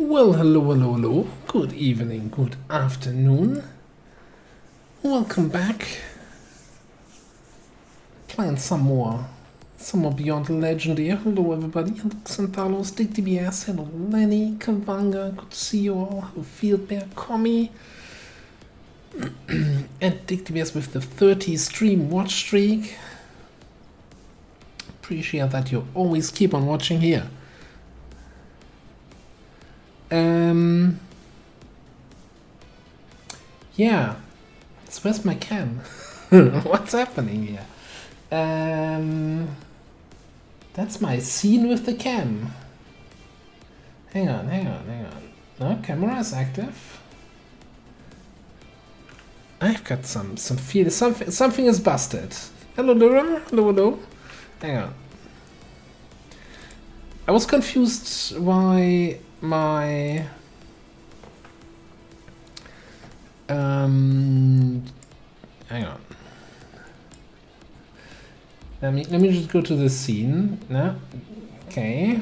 Well, hello, hello, hello. Good evening, good afternoon. Welcome back. Playing some more Beyond the Legend here. Hello, everybody. Hello, Xantalos, DTBS. Hello, Lenny, Kavanga. Good to see you all. Hello, Fieldbear, Commie. And DTBS with the 30 stream watch streak. Appreciate that you always keep on watching here. Yeah. Where's my cam? What's happening here? That's my scene with the cam. Hang on. No, camera is active. I've got some feel. Something is busted. Hello, Lyra. Hello. Hang on. I was confused why my hang on. Let me just go to the scene. No. Okay.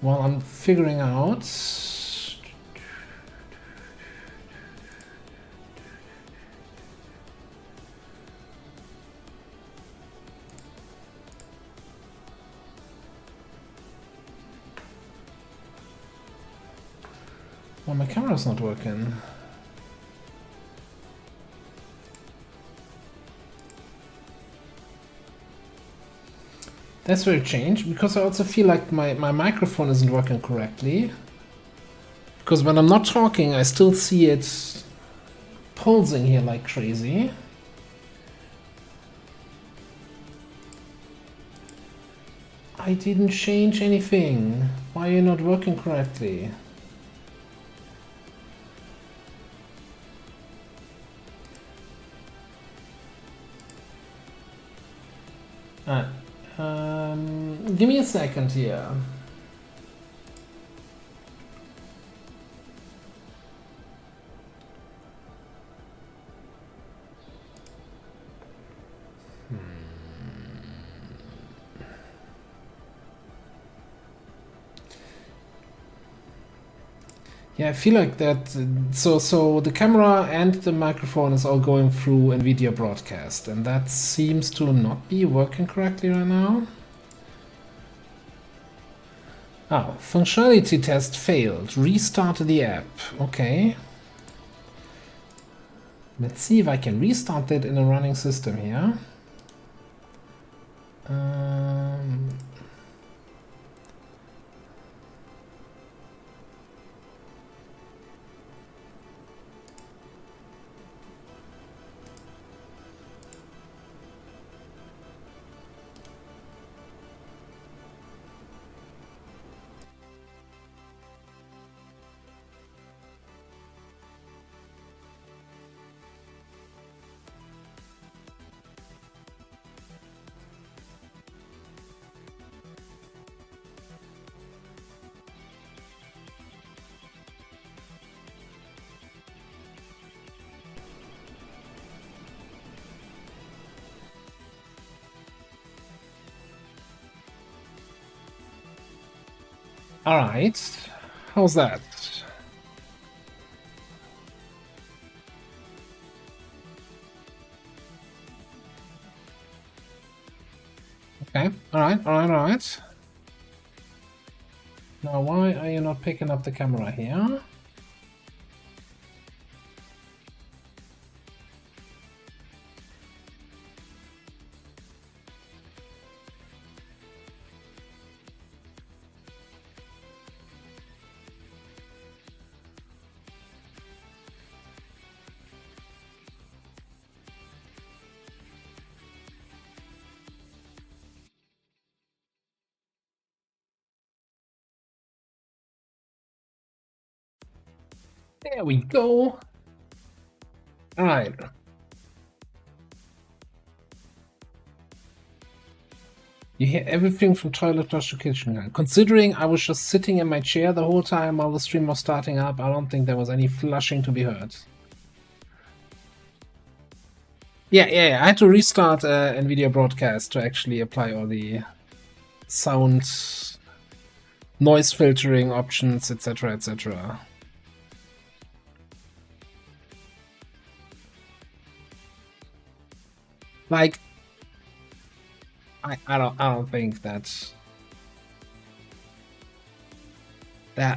While I'm figuring out. Well, my camera's not working. That's very strange, because I also feel like my microphone isn't working correctly. Because when I'm not talking, I still see it pulsing here like crazy. I didn't change anything. Why are you not working correctly? Give me a second here. Yeah, I feel like that. So the camera and the microphone is all going through NVIDIA Broadcast, and that seems to not be working correctly right now. Oh, functionality test failed. Restart the app. Okay. Let's see if I can restart it in a running system here. All right. How's that? Okay. All right. Now, why are you not picking up the camera here? There we go. All right. You hear everything from toilet flush to kitchen. Considering I was just sitting in my chair the whole time while the stream was starting up, I don't think there was any flushing to be heard. Yeah. I had to restart NVIDIA Broadcast to actually apply all the sound noise filtering options, etc., etc. Like, I don't think that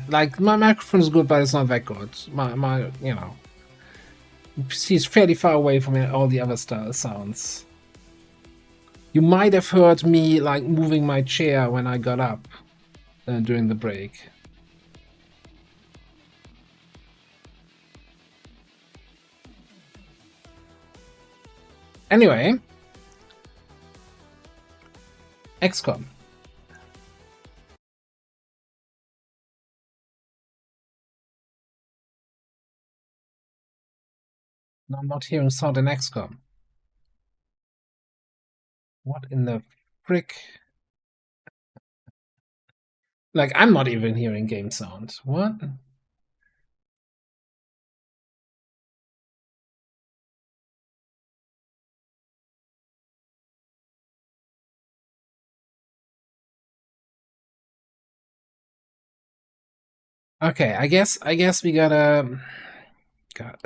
like my microphone is good, but it's not that good. My you know, she's fairly far away from all the other sounds. You might have heard me like moving my chair when I got up during the break. Anyway, XCOM. No, I'm not hearing sound in XCOM. What in the frick? Like, I'm not even hearing game sound. What? Okay, I guess we gotta. God.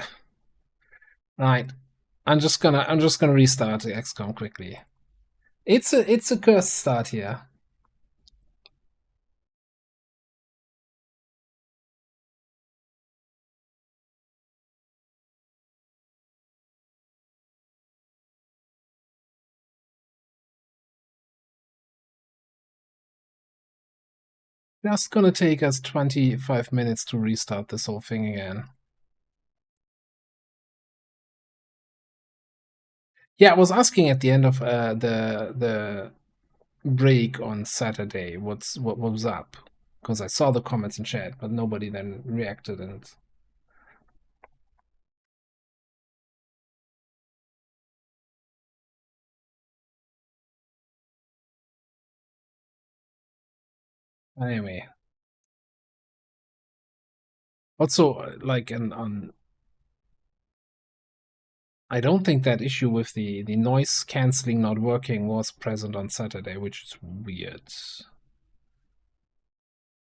Right. I'm just gonna restart the XCOM quickly. It's a cursed start here. Just gonna take us 25 minutes to restart this whole thing again. Yeah, I was asking at the end of the break on Saturday what was up, because I saw the comments in chat, but nobody then reacted. And anyway, also like on I don't think that issue with the noise canceling not working was present on Saturday, which is weird.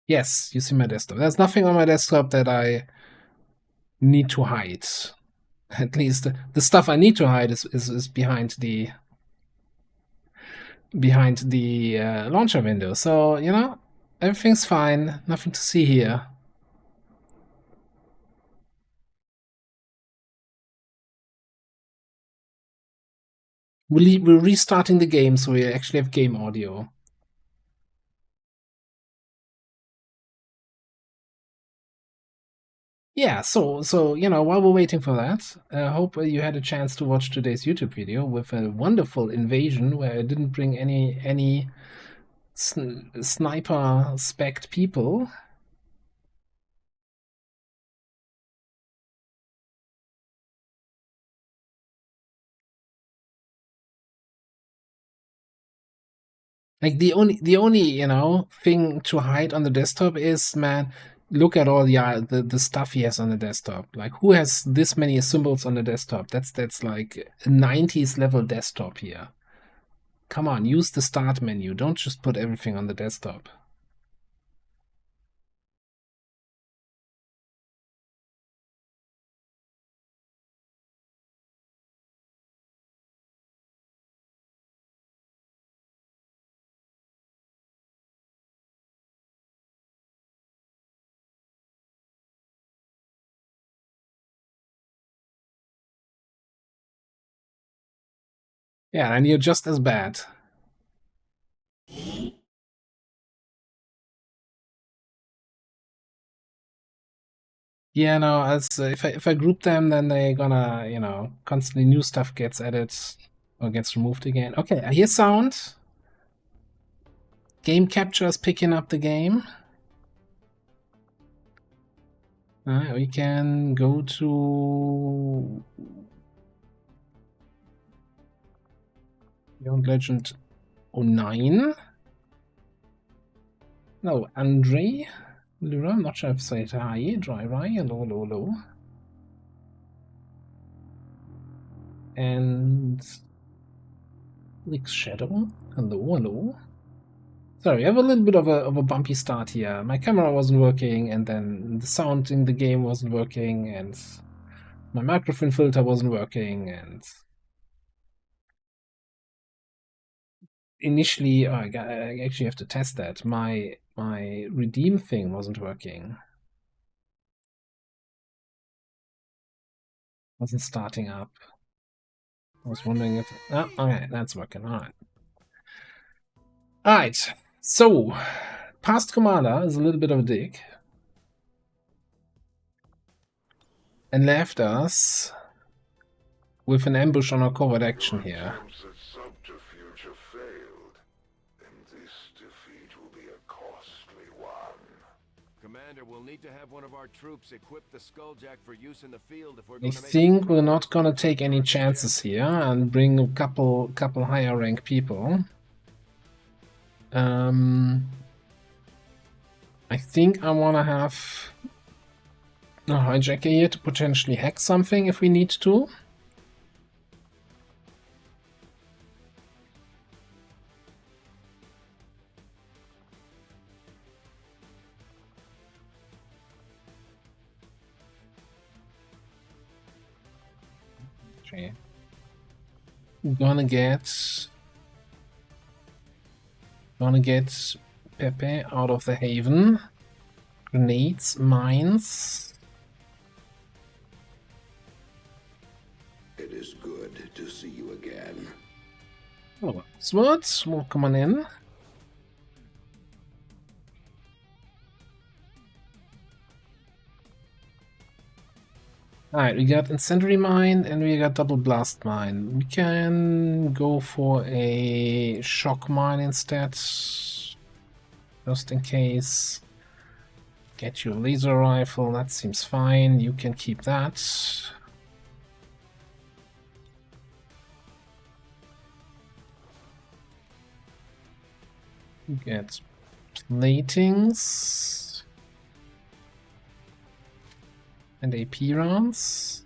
Yes, you see my desktop. There's nothing on my desktop that I need to hide. At least the stuff I need to hide is behind the launcher window. So, you know, everything's fine. Nothing to see here. We're restarting the game, so we actually have game audio. Yeah, so you know, while we're waiting for that, I hope you had a chance to watch today's YouTube video with a wonderful invasion where I didn't bring any sniper spec'd people. Like the only you know thing to hide on the desktop is, man, look at all the stuff he has on the desktop. Like, who has this many symbols on the desktop? That's like a 90s level desktop here. Come on, use the start menu. Don't just put everything on the desktop. Yeah, and you're just as bad. Yeah, no, as if I group them, then they're gonna, you know, constantly new stuff gets added or gets removed again. Okay, I hear sound. Game capture is picking up the game. We can go to Beyond Legend 09. No, Andre. Lura, I'm not sure if I say it. Hi, dry, hello, hello, hello. And Lick's Shadow, hello, hello. Sorry, I have a little bit of a bumpy start here. My camera wasn't working, and then the sound in the game wasn't working, and my microphone filter wasn't working, and initially, I actually have to test that. My redeem thing wasn't working. Wasn't starting up. I was wondering if... Oh, okay, that's working. All right. All right. So, past commander is a little bit of a dick. And left us with an ambush on our covert action here. Commander, we'll need to have one of our troops equip the Skulljack for use in the field if we're I going to make think we're not gonna take any chances here and bring a couple higher rank people. I think I wanna have a hijacker here to potentially hack something if we need to. Okay. Gonna get Pepe out of the haven. Grenades, mines. It is good to see you again. Oh, swords, well, come on in. Alright, we got incendiary mine and we got double blast mine. We can go for a shock mine instead. Just in case. Get you a laser rifle, that seems fine. You can keep that. Get platings and AP rounds,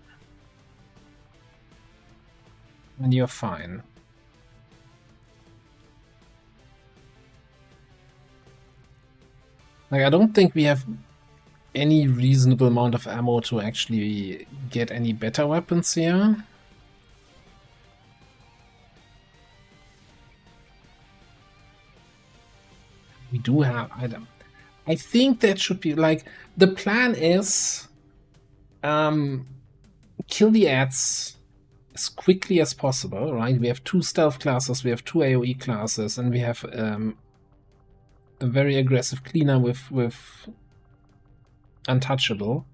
and you're fine. Like, I don't think we have any reasonable amount of ammo to actually get any better weapons here. We do have item. I think that should be like the plan is kill the ads as quickly as possible, right? We have 2 stealth classes, we have 2 AoE classes, and we have a very aggressive cleaner with untouchable.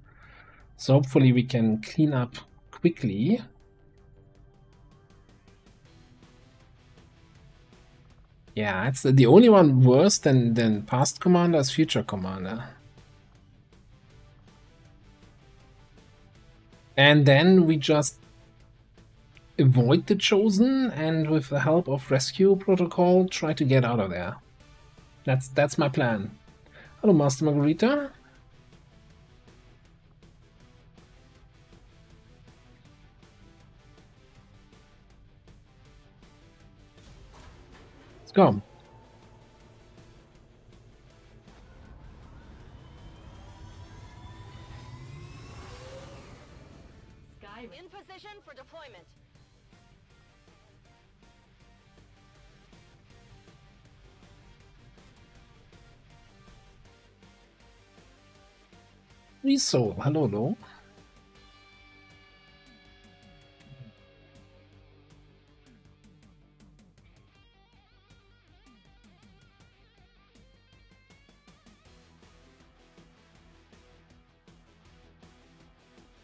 So hopefully we can clean up quickly. Yeah, it's the only one worse than past commander is future commander. And then we just avoid the chosen and with the help of rescue protocol try to get out of there. That's my plan. Hello, Master Margarita. Let's go. In position for deployment. Resoul, hello.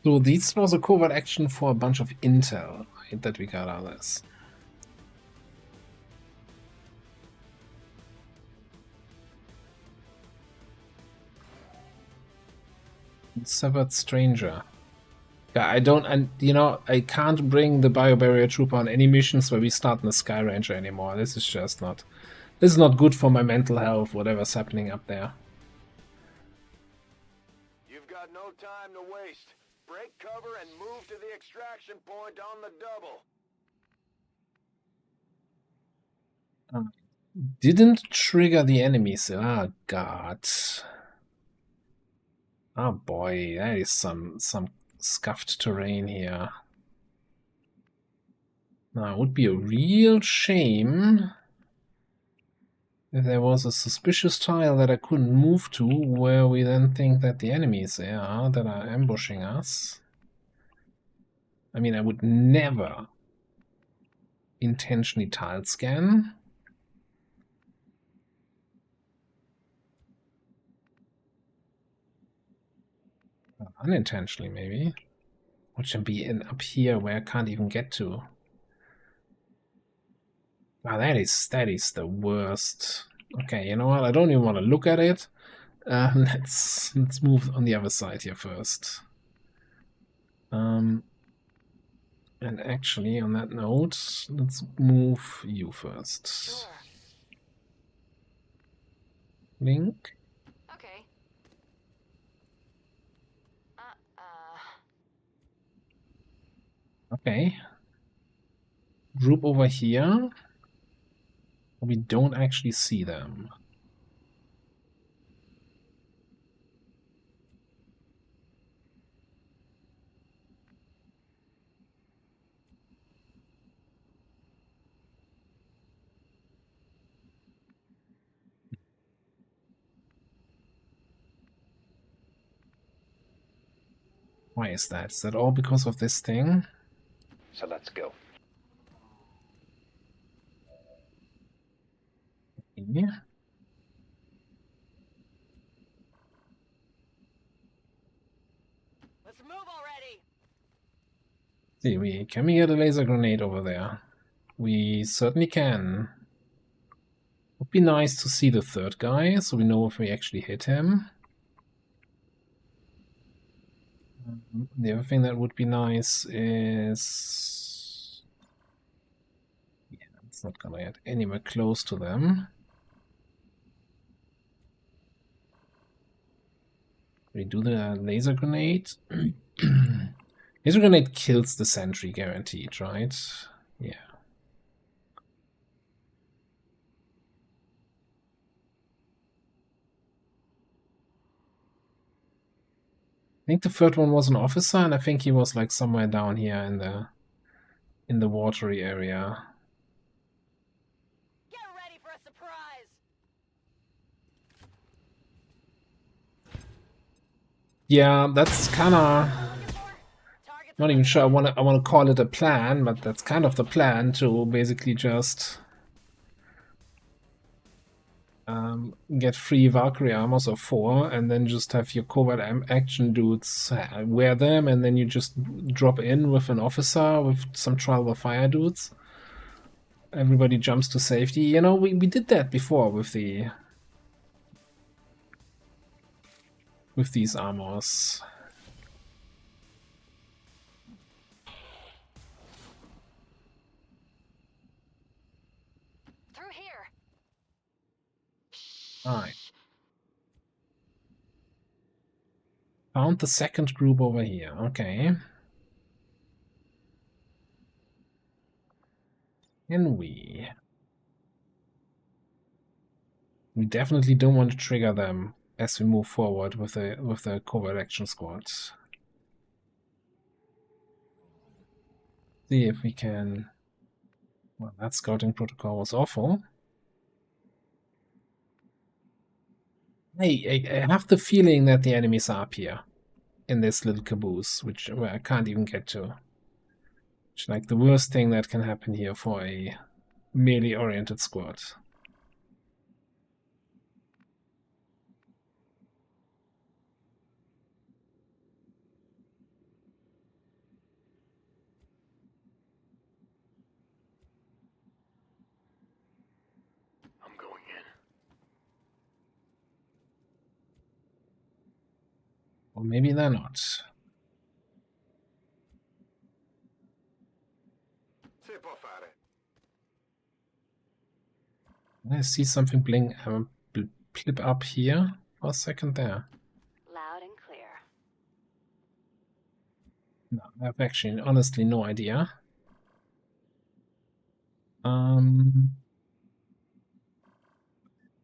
So this was a covert action for a bunch of intel, right, that we got out of this. Severed Stranger. Yeah, I can't bring the Biobarrier Trooper on any missions where we start in the Sky Ranger anymore. This is just not... This is not good for my mental health, whatever's happening up there. You've got no time to waste. Break cover and move to the extraction point on the double. Didn't trigger the enemies. Oh god. Oh boy, that is some scuffed terrain here. Now, it would be a real shame if there was a suspicious tile that I couldn't move to, where we then think that the enemies there are that are ambushing us. I mean, I would never intentionally tile scan. Unintentionally, maybe. Which can be in up here where I can't even get to. Wow, that is the worst. Okay, you know what? I don't even want to look at it. Let's move on the other side here first. And actually, on that note, let's move you first. Sure. Link. Okay. Okay. Group over here. We don't actually see them. Why is that? Is that all because of this thing? So let's go. Yeah. Let's move already. See, can we get a laser grenade over there? We certainly can. Would be nice to see the third guy, so we know if we actually hit him. The other thing that would be nice is... yeah, it's not gonna get anywhere close to them. We do the laser grenade. Laser grenade kills the sentry, guaranteed, right? Yeah. I think the third one was an officer, and I think he was like somewhere down here in the watery area. Get ready for a surprise. Yeah, that's kind of... Target's not even sure I want to call it a plan, but that's kind of the plan, to basically just get 3 Valkyrie armors or 4, and then just have your covert action dudes wear them, and then you just drop in with an officer with some trial by fire dudes. Everybody jumps to safety. You know, we did that before with these armors. through here. Alright. Found the second group over here. Okay. And we definitely don't want to trigger them as we move forward with the covert action squads. See if we can... well, that scouting protocol was awful. Hey, I have the feeling that the enemies are up here in this little caboose, where I can't even get to. Which is like the worst thing that can happen here for a melee-oriented squad. I'm going in. Or maybe they're not. Si può fare. I see something blink, blip up here for a second there. Loud and clear. No, I have actually honestly no idea.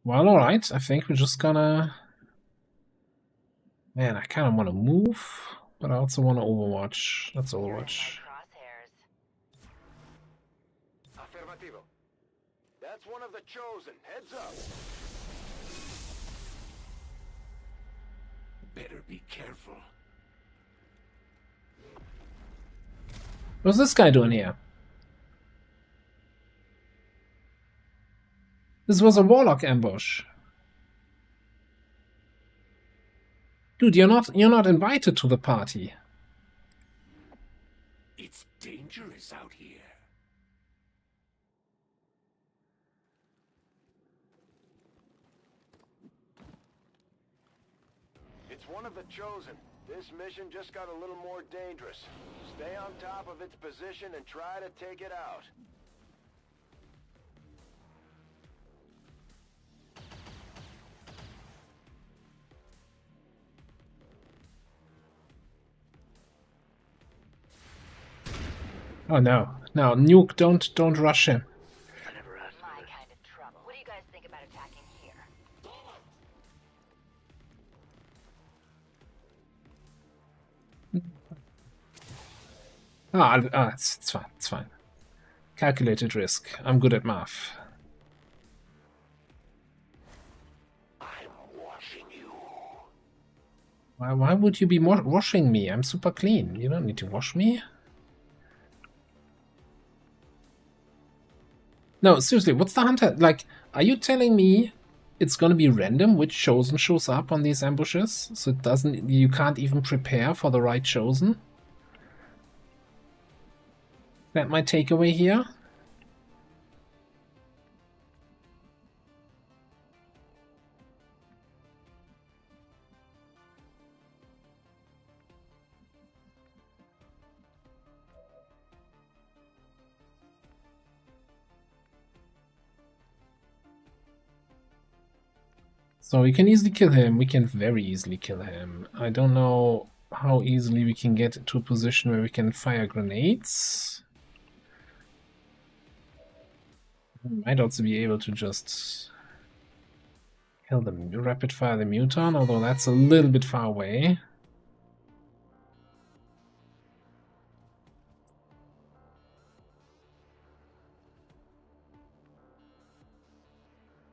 Well, alright. I think we're just gonna... Man, I kind of want to move, but I also want to overwatch. Let's You're in my overwatch. crosshairs. Affirmativo. That's one of the chosen. Heads up. Better be careful. What's this guy doing here? This was a warlock ambush. Dude, you're not invited to the party. It's dangerous out here. It's one of the chosen. This mission just got a little more dangerous. Stay on top of its position and try to take it out. Oh no, no, Nuke, don't rush him. I never asked My for this. kind of trouble. What do you guys think about attacking here? It's fine, it's fine. Calculated risk. I'm good at math. I'm watching you. Why would you be washing me? I'm super clean. You don't need to wash me. No, seriously, what's the hunter? Like, are you telling me it's gonna be random which chosen shows up on these ambushes? So it doesn't, you can't even prepare for the right chosen? Is that my takeaway here? So we can easily kill him. We can very easily kill him. I don't know how easily we can get to a position where we can fire grenades. We might also be able to just kill them, rapid fire the muton, although that's a little bit far away.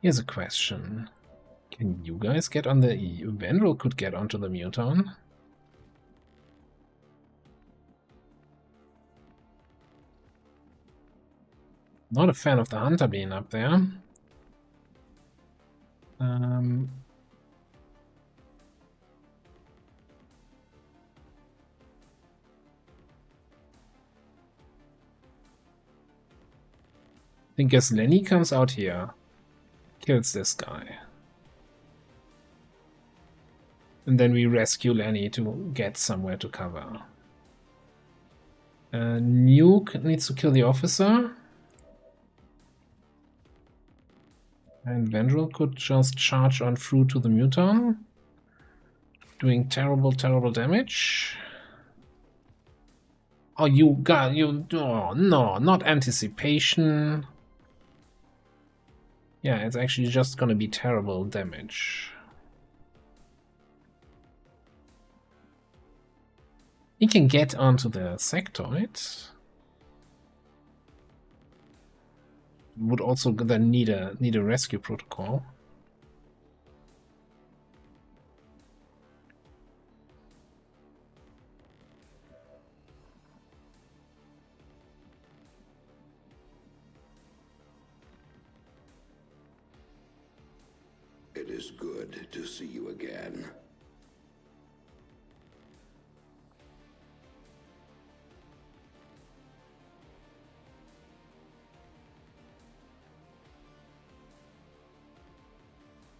Here's a question. Can you guys get on the... Vendrell could get onto the muton. Not a fan of the hunter being up there. I think as Lenny comes out here, kills this guy. And then we rescue Lenny to get somewhere to cover. Nuke needs to kill the officer. And Vendrell could just charge on through to the muton, doing terrible, terrible damage. Oh, you got you. Oh, no, not anticipation. Yeah, it's actually just gonna be terrible damage. He can get onto the sectoid. Would also then need a rescue protocol. It is good to see you again.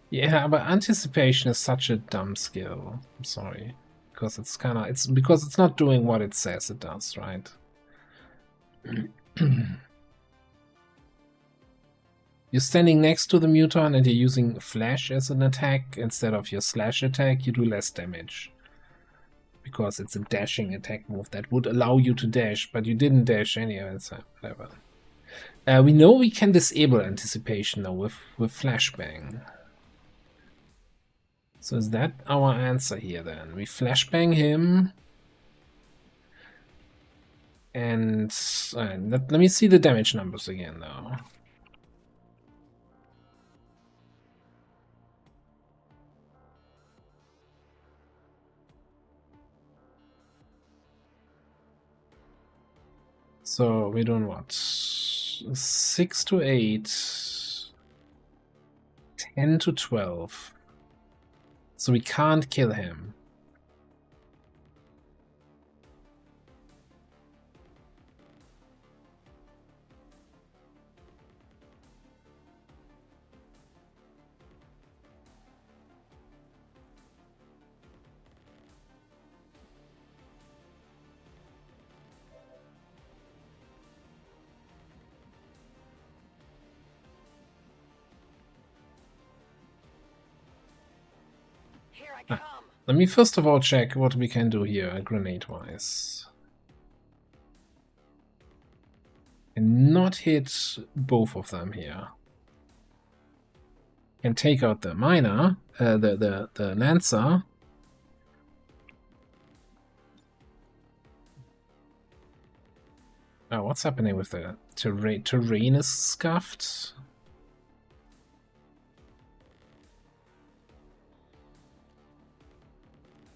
Yeah, but anticipation is such a dumb skill. I'm sorry. Because it's because it's not doing what it says it does, right? You're standing next to the muton and you're using flash as an attack instead of your slash attack, you do less damage. Because it's a dashing attack move that would allow you to dash, but you didn't dash anyway, so whatever. We know we can disable anticipation though with flashbang. So is that our answer here then? We flashbang him. And let me see the damage numbers again though. So we're doing what? 6 to 8, 10 to 12. So we can't kill him. Here I come. Let me first of all check what we can do here, grenade-wise. And not hit both of them here. And take out the miner, the lancer. Oh, what's happening with the terrain is scuffed?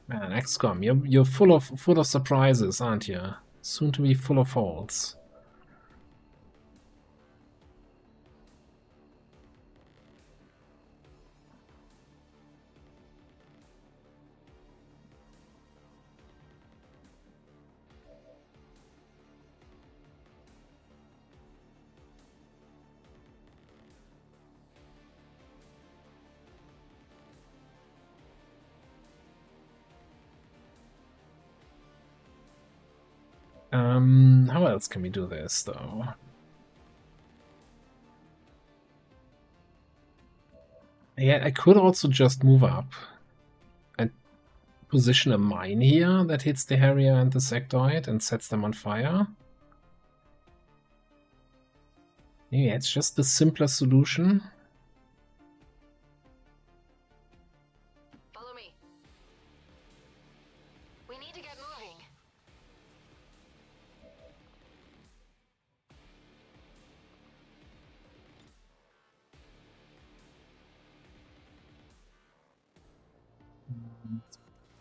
Man, XCOM, you're full of surprises, aren't you? Soon to be full of faults. How else can we do this, though? Yeah, I could also just move up and position a mine here that hits the Harrier and the Sectoid and sets them on fire. Maybe it's just the simpler solution. Follow me. We need to get moving.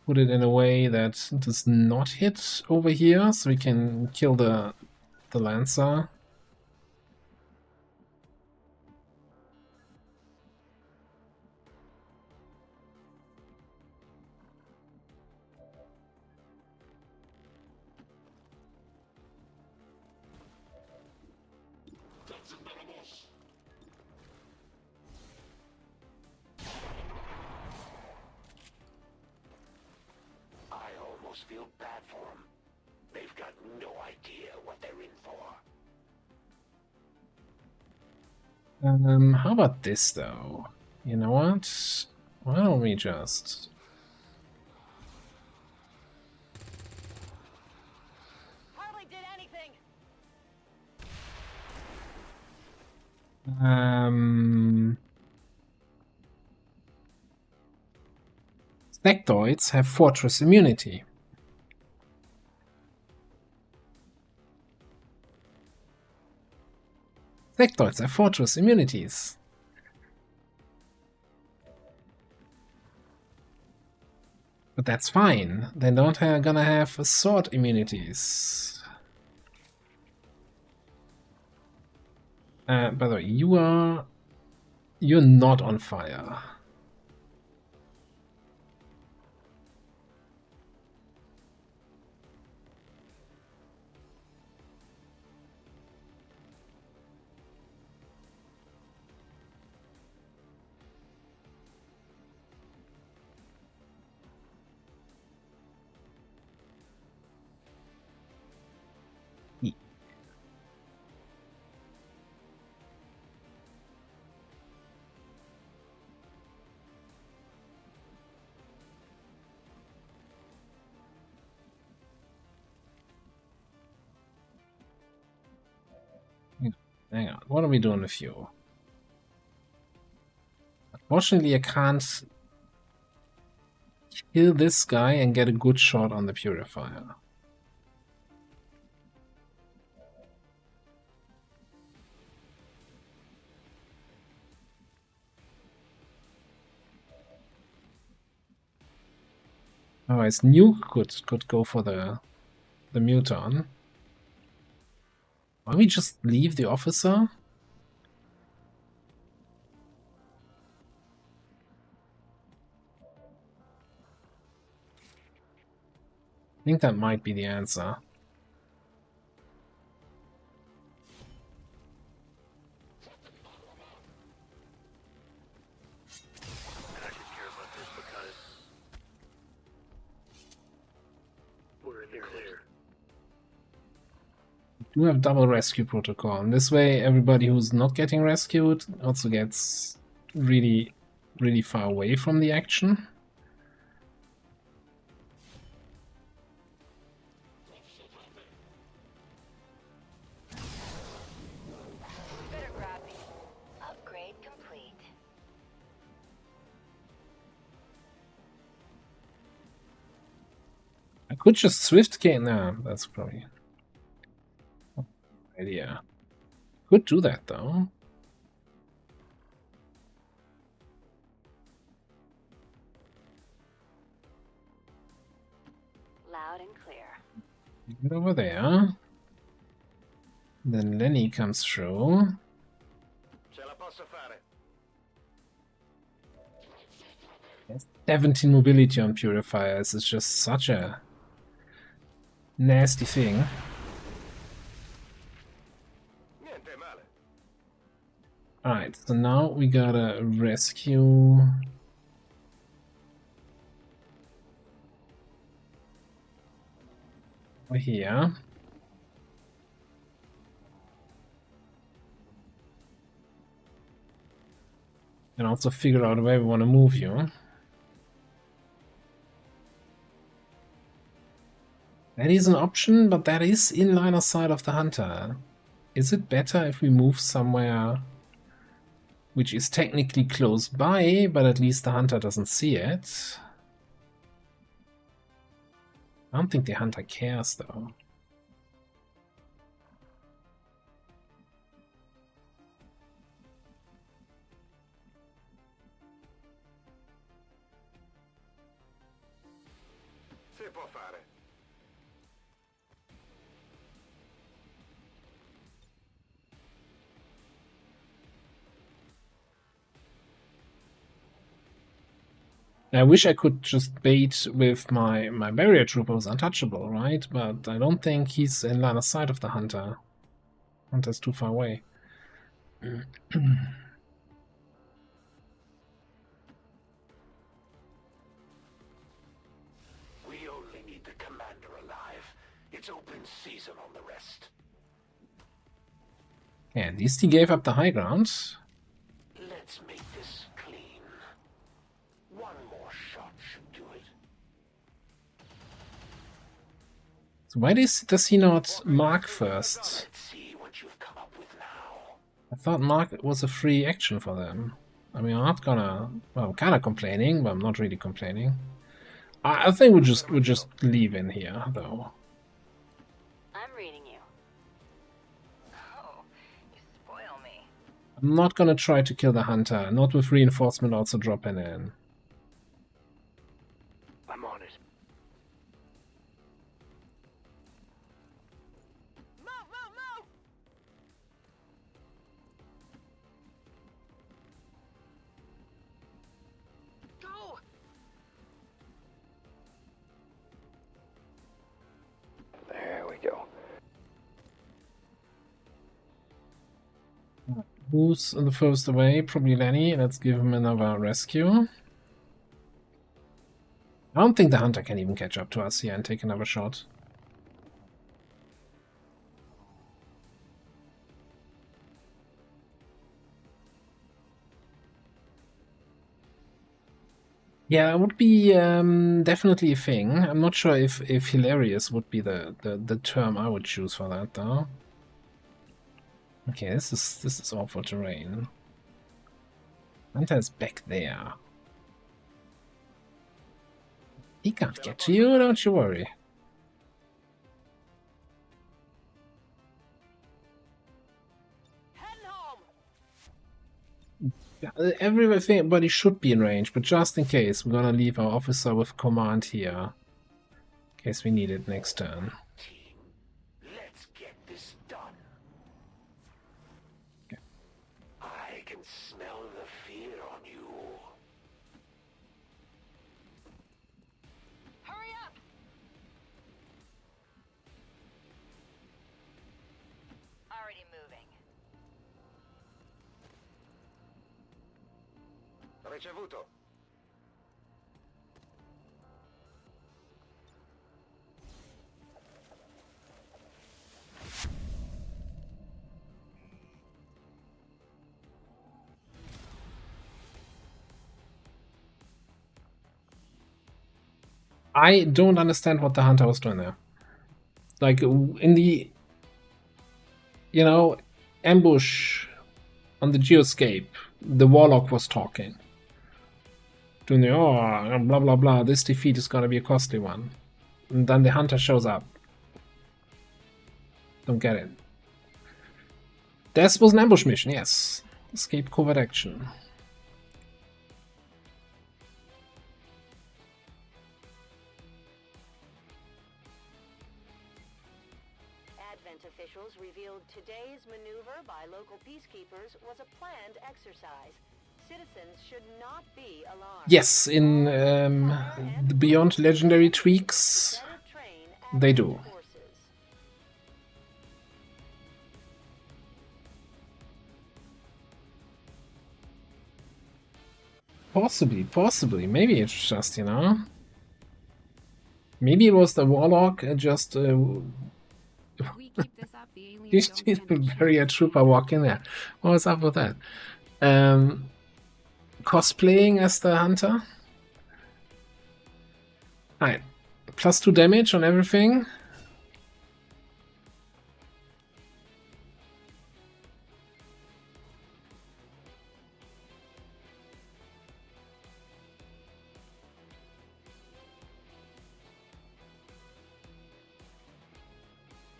Put it in a way that does not hit over here, so we can kill the Lancer. I almost feel bad for them. They've got no idea what they're in for. How about this, though? You know what? Why don't we just... Hardly did anything. Sectoids have fortress immunity. Sectoids have fortress immunities. But that's fine. They don't gonna have sword immunities. By the way, you're not on fire. Hang on, what are we doing with you? Unfortunately, I can't kill this guy and get a good shot on the purifier. Otherwise, Nuke could go for the Muton. Why don't we just leave the officer? I think that might be the answer. And I just care about this because we're in the clear. We do have double rescue protocol, and this way everybody who's not getting rescued also gets really, really far away from the action. Better grab me. Upgrade complete. I could just swift gain. Nah, that's probably not a good idea. Could do that though. Loud and clear. Get over there. Then Lenny comes through. Ce la posso fare. 17 mobility on purifiers is just such a nasty thing. Niente male. Alright, so now we gotta rescue over here. And also figure out where we want to move you. That is an option, but that is in line of sight of the hunter. Is it better if we move somewhere which is technically close by, but at least the hunter doesn't see it? I don't think the hunter cares, though. Si può fare. I wish I could just bait with my barrier trooper who's untouchable, right? But I don't think he's in line of sight of the hunter. Hunter's too far away. We only need the commander alive. It's open season on the rest. Yeah, at least he gave up the high ground. Let's make this clean. One more shot should do it. So why does he not mark first? Let's see what you've come up with now. I thought mark was a free action for them. I mean, I'm not gonna. Well, I'm kind of complaining, but I'm not really complaining. I think we'll just leave in here, though. I'm reading you. Oh, you spoil me. I'm not gonna try to kill the hunter. Not with reinforcement also dropping in. I'm on it. Move, move, move! Go! There we go. Who's the first away? Probably Lenny. Let's give him another rescue. I don't think the hunter can even catch up to us here and take another shot. Yeah, that would be definitely a thing. I'm not sure if hilarious would be the term I would choose for that, though. Okay, this is awful terrain. Hunter is back there. He can't get to you, don't you worry. Heading home. Yeah, everybody should be in range, but just in case, we're gonna leave our officer with command here. In case we need it next turn. Team, let's get this done. Okay. I can smell the fear on you. Hurry up. Already moving. Ricevuto. I don't understand what the hunter was doing there. Like, in the, you know, ambush on the geoscape, the warlock was talking. Doing the, oh, blah blah blah, this defeat is gonna be a costly one. And then the hunter shows up. Don't get it. This was an ambush mission, yes. Escape covert action. Advent officials revealed today's maneuver by local peacekeepers was a planned exercise. Citizens should not be alarmed. Yes, in the Beyond Legendary tweaks, Better train they Advent do. forces. Possibly. Maybe it's just, you know. Maybe it was the warlock just. If we keep this up, the aliens He's don't stand a a barrier chance. trooper walk in there. What's up with that? Cosplaying as the hunter. Alright. +2 damage on everything.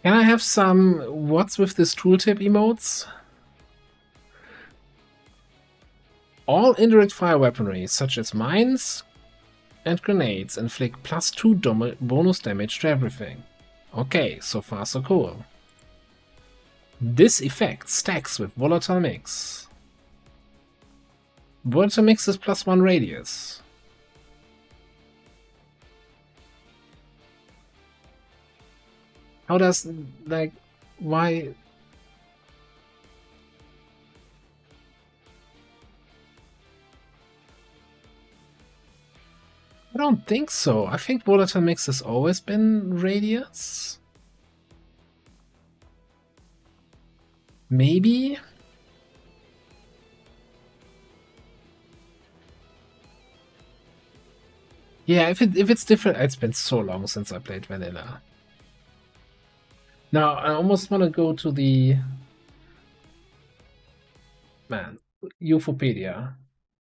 Can I have some what's with this tooltip emotes? All indirect fire weaponry, such as mines and grenades, inflict +2 bonus damage to everything. Okay, so far so cool. This effect stacks with volatile mix. Volatile mix is +1 radius. How does, like, why? I don't think so. I think volatile mix has always been radius. Maybe? Yeah, if it's different, it's been so long since I played vanilla. Now I almost want to go to the Ufopedia.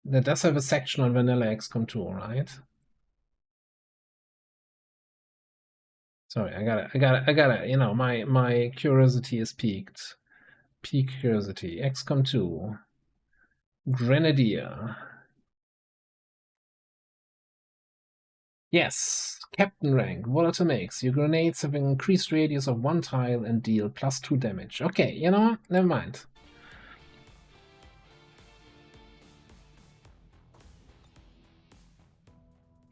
That does have a section on vanilla XCOM 2, right? Sorry, I gotta. You know, my curiosity is peaked. Peak curiosity. XCOM 2. Grenadier. Yes, Captain rank, volatile mix. Your grenades have an increased radius of 1 tile and deal +2 damage. Okay, you know what? Never mind.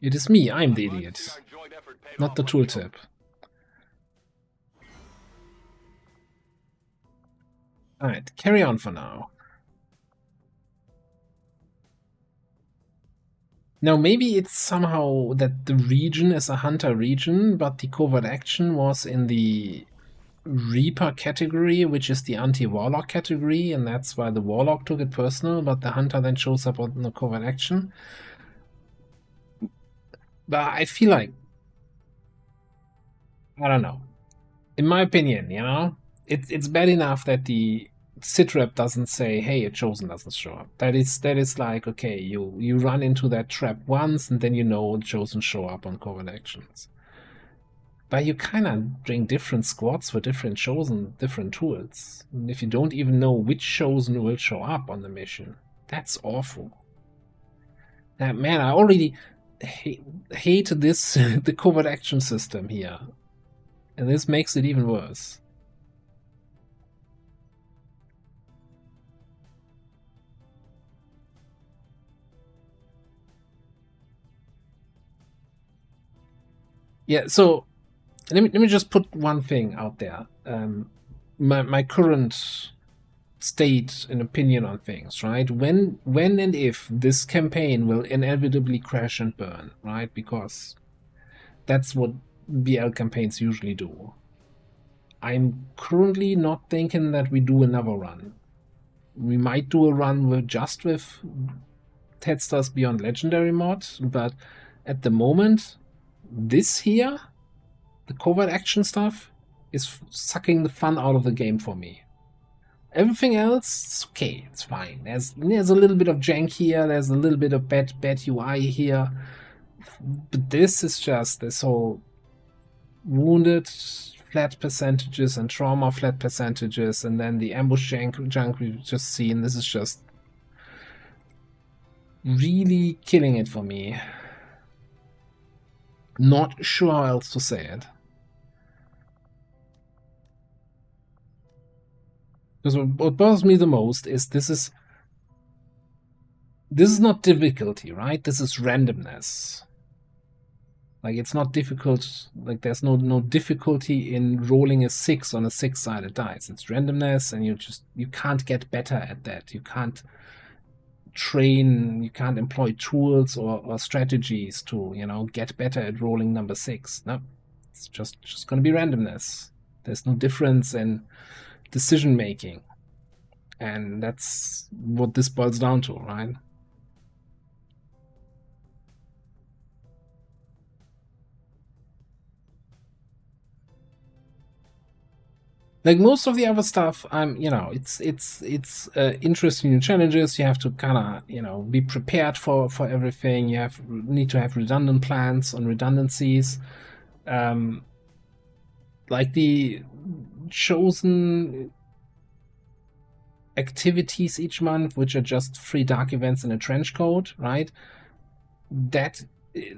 It is me, I'm the idiot. Not the tooltip. Alright, carry on for now. Now, maybe it's somehow that the region is a hunter region, but the covert action was in the Reaper category, which is the anti-warlock category, and that's why the warlock took it personal, but the hunter then shows up on the covert action. But I feel like, I don't know. In my opinion, you know, it's bad enough that the sitrep doesn't say, hey, a chosen doesn't show up. That is like, okay, you run into that trap once and then you know chosen show up on covert actions. But you kind of bring different squads for different chosen, different tools. And if you don't even know which chosen will show up on the mission, that's awful. Man, I already hate this the covert action system here, and this makes it even worse. Yeah, so let me just put one thing out there. My current state and opinion on things, right? When and if this campaign will inevitably crash and burn, right? Because that's what BL campaigns usually do. I'm currently not thinking that we do another run. We might do a run with Tedstars Beyond Legendary mod, but at the moment, this here, the covert action stuff, is sucking the fun out of the game for me. Everything else, it's okay, it's fine. There's a little bit of jank here, there's a little bit of bad UI here, but this is just this whole wounded flat percentages and trauma flat percentages, and then the ambush junk we've just seen. This is just really killing it for me. Not sure how else to say it. Because what bothers me the most is this is not difficulty, right? This is randomness. Like, it's not difficult, like there's no difficulty in rolling a 6 on a 6-sided dice. It's randomness, and you can't get better at that. You can't train, you can't employ tools or strategies to, get better at rolling number 6. No, it's just gonna be randomness. There's no difference in decision making. And that's what this boils down to, right? Like most of the other stuff, it's interesting new challenges. You have to kind of, be prepared for everything. You need to have redundant plans on redundancies. Like the chosen activities each month, which are just free dark events in a trench coat, right? That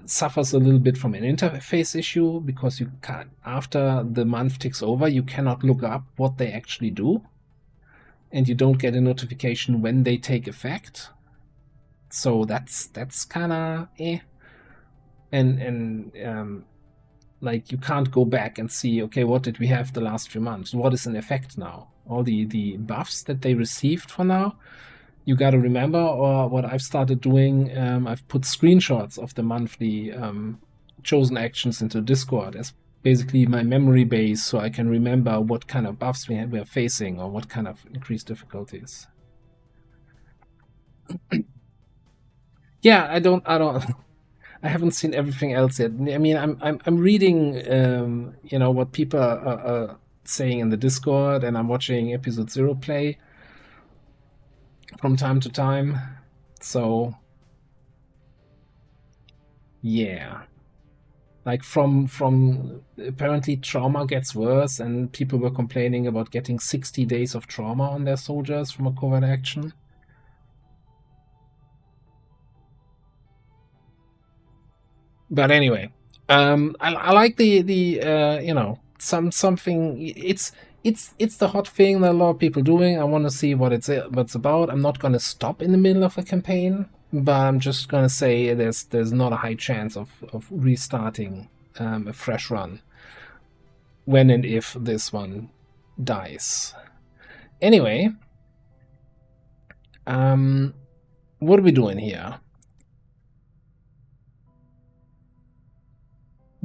suffers a little bit from an interface issue, because you can't, after the month ticks over, you cannot look up what they actually do, and you don't get a notification when they take effect. So that's kind of and like, you can't go back and see, okay, what did we have the last few months? What is in effect now? All the buffs that they received for now, you got to remember. Or what I've started doing, I've put screenshots of the monthly chosen actions into Discord as basically my memory base, so I can remember what kind of buffs we're facing, or what kind of increased difficulties. Yeah, I haven't seen everything else yet. I mean, I'm reading, what people are saying in the Discord, and I'm watching episode 0 play from time to time. So yeah, like from apparently trauma gets worse, and people were complaining about getting 60 days of trauma on their soldiers from a covert action. But anyway, I like the something. It's the hot thing that a lot of people doing. I want to see what it's about. I'm not gonna stop in the middle of a campaign, but I'm just gonna say there's not a high chance of restarting a fresh run when and if this one dies. Anyway, what are we doing here?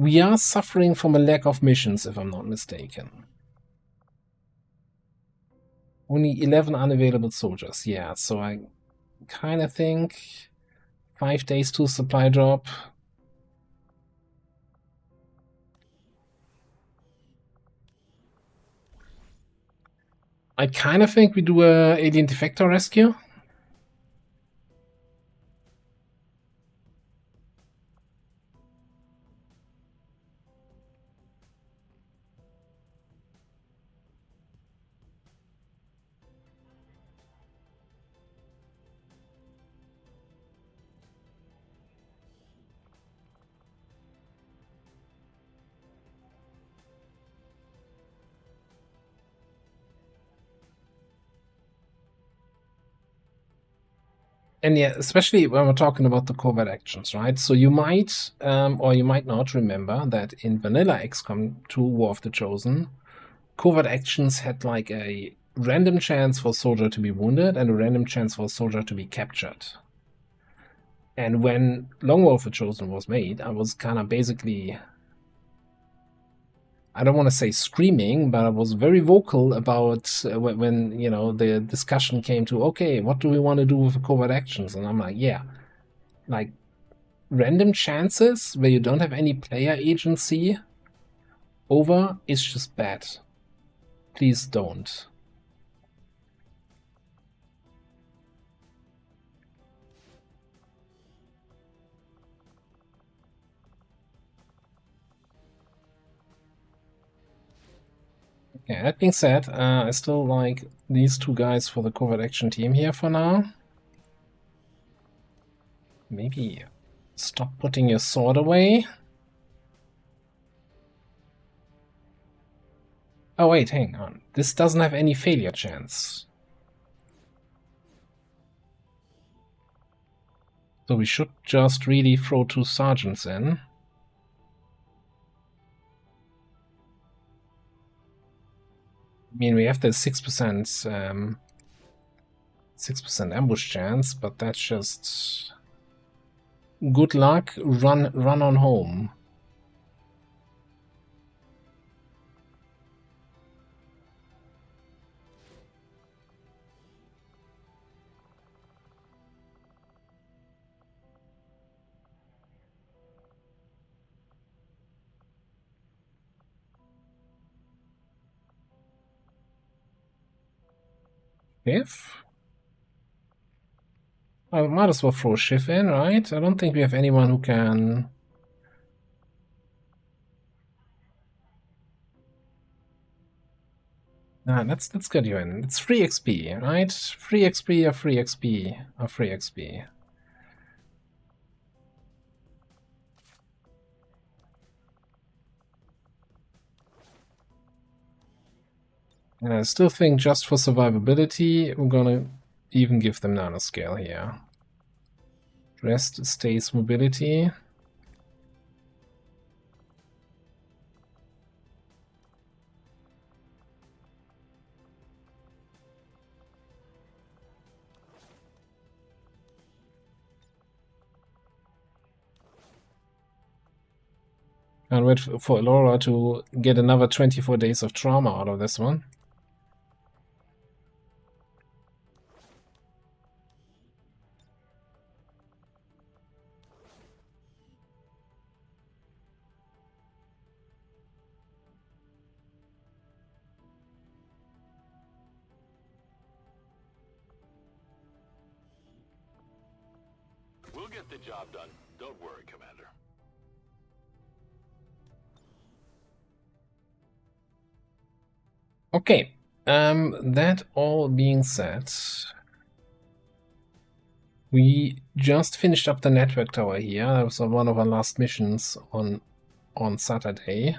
We are suffering from a lack of missions, if I'm not mistaken. Only 11 unavailable soldiers. Yeah, so I kind of think 5 days to supply drop. I kind of think we do a alien defector rescue. And yeah, especially when we're talking about the covert actions, right? So you might, or you might not remember that in vanilla XCOM 2 War of the Chosen, covert actions had like a random chance for a soldier to be wounded and a random chance for a soldier to be captured. And when Long War of the Chosen was made, I was kind of basically, I don't want to say screaming, but I was very vocal about when you know the discussion came to, okay, what do we want to do with the covert actions? And I'm like, yeah, like random chances where you don't have any player agency over is just bad. Please don't. Okay, that being said, I still like these two guys for the covert action team here for now. Maybe stop putting your sword away. Oh wait, hang on. This doesn't have any failure chance. So we should just really throw 2 sergeants in. I mean, we have the 6% 6% ambush chance, but that's just good luck. Run on home. If I might as well throw Schiff in, right? I don't think we have anyone who can. Nah, let's get you in. It's free XP, right? Free XP or free XP or free XP. And I still think just for survivability, we're gonna even give them nanoscale here. Rest stays mobility. And wait for Laura to get another 24 days of trauma out of this one. We'll get the job done. Don't worry, Commander. Okay, that all being said, we just finished up the network tower here. That was one of our last missions on Saturday.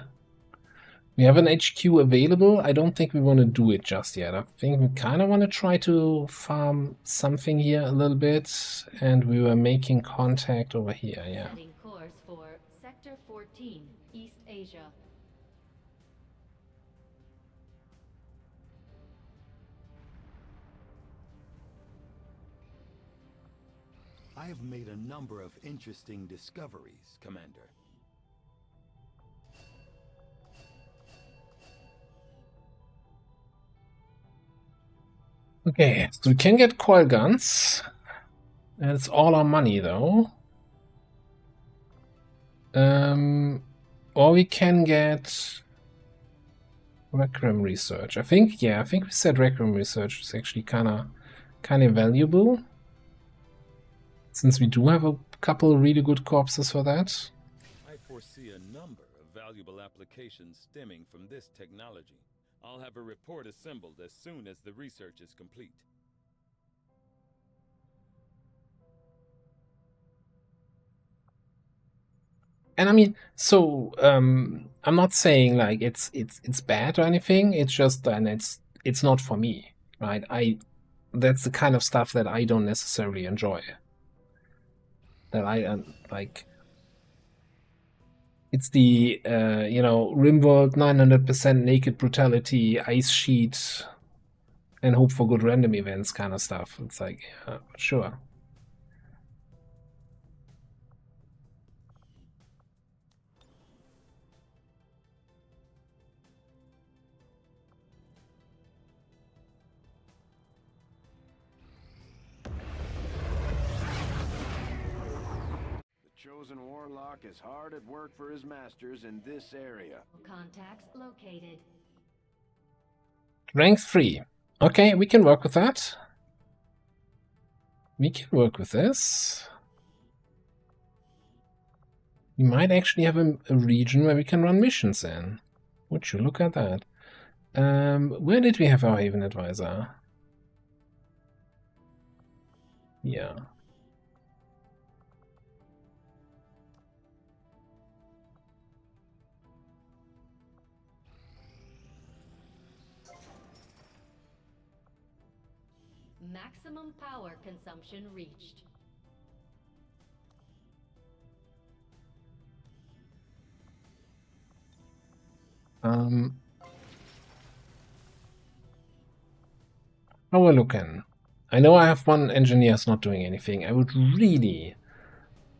We have an HQ available. I don't think we want to do it just yet. I think we kind of want to try to farm something here a little bit, and we were making contact over here, yeah. Setting course for Sector 14, East Asia. I have made a number of interesting discoveries, Commander. Okay, so we can get coil guns. And it's all our money, though. Or we can get Requiem research. I think we said Requiem research is actually kind of valuable, since we do have a couple really good corpses for that. I foresee a number of valuable applications stemming from this technology. I'll have a report assembled as soon as the research is complete. And I mean, so I'm not saying like it's bad or anything. It's just then it's not for me, right? That's the kind of stuff that I don't necessarily enjoy. That I like. It's the RimWorld 900% naked brutality, ice sheet, and hope for good random events kind of stuff. It's like, yeah, sure. Chosen warlock is hard at work for his masters in this area. Contacts located. Rank 3. Okay, we can work with that. We can work with this. We might actually have a region where we can run missions in. Would you look at that? Where did we have our Haven Advisor? Yeah. Maximum power consumption reached. How we're looking. I know I have one engineer's not doing anything. I would really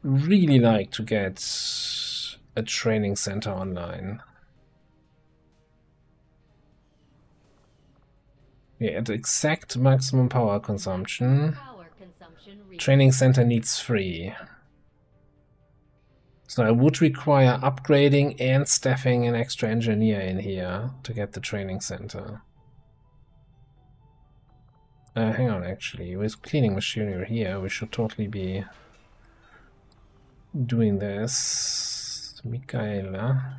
like to get a training center online. Yeah, at exact maximum power consumption. Training center needs 3. So I would require upgrading and staffing an extra engineer in here to get the training center. Hang on, actually, with cleaning machinery here, we should totally be doing this. Michaela.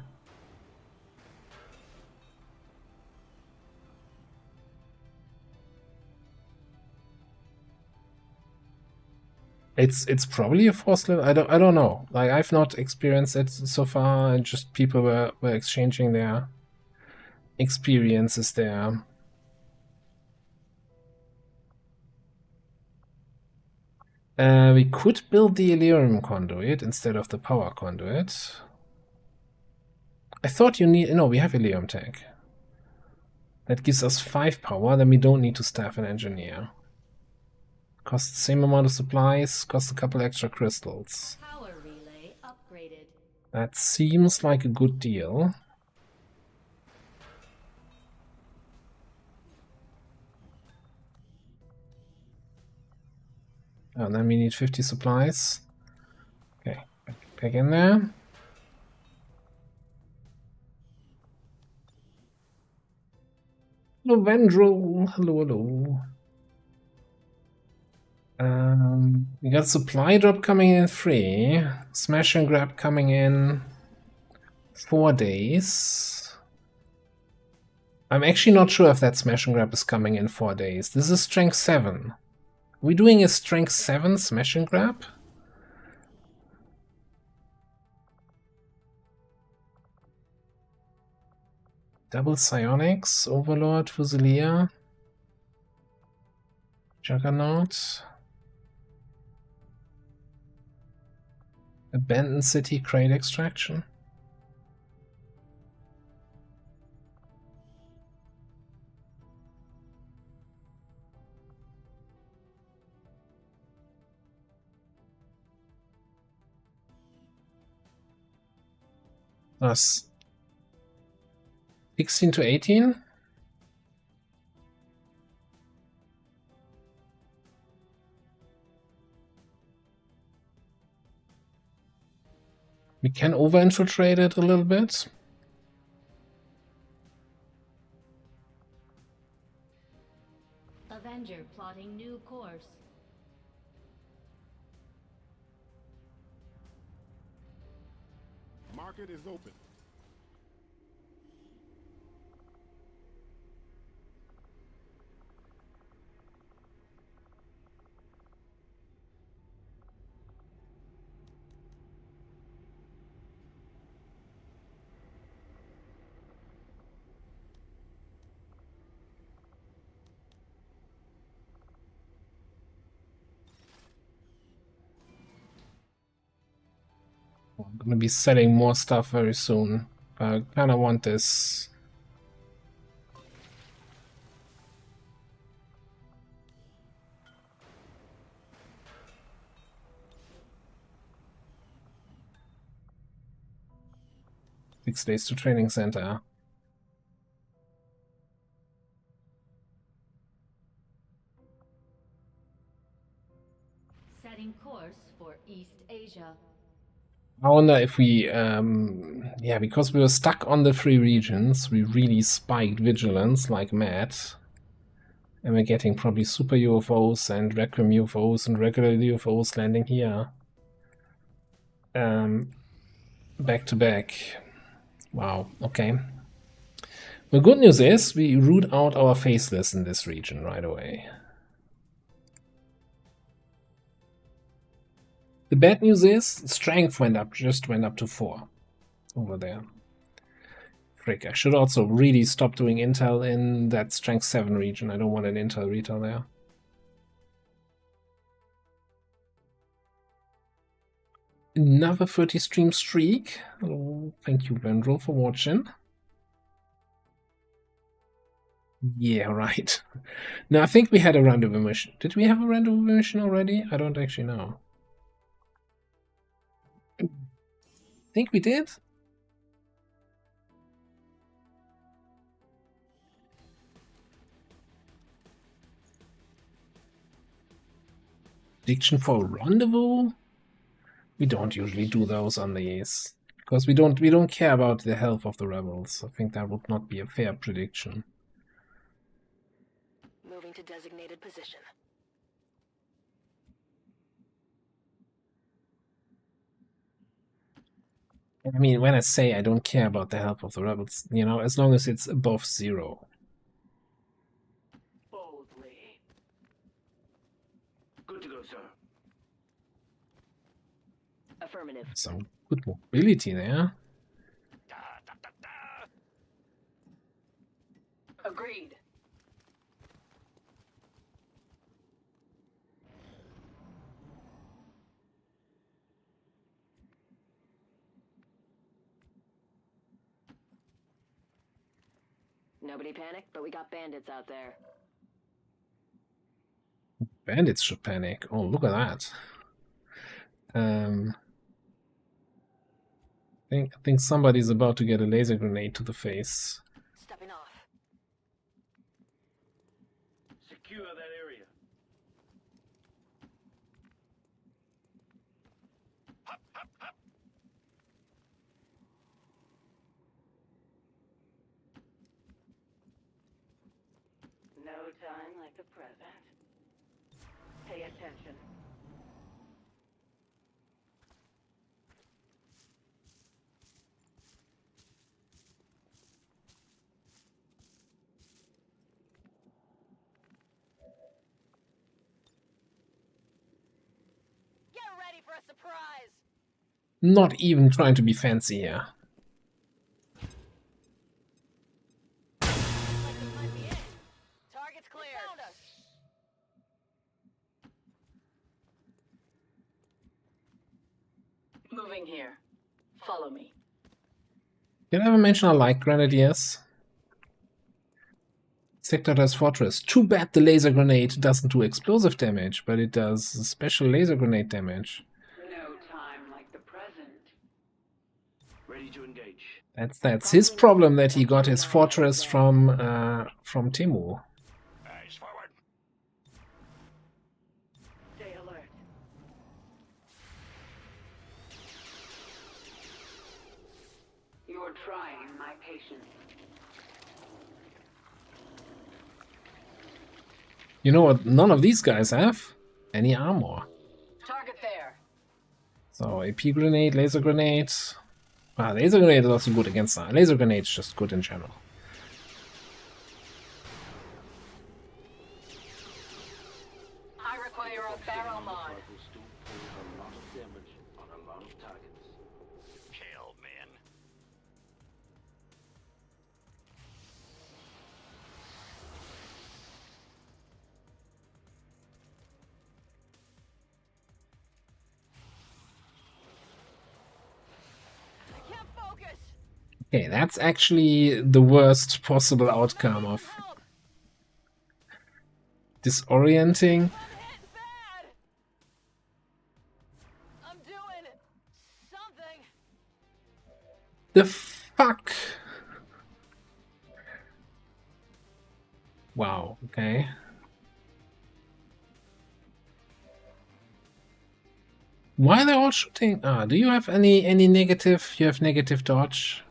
It's probably a 4th level. I don't know. Like, I've not experienced it so far, and just people were exchanging their experiences there. We could build the Elerium conduit instead of the power conduit. I thought you need... No, we have Elerium tech. That gives us 5 power, then we don't need to staff an engineer. Costs the same amount of supplies, costs a couple extra crystals. Power relay upgraded. That seems like a good deal. And then we need 50 supplies. Okay, back in there. Hello, Vendril. Hello. We got supply drop coming in 3. Smash and grab coming in 4 days. I'm actually not sure if that smash and grab is coming in 4 days. This is strength 7. Are we doing a strength 7 smash and grab? Double psionics, Overlord, Fusilier, Juggernaut, Abandoned City, Crate Extraction. That's 16 to 18. We can over-infiltrate it a little bit. Plotting new course. Market is open. I'm gonna be selling more stuff very soon. I kinda want this. Six days to training center. Setting course for East Asia. I wonder if we, yeah, because we were stuck on the 3 regions, we really spiked vigilance like mad. And we're getting probably super UFOs and Requiem UFOs and regular UFOs landing here. Back to back. Wow, okay. The good news is we root out our faceless in this region right away. The bad news is strength just went up to 4 over there. Frick, I should also really stop doing intel in that strength 7 region. I don't want an intel retail there. Another 30 stream streak. Oh, thank you, Vendrel, for watching. Yeah, right. No, I think we had a rendezvous mission. Did we have a rendezvous mission already? I don't actually know. I think we did. Prediction for a rendezvous? We don't usually do those on these because we don't care about the health of the rebels. I think that would not be a fair prediction. Moving to designated position. I mean, when I say I don't care about the health of the rebels, you know, as long as it's above 0. Boldly. Good to go, sir. Affirmative. Some good mobility there. Agreed. Nobody panic, but we got bandits out there. Bandits should panic. Oh, look at that. I think somebody's about to get a laser grenade to the face. Stepping off. Secure that area. No time like the present. Pay attention. Get ready for a surprise! Not even trying to be fancy here. Target's clear. Found us. Moving here. Follow me. Did I ever mention I like grenadiers? Sector does fortress. Too bad the laser grenade doesn't do explosive damage, but it does special laser grenade damage. No time like the present. Ready to engage. That's his problem that he got his fortress from Timu. Eyes forward. Stay alert. You're trying my patience. You know what? None of these guys have any armor. Target there. So AP grenade, laser grenade. Ah, laser grenade is also good against that. Laser grenade is just good in general. I require a barrel mod. Rifle still pulls a lot of damage on a lot of targets. Okay, old man. I can't focus. Okay, that's actually the worst possible outcome of Help! disorienting. I'm hit bad. I'm doing something. The fuck? Wow, okay. Why are they all shooting? Ah, do you have any negative? You have negative dodge.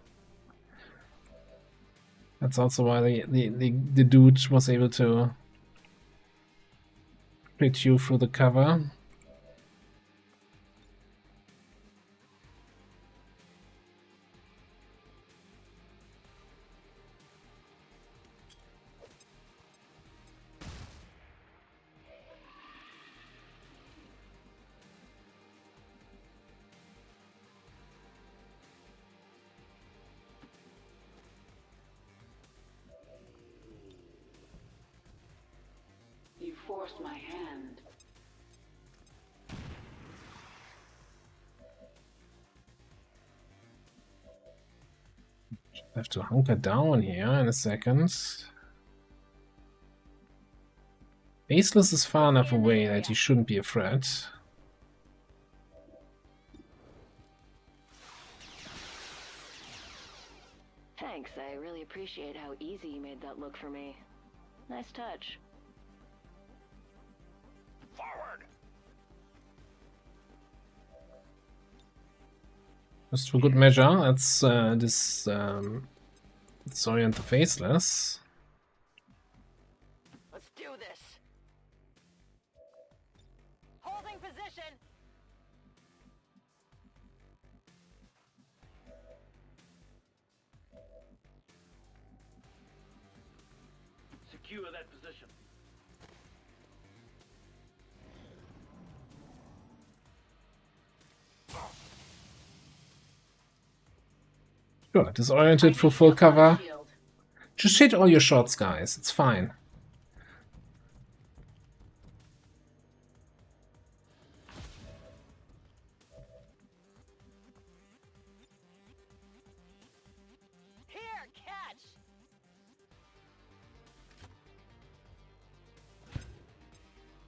That's also why the dude was able to hit you through the cover. You forced my hand. I have to hunker down here in a second. Baseless is far enough away that he shouldn't be a threat. Thanks, I really appreciate how easy you made that look for me. Nice touch. Forward! Just for good measure, let's disorient the Faceless. Let's do this. Holding position. Secure that position. Sure, disoriented for full cover. Just hit all your shots, guys. It's fine. Here, catch.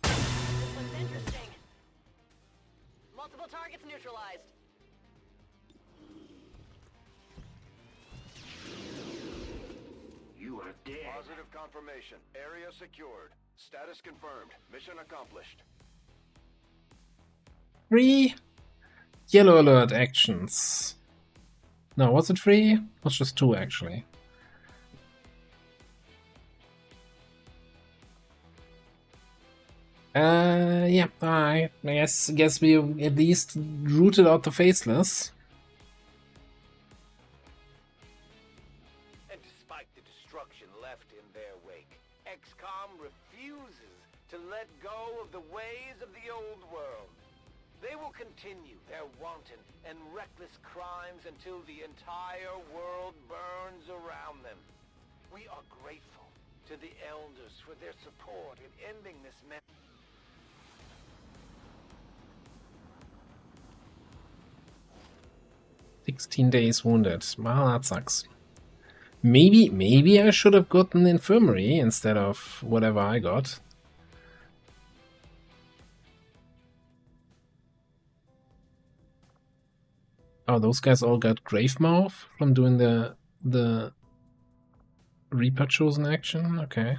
This one's interesting. Multiple targets neutralized. You are dead. Positive confirmation. Area secured. Status confirmed. Mission accomplished. 3 yellow alert actions. No, was it 3? It was just 2 actually. Yeah, I guess we at least rooted out the Faceless. And despite the destruction left in their wake, XCOM refuses to let go of the ways of the old world. They will continue their wanton and reckless crimes until the entire world burns around them. We are grateful to the elders for their support in ending this mess. 16 days wounded. Well, that sucks. Maybe I should have gotten infirmary instead of whatever I got. Oh, those guys all got Gravemouth from doing the Reaper chosen action? Okay.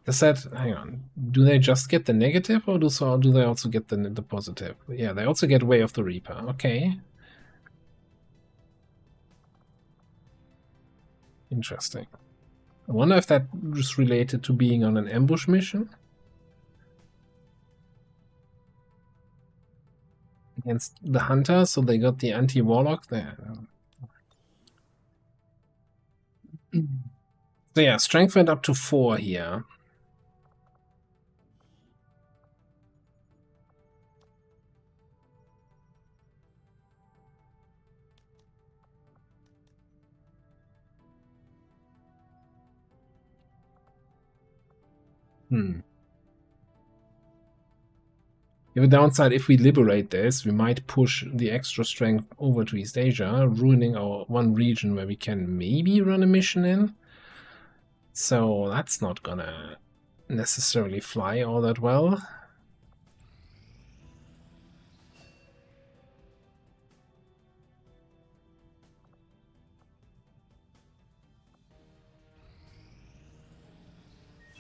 Does that, hang on, do they just get the negative or do they also get the positive? Yeah, they also get Way of the Reaper. Okay. Interesting. I wonder if that is related to being on an ambush mission against the hunter, so they got the anti-warlock there. So yeah, strength went up to 4 here. The downside, if we liberate this, we might push the extra strength over to East Asia, ruining our one region where we can maybe run a mission in. So that's not gonna necessarily fly all that well.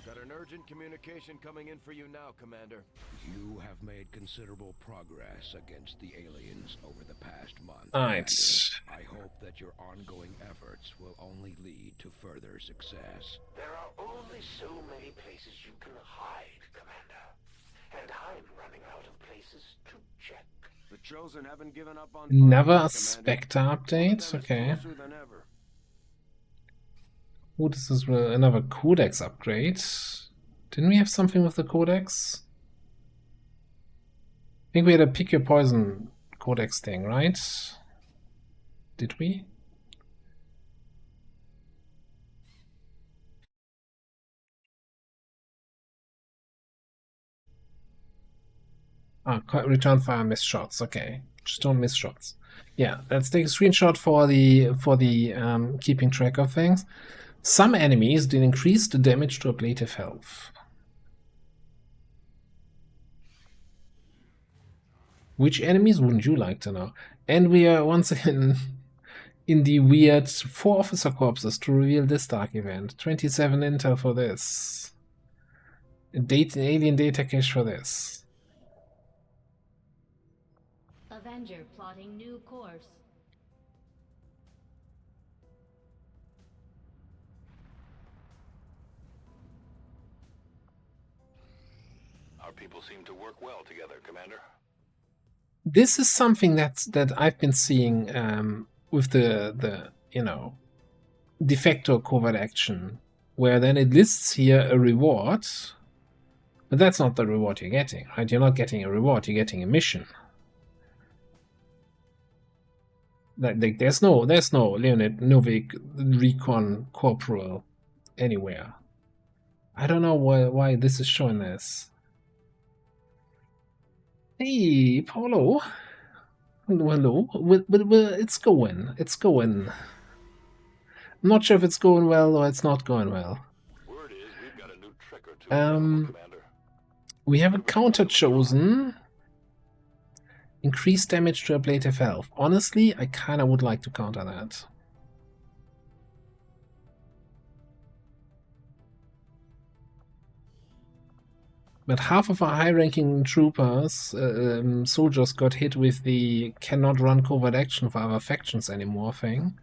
Got an urgent communication coming in for you now, Commander. You have made considerable progress against the aliens over the past month. Alright. Commander. I hope that your ongoing efforts will only lead to further success. There are only so many places you can hide, Commander. And I'm running out of places to check. The Chosen haven't given up on Never a Commander. Spectre update? Okay. Closer than ever. Oh, this is another Codex upgrade. Didn't we have something with the Codex? I think we had a Pick Your Poison Codex thing, right? Did we? Ah, return fire missed shots. Okay, just don't miss shots. Yeah, let's take a screenshot for the keeping track of things. Some enemies did increase the damage to ablative health. Which enemies wouldn't you like to know? And we are once again in the weird 4 officer corpses to reveal this dark event. 27 intel for this. Alien data cache for this. Avenger plotting new course. Our people seem to work well together, Commander. This is something that I've been seeing with the you know, de facto covert action, where then it lists here a reward, but that's not the reward you're getting, right? You're not getting a reward, you're getting a mission. Like there's no Leonid Novik Recon Corporal anywhere. I don't know why this is showing this. Hey, Paulo. Hello. Well, it's going. It's going. I'm not sure if it's going well or it's not going well. Word is we've got a new trick or two, Commander. We have a counter chosen. Increased damage to ablative health. Honestly, I kind of would like to counter that. But half of our high-ranking troopers, soldiers, got hit with the cannot run covert action for other factions anymore thing.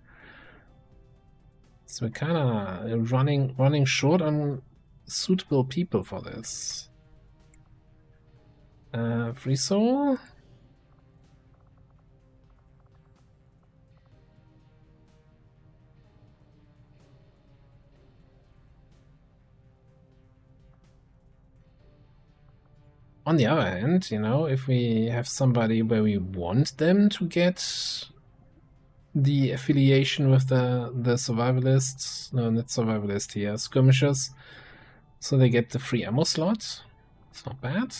So we're kind of running short on suitable people for this. Free soul. On the other hand, you know, if we have somebody where we want them to get the affiliation with the survivalists, no, not survivalist here, skirmishers, so they get the free ammo slot. It's not bad.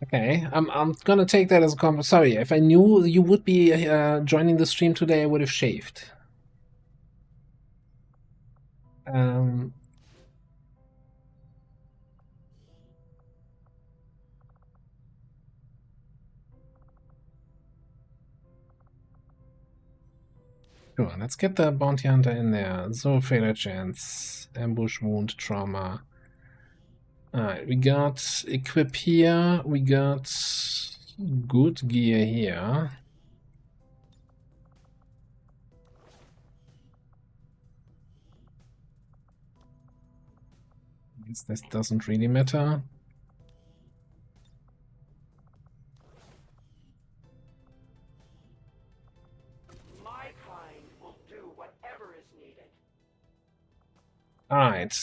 Okay, I'm gonna take that as a compliment. Sorry, if I knew you would be joining the stream today, I would have shaved. Sure, let's get the bounty hunter in there. So failure chance, ambush wound, trauma. Alright, we got equip here, we got good gear here. I guess this doesn't really matter. My kind will do whatever is needed. Alright,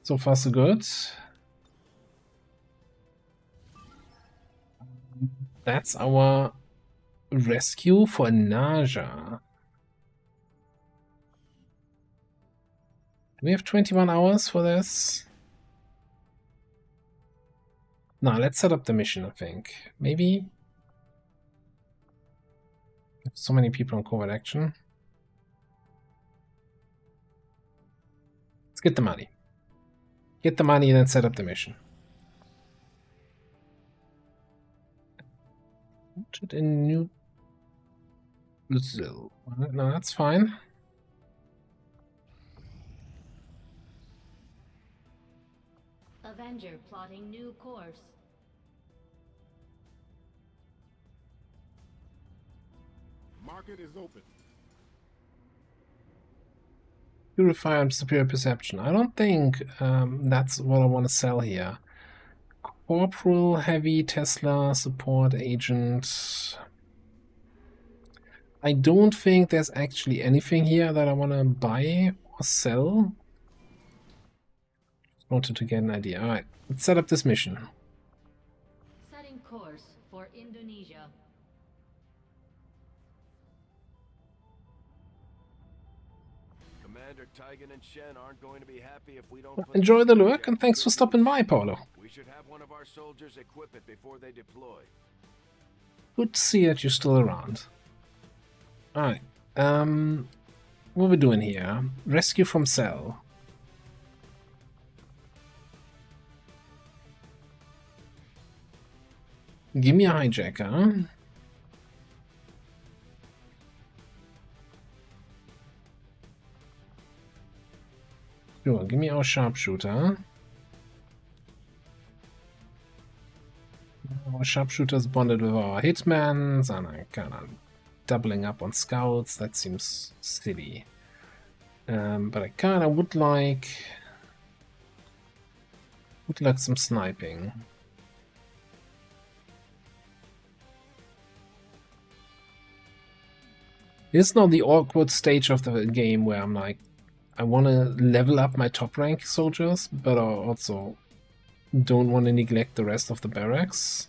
so far so good. That's our rescue for Naja. Do we have 21 hours for this? No, let's set up the mission, I think. Maybe? So many people on covert action. Let's get the money. Get the money and then set up the mission. In New Brazil. No, that's fine. Avenger plotting new course. Market is open. Purifier and superior perception. I don't think that's what I want to sell here. Corporal, heavy, Tesla, support agent. I don't think there's actually anything here that I want to buy or sell. Just wanted to get an idea. Alright, let's set up this mission. Setting course for Indonesia. Commander Tigan and Shen aren't going to be happy if we don't Enjoy the lurk and thanks for stopping by, Paulo. We should have one of our soldiers equip it before they deploy. Good to see that you're still around. Alright, what are we doing here? Rescue from cell. Give me a hijacker. Sure, give me our sharpshooter. Our sharpshooter's bonded with our hitmans, and I kind of doubling up on scouts. That seems silly. But I kind of would like some sniping. This is now the awkward stage of the game where I'm like, I want to level up my top rank soldiers, but I also don't want to neglect the rest of the barracks.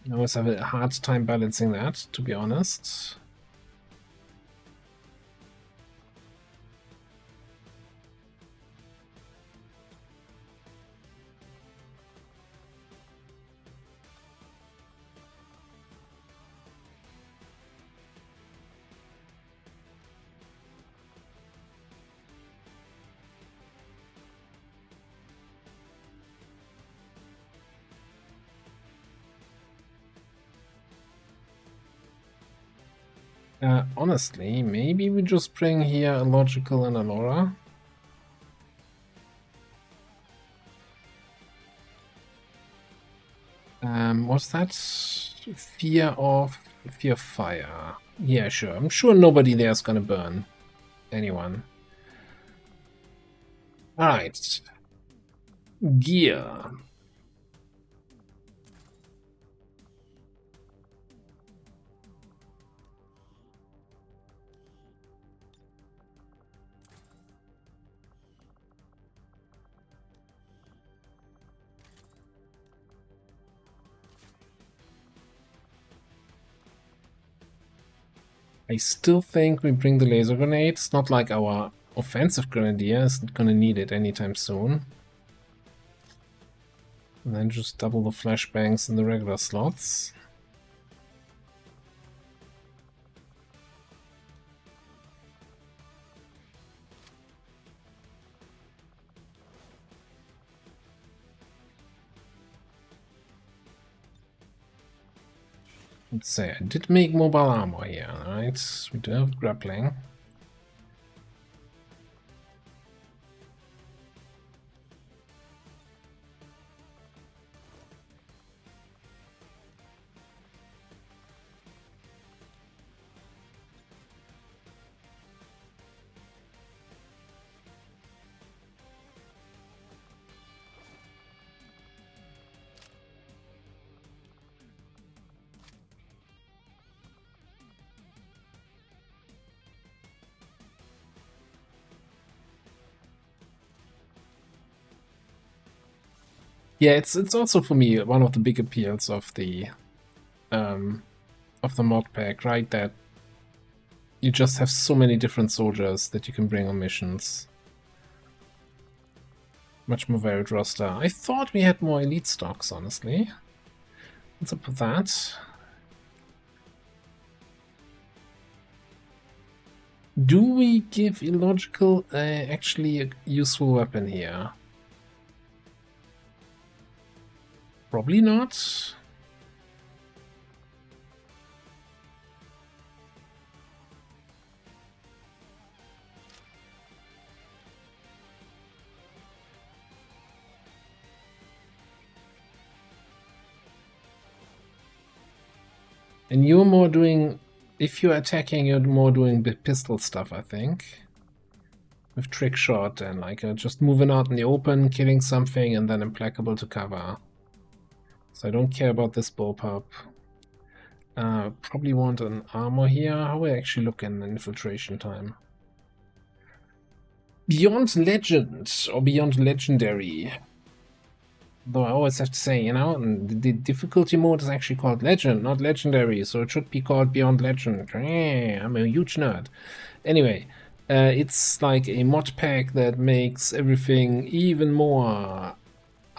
I always have a hard time balancing that, to be honest. Honestly, maybe we just bring here a Logical and a Laura. What's that? Fear of fire. Yeah, sure. I'm sure nobody there is gonna burn anyone. Alright. Gear. I still think we bring the laser grenade. It's not like our offensive grenadier isn't gonna need it anytime soon. And then just double the flashbangs in the regular slots. Let's say I did make mobile armor here, right? We do have grappling. Yeah, it's also for me one of the big appeals of the mod pack, right? That you just have so many different soldiers that you can bring on missions. Much more varied roster. I thought we had more elite stocks, honestly. What's up with that? Do we give illogical actually a useful weapon here? Probably not. And you're more doing, if you're attacking, you're more doing the pistol stuff, I think. With trick shot and like just moving out in the open, killing something, and then implacable to cover. So I don't care about this bullpup. Probably want an armor here. How will I actually look in infiltration time? Beyond legend or beyond legendary. Though I always have to say, you know, the difficulty mode is actually called legend, not legendary, so it should be called beyond legend. I'm a huge nerd. Anyway, it's like a mod pack that makes everything even more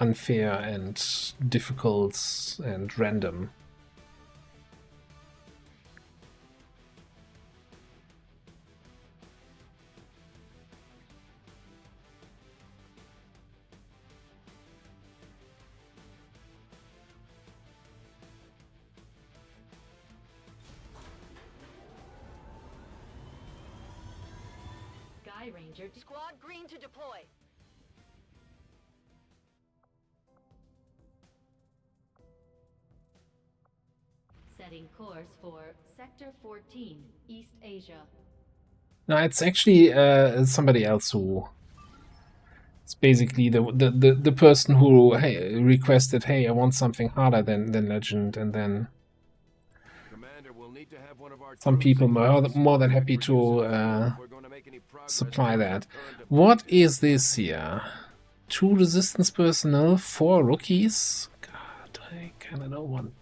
unfair and difficult and random. Sky Ranger Squad green to deploy. setting course for Sector 14, East Asia. No, it's actually somebody else who. It's basically the person who requested, hey, I want something harder than legend, and then some people are more than happy to supply that. What is this here? 2 resistance personnel, 4 rookies? God, I kinda don't want.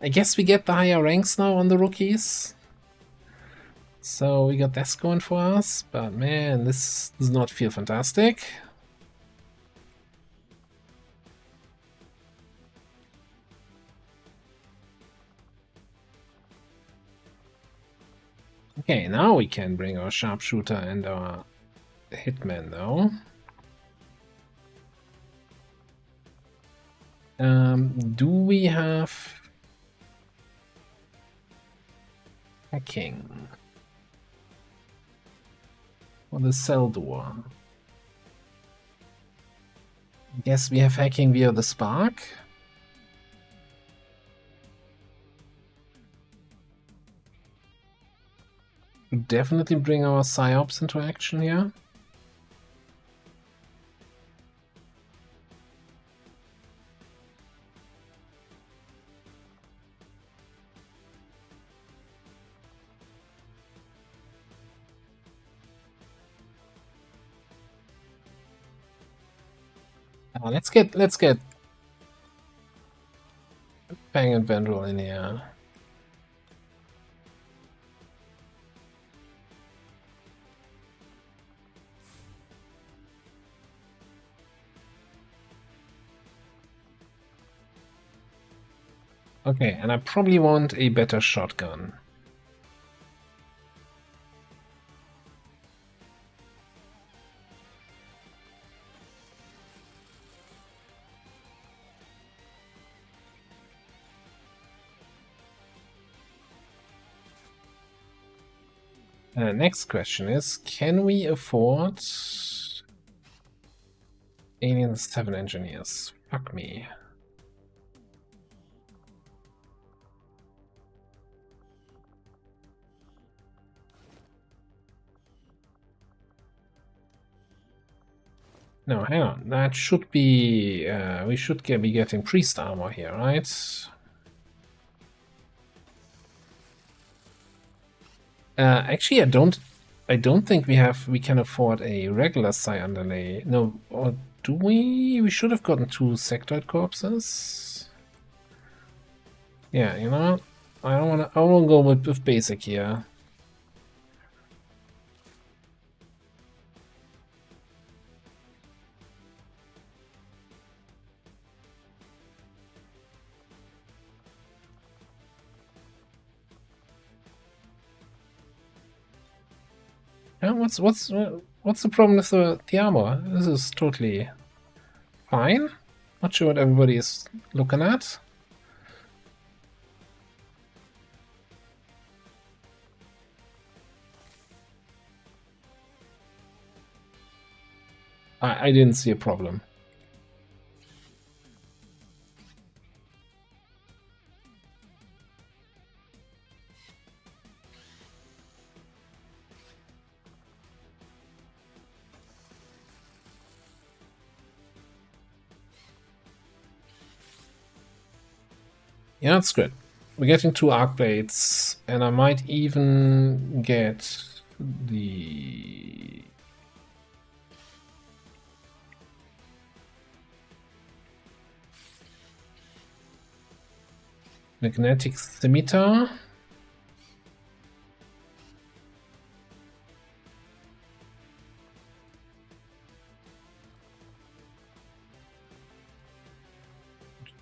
I guess we get the higher ranks now on the rookies. So we got this going for us, but man, this does not feel fantastic. Okay, now we can bring our sharpshooter and our hitman though. Do we have hacking? Or the cell door? Guess we have hacking via the spark. Definitely bring our psyops into action here. Let's get Bang and Vendril in here. Okay, and I probably want a better shotgun. Next question is, can we afford Alien 7 engineers? Fuck me. No, hang on. That should be... we should be getting priest armor here, right? Actually, I don't think we can afford a regular psi underlay. No, or do we? We should have gotten 2 sectoid corpses. Yeah, you know, I wanna go with basic here. Yeah, what's the problem with the armor? This is totally fine. Not sure what everybody is looking at. I didn't see a problem. Yeah, that's good. We're getting 2 arc blades, and I might even get the... magnetic scimitar.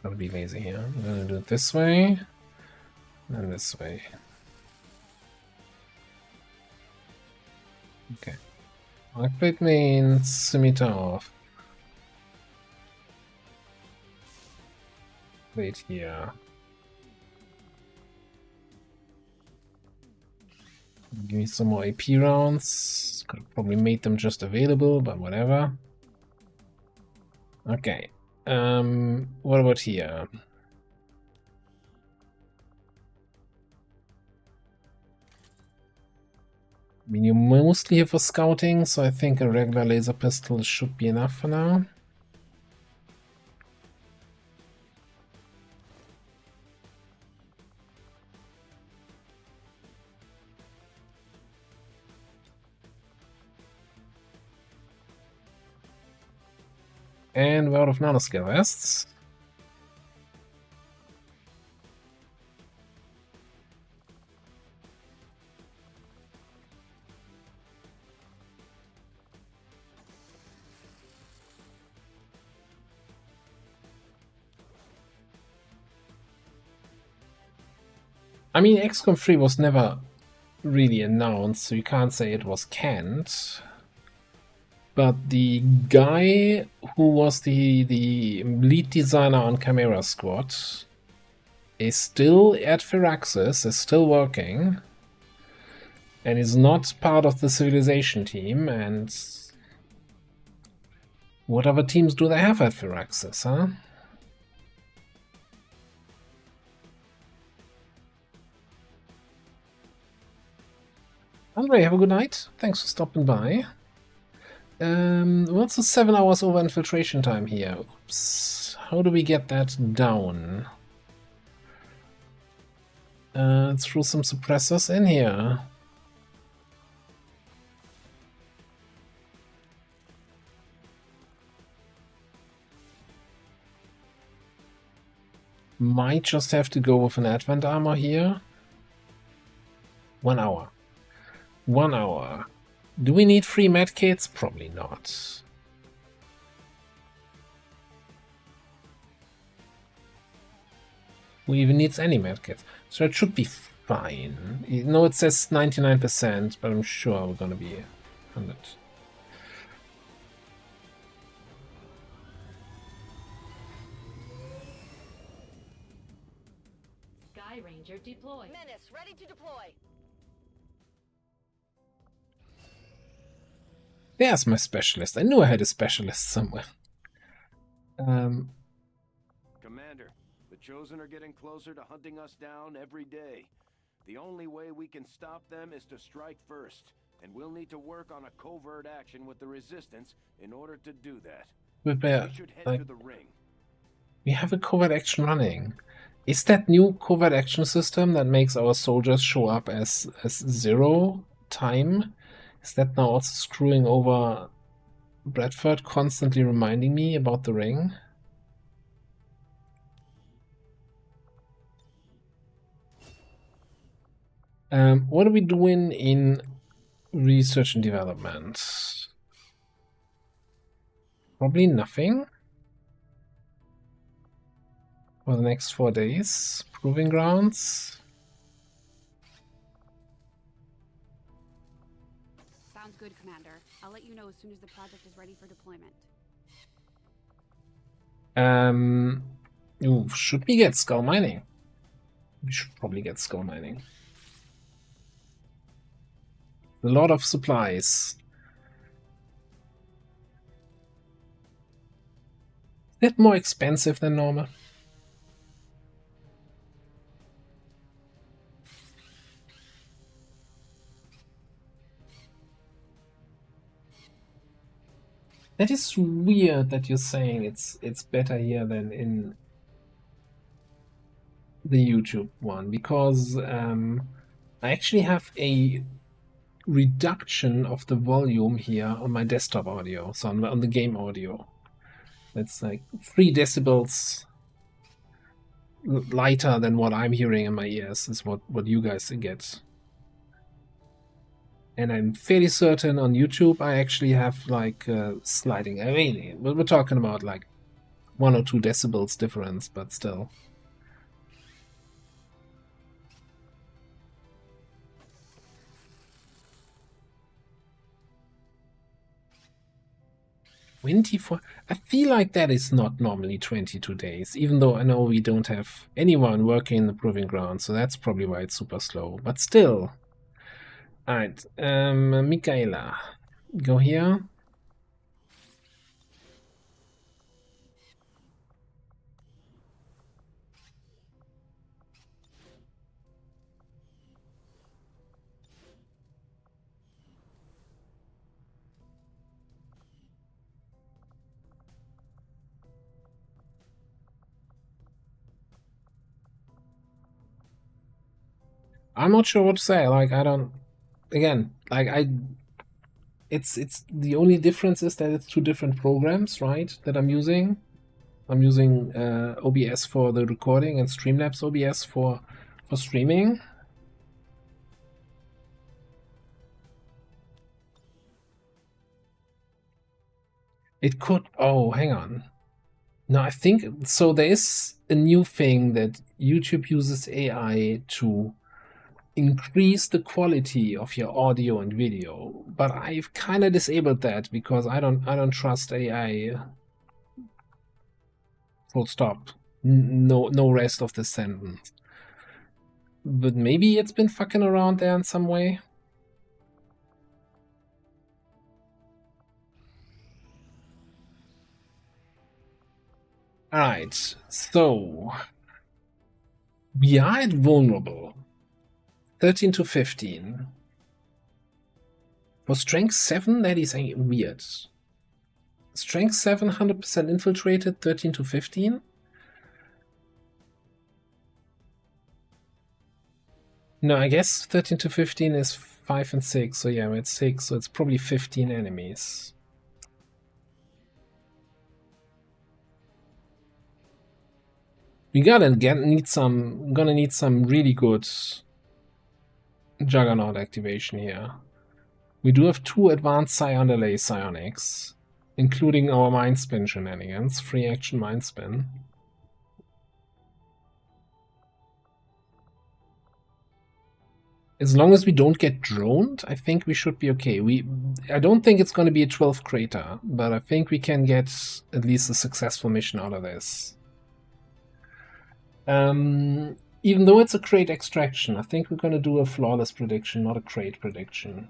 Gotta be lazy here. I'm gonna do it this way and this way. Okay. Arc blade means scimitar off. Blade here. Give me some more AP rounds. Could have probably made them just available, but whatever. Okay. What about here? I mean, you're mostly here for scouting, so I think a regular laser pistol should be enough for now. And we're out of nanoscale vests. I mean, XCOM 3 was never really announced, so you can't say it was canned. But the guy who was the lead designer on Chimera Squad is still at Firaxis, is still working, and is not part of the Civilization team. And what other teams do they have at Firaxis, huh? Andre, have a good night. Thanks for stopping by. What's the 7 hours over infiltration time here? Oops. How do we get that down? Throw some suppressors in here. Might just have to go with an advent armor here. 1 hour. 1 hour. Do we need free medkits? Probably not. Who even needs any medkits? So it should be fine. You know, it says 99%, but I'm sure we're gonna be 100. Sky Ranger deployed. Menace, ready to deploy. There's my specialist. I knew I had a specialist somewhere. Commander, the Chosen are getting closer to hunting us down every day. The only way we can stop them is to strike first, and we'll need to work on a covert action with the Resistance in order to do that. We should head like, to the ring. we have a covert action running. Is that new covert action system that makes our soldiers show up as 0 time? Is that now also screwing over Bradford, constantly reminding me about the ring? What are we doing in research and development? Probably nothing for the next 4 days. Proving grounds. Sounds good, Commander. I'll let you know as soon as the project is ready for deployment. Ooh, should we get skull mining? We should probably get skull mining. A lot of supplies. Is that more expensive than normal? That is weird that you're saying it's better here than in the YouTube one, because I actually have a reduction of the volume here on my desktop audio, so on the game audio. That's like 3 decibels lighter than what I'm hearing in my ears, is what you guys get. And I'm fairly certain on YouTube I actually have like sliding. I mean, we're talking about like 1 or 2 decibels difference, but still. I feel like that is not normally 22 days, even though I know we don't have anyone working in the proving ground, so that's probably why it's super slow, but still. Alright, Michaela, go here. I'm not sure what to say. Like, I don't. Again, like it's the only difference is that it's 2 different programs, right? That I'm using. I'm using OBS for the recording and Streamlabs OBS for streaming. It could. Oh, hang on. No, I think so. There is a new thing that YouTube uses AI to increase the quality of your audio and video, but I've kind of disabled that because I don't trust AI. Full stop. No rest of the sentence. But maybe it's been fucking around there in some way. Alright, so we are at vulnerable. 13 to 15. For strength 7, that is weird. Strength 7, 100% infiltrated, 13 to 15. No, I guess 13 to 15 is 5 and 6, so yeah, we're at 6, so it's probably 15 enemies. We gonna need some really good Juggernaut activation here. We do have 2 advanced Scion Delay psionics, including our Mind Spin shenanigans, free action Mind Spin. As long as we don't get droned, I think we should be okay. I don't think it's going to be a 12th crater, but I think we can get at least a successful mission out of this. Even though it's a crate extraction, I think we're going to do a flawless prediction, not a crate prediction.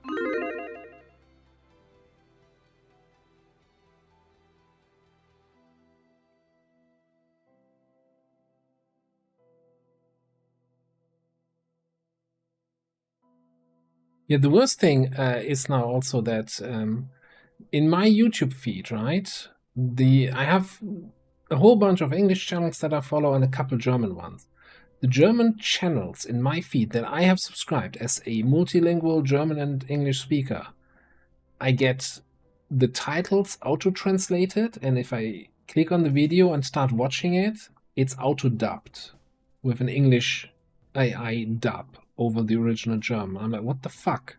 Yeah, the worst thing is now also that in my YouTube feed, right, I have a whole bunch of English channels that I follow and a couple German ones. The German channels in my feed that I have subscribed as a multilingual German and English speaker, I get the titles auto-translated, and if I click on the video and start watching it, it's auto-dubbed with an English AI dub over the original German. I'm like, what the fuck?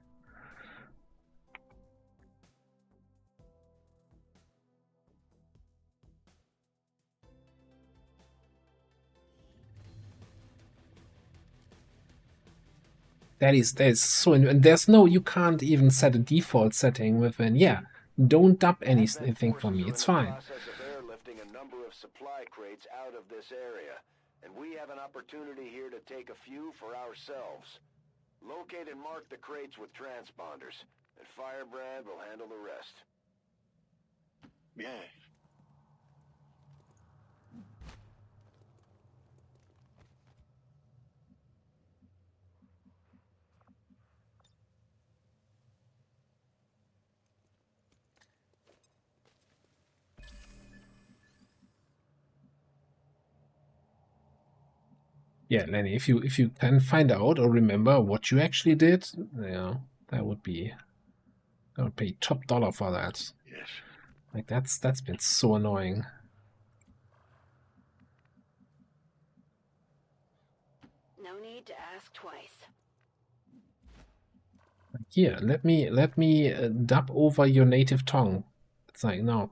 That is so, and there's no, you can't even set a default setting within, yeah, don't dub anything for me, it's fine. Process of airlifting a number of supply crates out of this area, and we have an opportunity here to take a few for ourselves. Locate and mark the crates with transponders, and Firebrand will handle the rest. Yes. Yeah, Lenny, if you can find out or remember what you actually did, yeah, that would be, I would pay top dollar for that. Yes. Like that's been so annoying. No need to ask twice. Here, let me dub over your native tongue. It's like, no,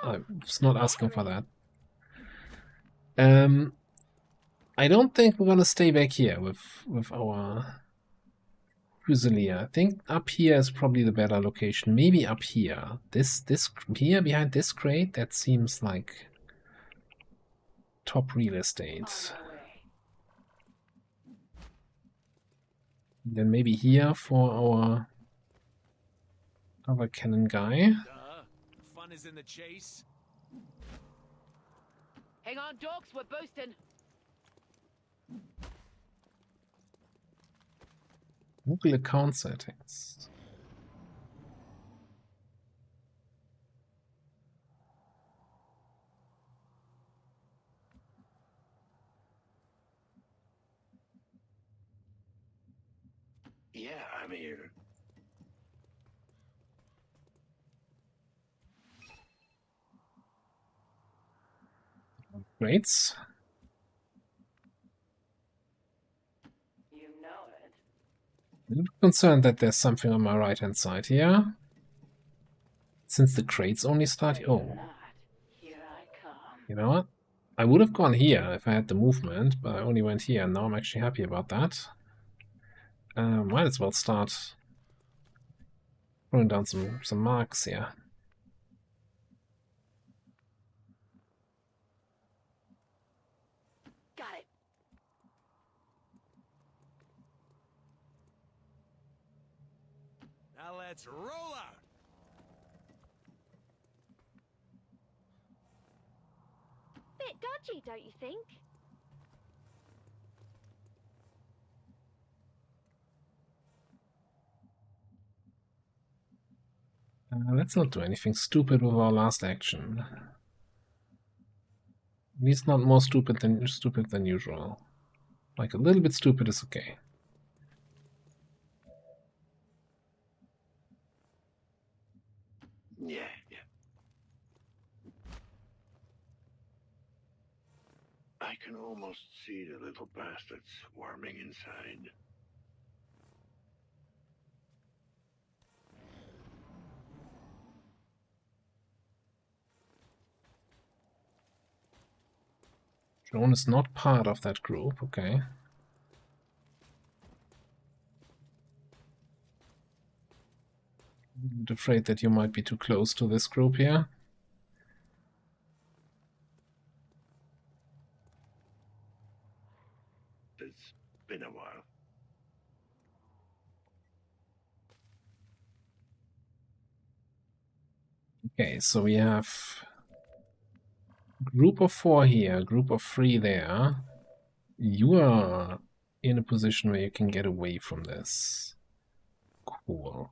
I was not asking for that. I don't think we're gonna stay back here with our Fusilier. I think up here is probably the better location. Maybe up here. This here behind this crate, that seems like top real estate. Then maybe here for our other cannon guy. Fun is in the chase. Hang on, dogs, we're boosting. Google account settings. Yeah, I'm here. Great. You know it. A little concerned that there's something on my right hand side here. Since the crates only start. Oh. Here I come. You know what? I would have gone here if I had the movement, but I only went here, and now I'm actually happy about that. Might as well start throwing down some marks here. Got it. Now let's roll out. Bit dodgy, don't you think? Let's not do anything stupid with our last action. At least not more stupid than usual. Like a little bit stupid is okay. Yeah, yeah. I can almost see the little bastards swarming inside. Drone is not part of that group, okay. I'm afraid that you might be too close to this group here. It's been a while. Okay, so we have group of 4 here, group of 3 there. You are in a position where you can get away from this. Cool.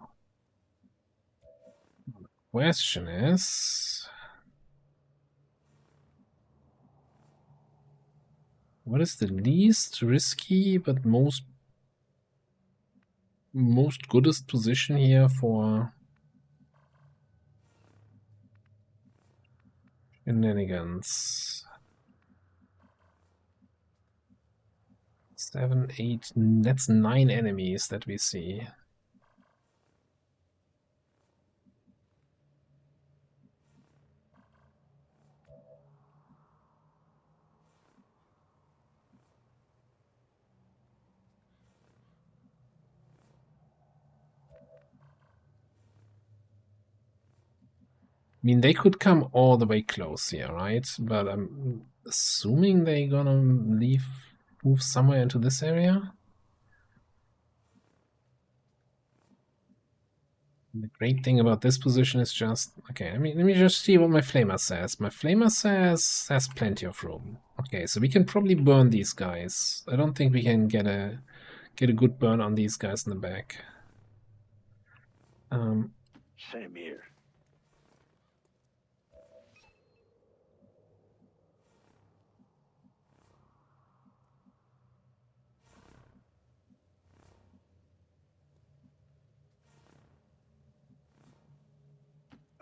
Question is, what is the least risky but most goodest position here for shenanigans? 7, 8, that's 9 enemies that we see. I mean, they could come all the way close here, right? But I'm assuming they're gonna move somewhere into this area. The great thing about this position is just, okay, let me just see what my flamer says. My flamer says has plenty of room. Okay, so we can probably burn these guys. I don't think we can get a good burn on these guys in the back. Same here.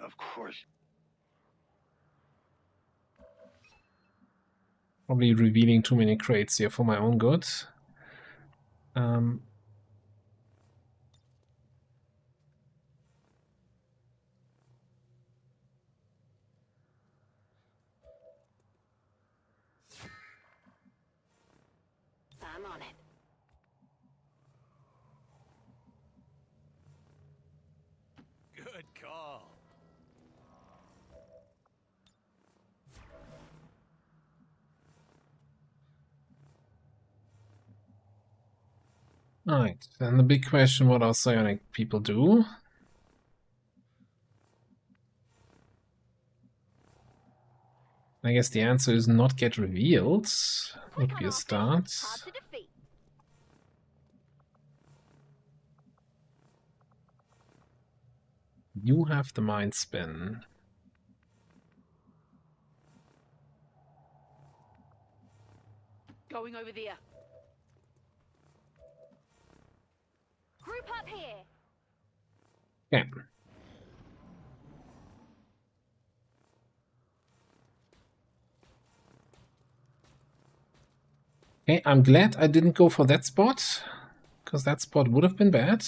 Of course. Probably revealing too many crates here for my own good. I'm on it. Good call. Alright, then the big question, what our psionic people do? I guess the answer is not get revealed. Would be a start. Hard to defeat. You have the mind spin. Going over there. Group up here. Okay. Okay, I'm glad I didn't go for that spot, because that spot would have been bad.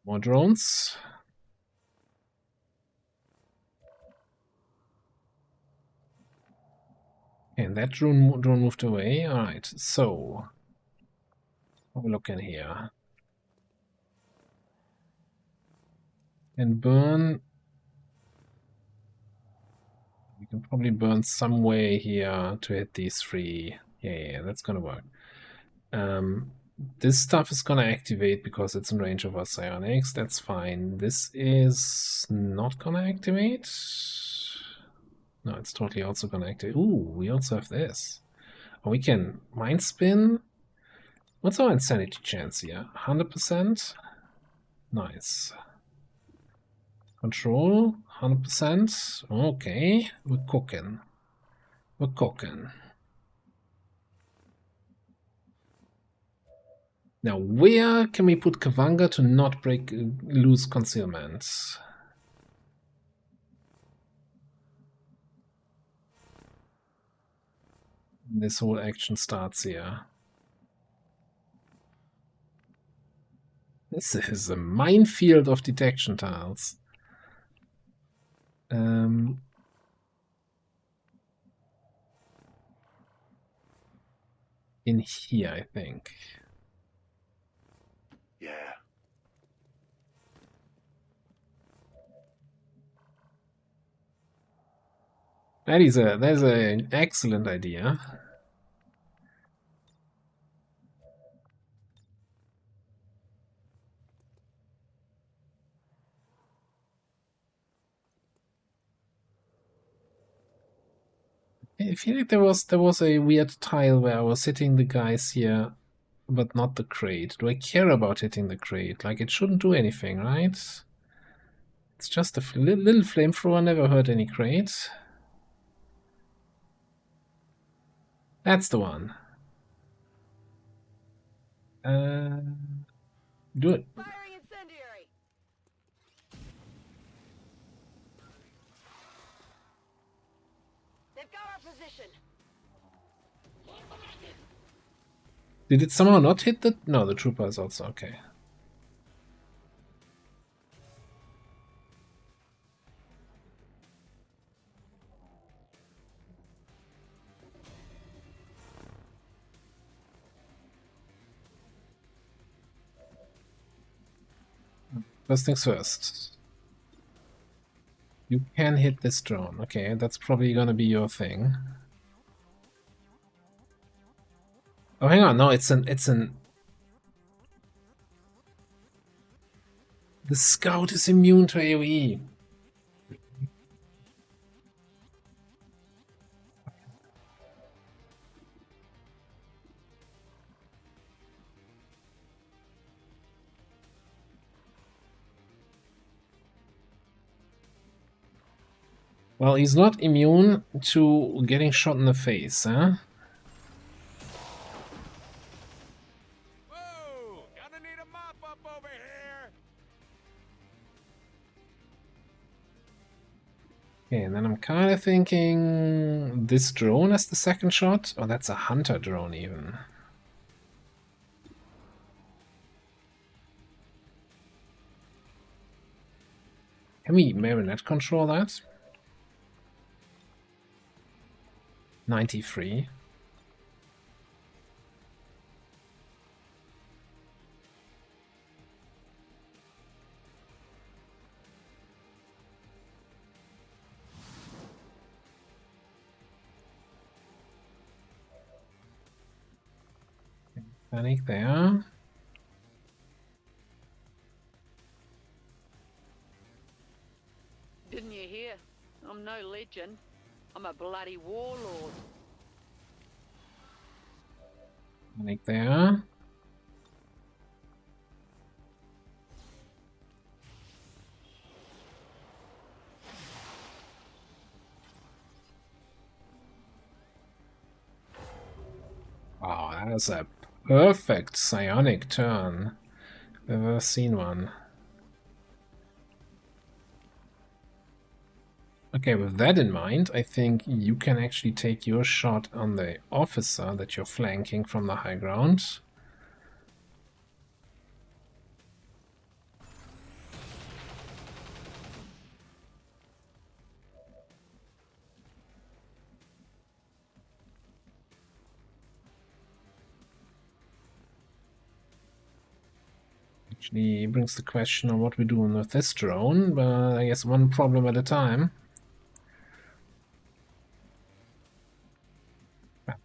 More drones. And that drone moved away. Alright, so have a look in here. And burn. We can probably burn some way here to hit these 3. Yeah, that's gonna work. This stuff is gonna activate because it's in range of our psionics. That's fine. This is not gonna activate. No, it's totally also gonna activate. Ooh, we also have this. Oh, we can mind spin. What's our insanity chance here? 100%? Nice. Control, 100%. Okay, we're cooking. We're cooking. Now, where can we put Kavanga to not lose concealment? This whole action starts here. This is a minefield of detection tiles. In here, I think. Yeah. That's an excellent idea. feel like there was a weird tile where I was hitting the guys here, but not the crate. Do I care about hitting the crate? Like, it shouldn't do anything, right? It's just a little flamethrower, never hurt any crate. That's the one. Do it. Firing incendiary. They've got our position. Did it somehow not hit the... No, the trooper is also okay. First things first. You can hit this drone. Okay, that's probably gonna be your thing. Oh, hang on. No, it's an... The scout is immune to AoE. Well, he's not immune to getting shot in the face, huh? Whoa! Gonna need a mop up over here. Okay, and then I'm kind of thinking this drone as the second shot. Oh, that's a hunter drone even. Can we marionette control that? 93. Panic there. Didn't you hear? I'm no legend. I'm a bloody warlord. Panic there. Wow, that is a perfect psionic turn. I've ever seen one. Okay, with that in mind, I think you can actually take your shot on the officer that you're flanking from the high ground. Actually brings the question of what we're doing with this drone, but I guess one problem at a time.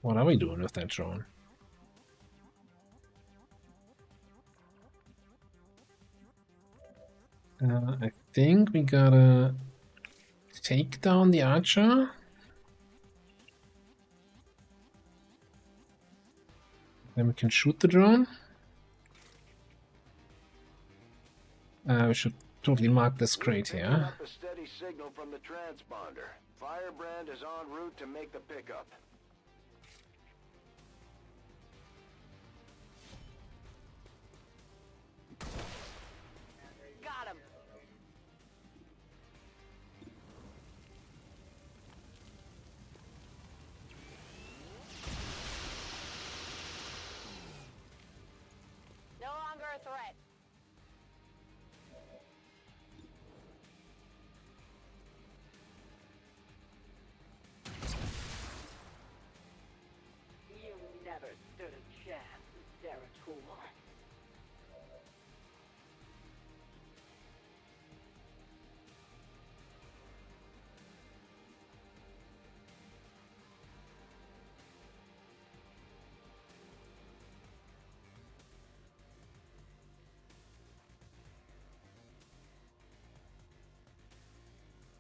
What are we doing with that drone? I think we gotta take down the archer. Then we can shoot the drone. We should totally mark this crate Picking here. up a steady signal from the transponder. Firebrand is en route to make the pickup. Got him. No longer a threat. You never stood a chance, Zeratul.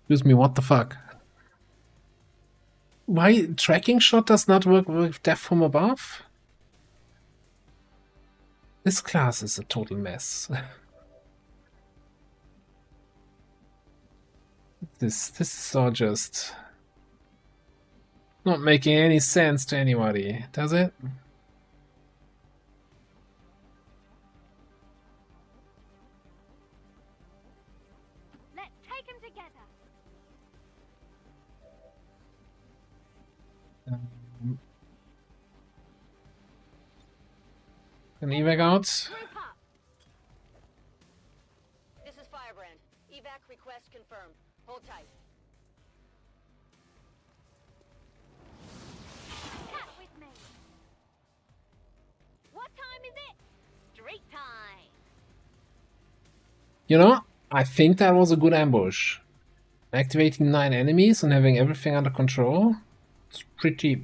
Excuse me, what the fuck? why tracking shot does not work with death from above? This class is a total mess. This is all just not making any sense to anybody, does it? Let's take them together. Can evac out? Group up. This is Firebrand. Evac request confirmed. Hold tight. Cut with me. What time is it? Street time. You know, I think that was a good ambush. Activating 9 enemies and having everything under control. It's pretty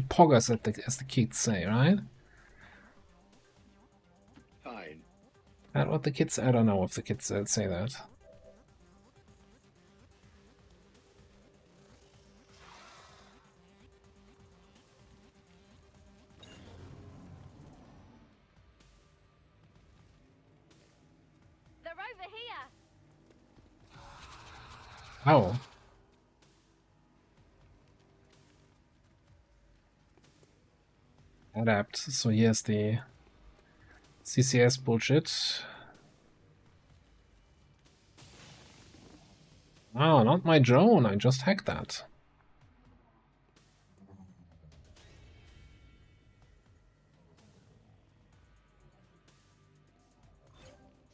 poggers, as the kids say, right? Fine. And what the kids, I don't know if the kids say that. They're over here. Oh. Adapt. So here's the CCS bullshit. Oh, not my drone. I just hacked that.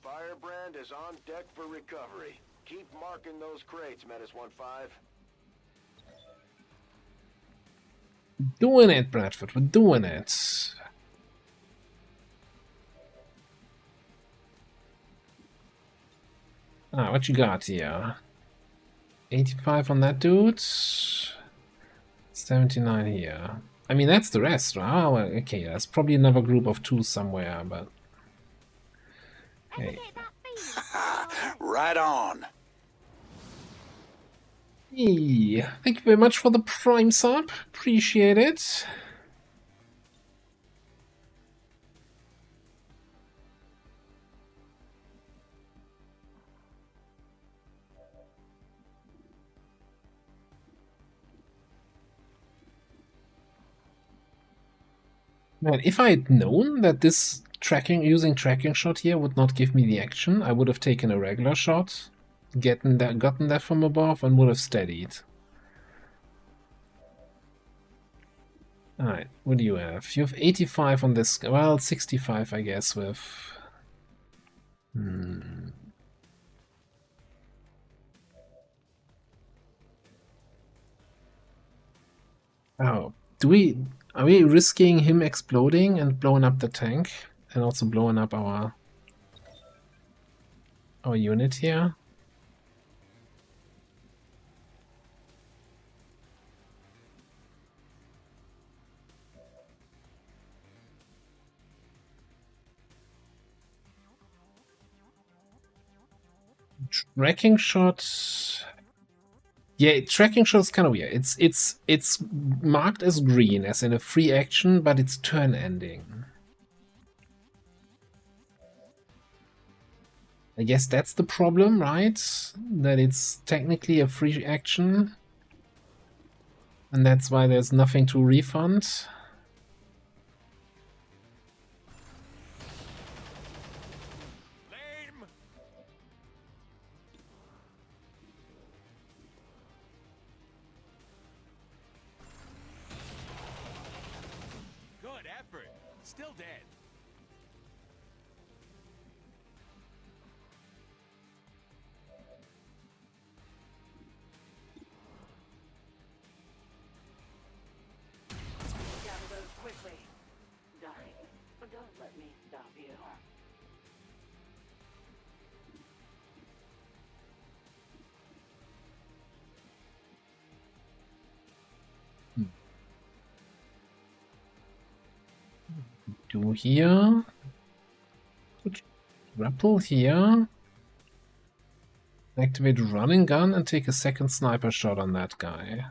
Firebrand is on deck for recovery. Keep marking those crates, Menace 1-5. Doing it, Bradford. We're doing it. Ah, what you got here? 85 on that dude. 79 here. I mean, that's the rest, right? Oh, well, okay, there's probably another group of 2 somewhere, but... Hey. Right on. Hey, thank you very much for the Prime sub. Appreciate it. Man, if I had known that this using tracking shot here would not give me the action, I would have taken a regular shot, gotten that from above, and would have steadied. Alright, what do you have? You have 85 on this, well, 65 I guess with... Oh, are we risking him exploding and blowing up the tank? And also blowing up our unit here? Tracking shots. Yeah, tracking shot is kind of weird. It's marked as green, as in a free action, but it's turn ending. I guess that's the problem, right? That it's technically a free action, and that's why there's nothing to refund. Good effort. Still dead. Gather those quickly. Darling, don't let me stop you. Do here. Grapple here. Activate running gun and take a second sniper shot on that guy.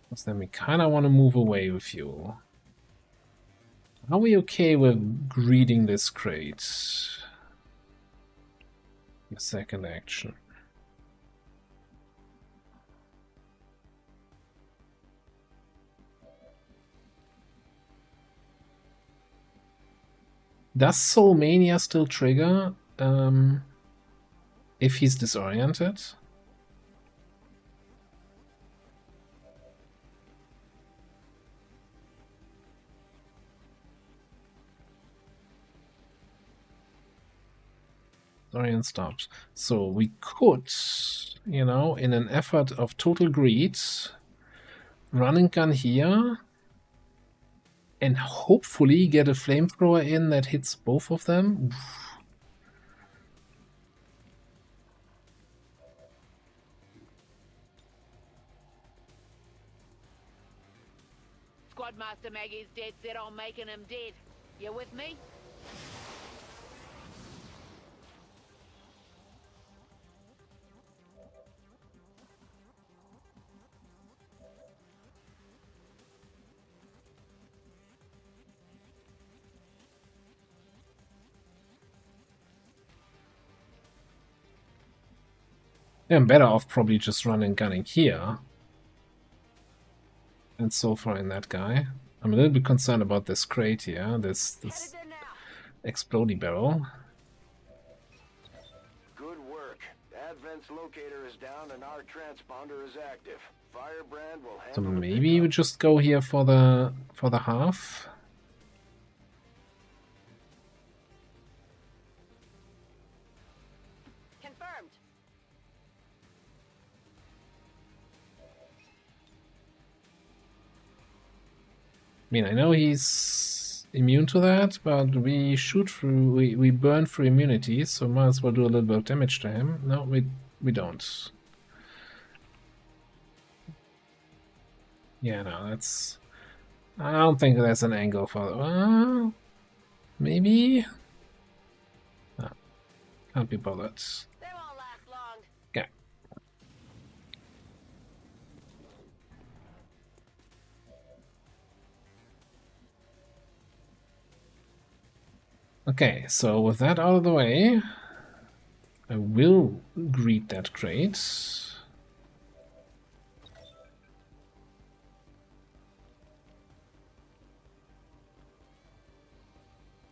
Because then we kind of want to move away with you. Are we okay with greeting this crate? The second action. Does Soul Mania still trigger if he's disoriented? Orient stops. So we could, you know, in an effort of total greed, running gun here and hopefully get a flamethrower in that hits both of them. Oof. Squadmaster Maggie's dead set on making him dead. You with me? Yeah, I'm better off probably just running gunning here. And so far in that guy. I'm a little bit concerned about this crate here, this explodey barrel. Good work. Advent's locator is down and our transponder is active. Firebrand will handle So maybe we just go here for the half. Confirmed. I mean, I know he's immune to that, but we shoot through, we burn through immunities, so might as well do a little bit of damage to him. No, we don't. Yeah, no, that's... I don't think there's an angle for... maybe? No, can't be bothered. They won't last long. Okay. Okay, so with that out of the way, I will greet that crate.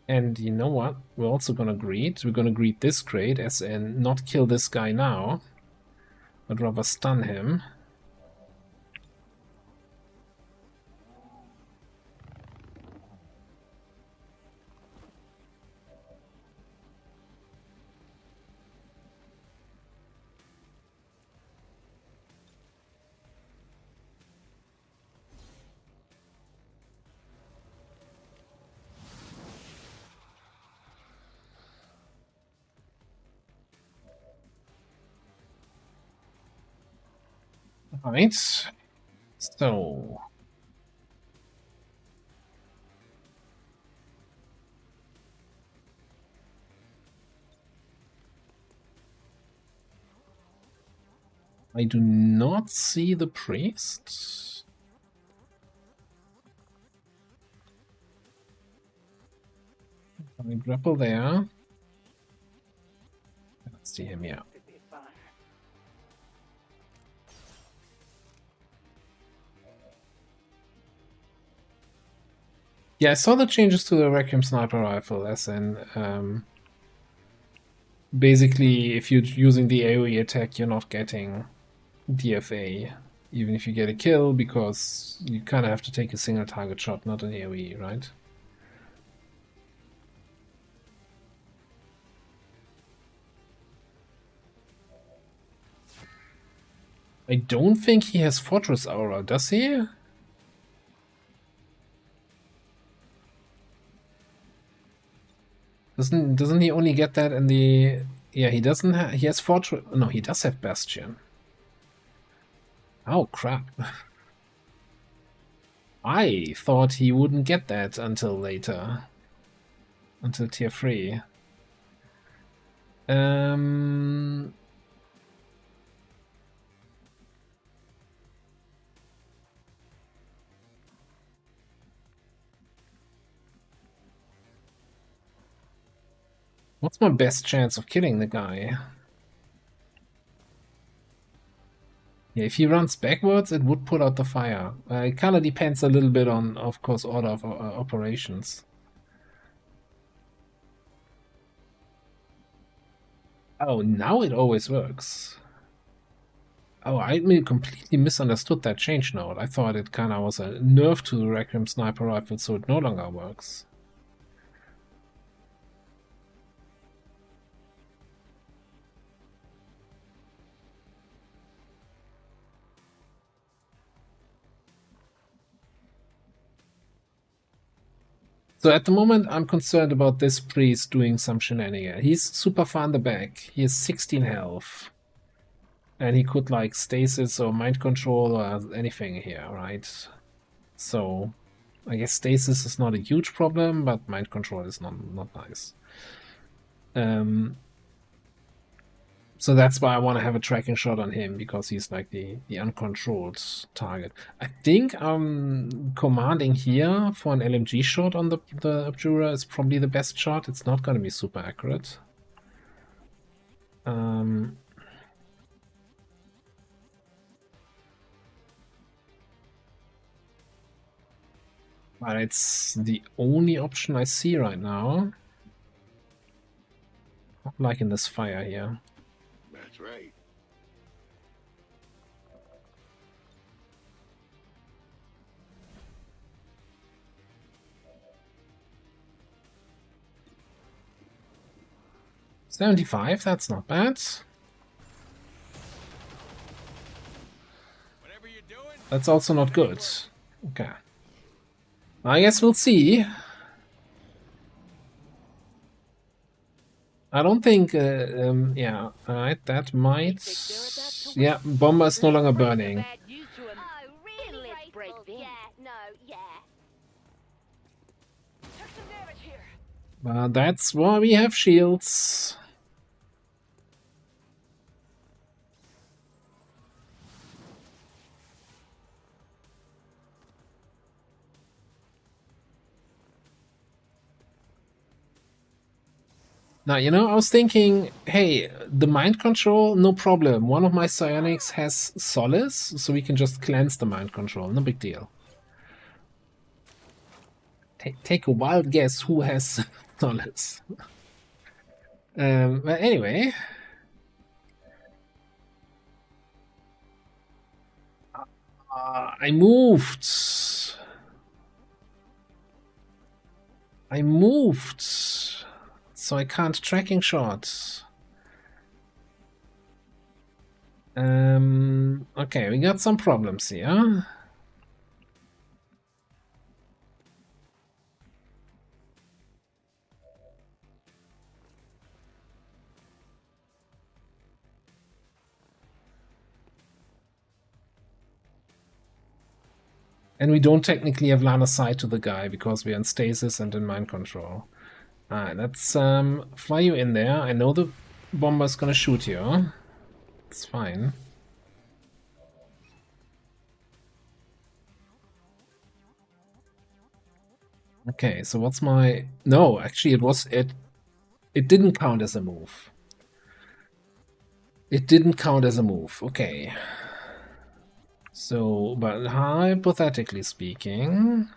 And you know what? We're also gonna greet. We're gonna greet this crate, as in not kill this guy now, but rather stun him. Alright, so... I do not see the priest. Let me grapple there. Let's see him, yeah. Yeah, I saw the changes to the Requiem Sniper Rifle, as in, basically, if you're using the AoE attack, you're not getting DFA, even if you get a kill, because you kind of have to take a single target shot, not an AoE, right? I don't think he has Fortress Aura, does he? Doesn't he only get that in the... Yeah, he doesn't have... He has Fortress... No, he does have Bastion. Oh, crap. I thought he wouldn't get that until later. Until tier 3. What's my best chance of killing the guy? Yeah, if he runs backwards, it would put out the fire. It kind of depends a little bit on, of course, order of operations. Oh, now it always works. Oh, I completely misunderstood that change note. I thought it kind of was a nerf to the Requiem sniper rifle, so it no longer works. So at the moment, I'm concerned about this priest doing some shenanigans. He's super far in the back. He has 16 health. And he could like stasis or mind control or anything here, right? So I guess stasis is not a huge problem, but mind control is not nice. So that's why I want to have a tracking shot on him, because he's like the uncontrolled target. I think commanding here for an LMG shot on the Abjurer is probably the best shot. It's not going to be super accurate. But it's the only option I see right now. Not like in this fire here. That's right. $75, that's not bad. That's also not good. Okay. I guess we'll see. I don't think, yeah, alright, that might... Yeah, bomber is no longer burning. Oh, really, graceful? Yeah, no, yeah. Took some damage here. But that's why we have shields. Now, you know, I was thinking, hey, the mind control, no problem. One of my psionics has solace, so we can just cleanse the mind control. No big deal. Take a wild guess who has solace. But anyway. I moved. So I can't tracking shot. Okay, we got some problems here. And we don't technically have line of sight to the guy because we're in stasis and in mind control. Alright, let's fly you in there. I know the bomber's gonna shoot you. It's fine. Okay, so what's my... No, actually it didn't count as a move. It didn't count as a move. Okay. So, but hypothetically speaking,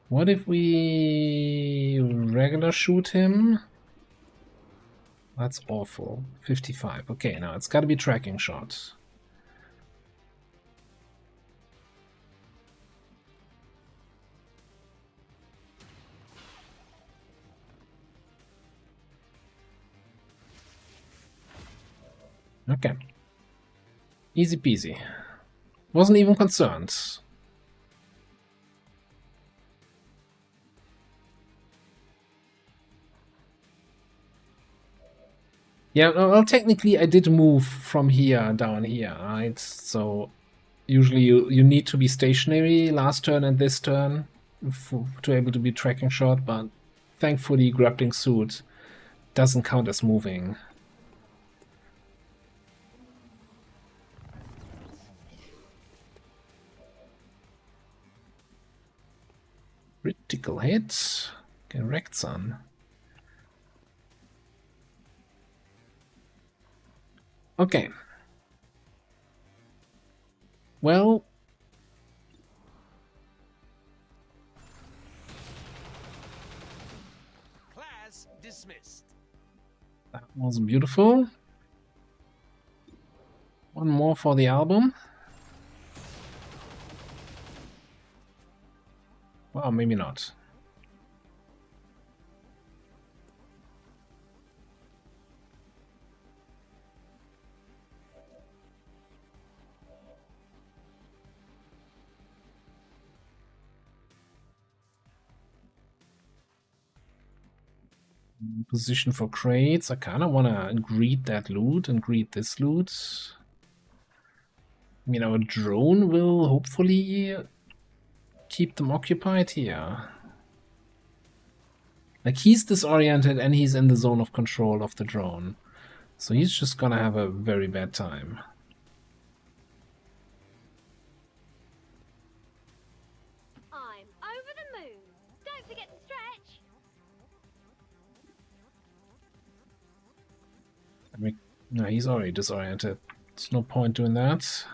what if we regular shoot him? That's awful. 55. Okay, now it's got to be tracking shot. Okay. Easy peasy. Wasn't even concerned. Yeah, well, technically I did move from here down here, right? So usually you need to be stationary last turn and this turn to able to be tracking shot, but thankfully grappling suit doesn't count as moving. Critical hit. Get wrecked, son. Okay. Well, Class dismissed. that was beautiful. One more for the album. Well, maybe not. Position for crates. I kind of want to greet that loot and greet this loot. I mean, our drone will hopefully keep them occupied here. Like, he's disoriented and he's in the zone of control of the drone. So he's just gonna have a very bad time. I'm over the moon. Don't forget to stretch. I mean, no, he's already disoriented. There's no point doing that.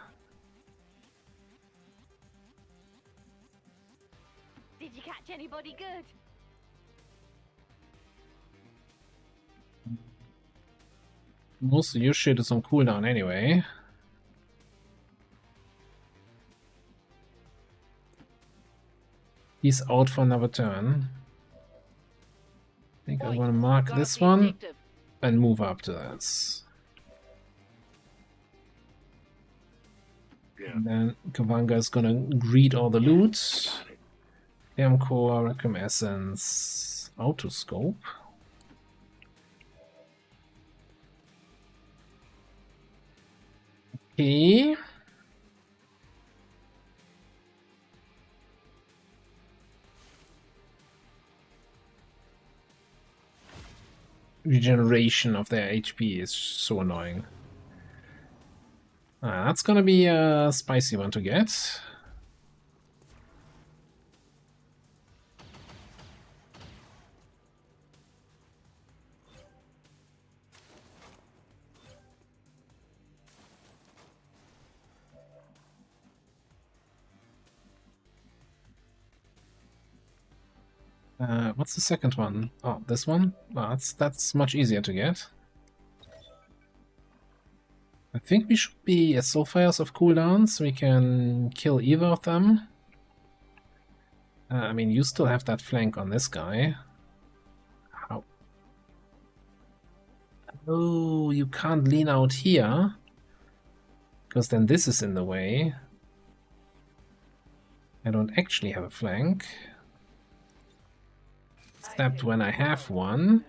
Did you catch anybody good? Most of your shit is on cooldown anyway. He's out for another turn. I think I'm gonna mark this one and move up to this. And then Kavanga is gonna greet all the loot. Core, Requiem Essence, Autoscope. Okay. Regeneration of their HP is so annoying. That's gonna be a spicy one to get. What's the second one? Oh, this one? Oh, that's much easier to get. I think we should be at Soulfires of cooldowns, so we can kill either of them. I mean, you still have that flank on this guy. How? Oh, you can't lean out here, because then this is in the way. I don't actually have a flank. Stabbed when I have one.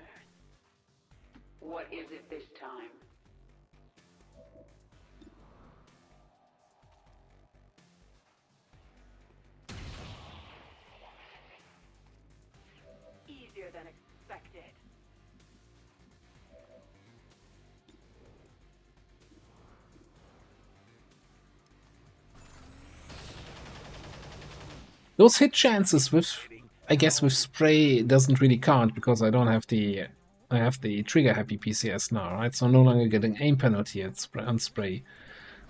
What is it this time? Easier than expected. Those hit chances with, I guess, with spray doesn't really count because I don't have the, I have the trigger happy PCS now, right? So I'm no longer getting aim penalty on spray,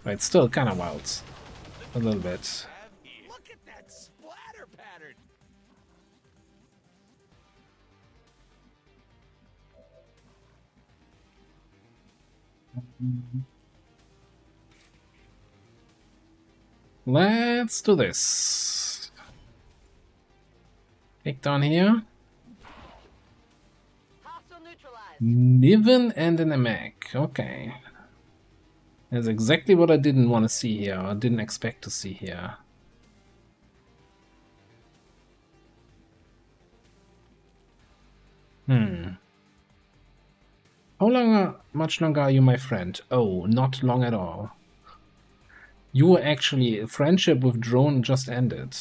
but it's still kind of wild, a little bit. Look at that splatter pattern. Let's do this. Take down here. Niven and an Emek. Okay. That's exactly what I didn't want to see here, or didn't expect to see here. Much longer are you my friend? Oh, not long at all. You were actually, friendship with drone just ended.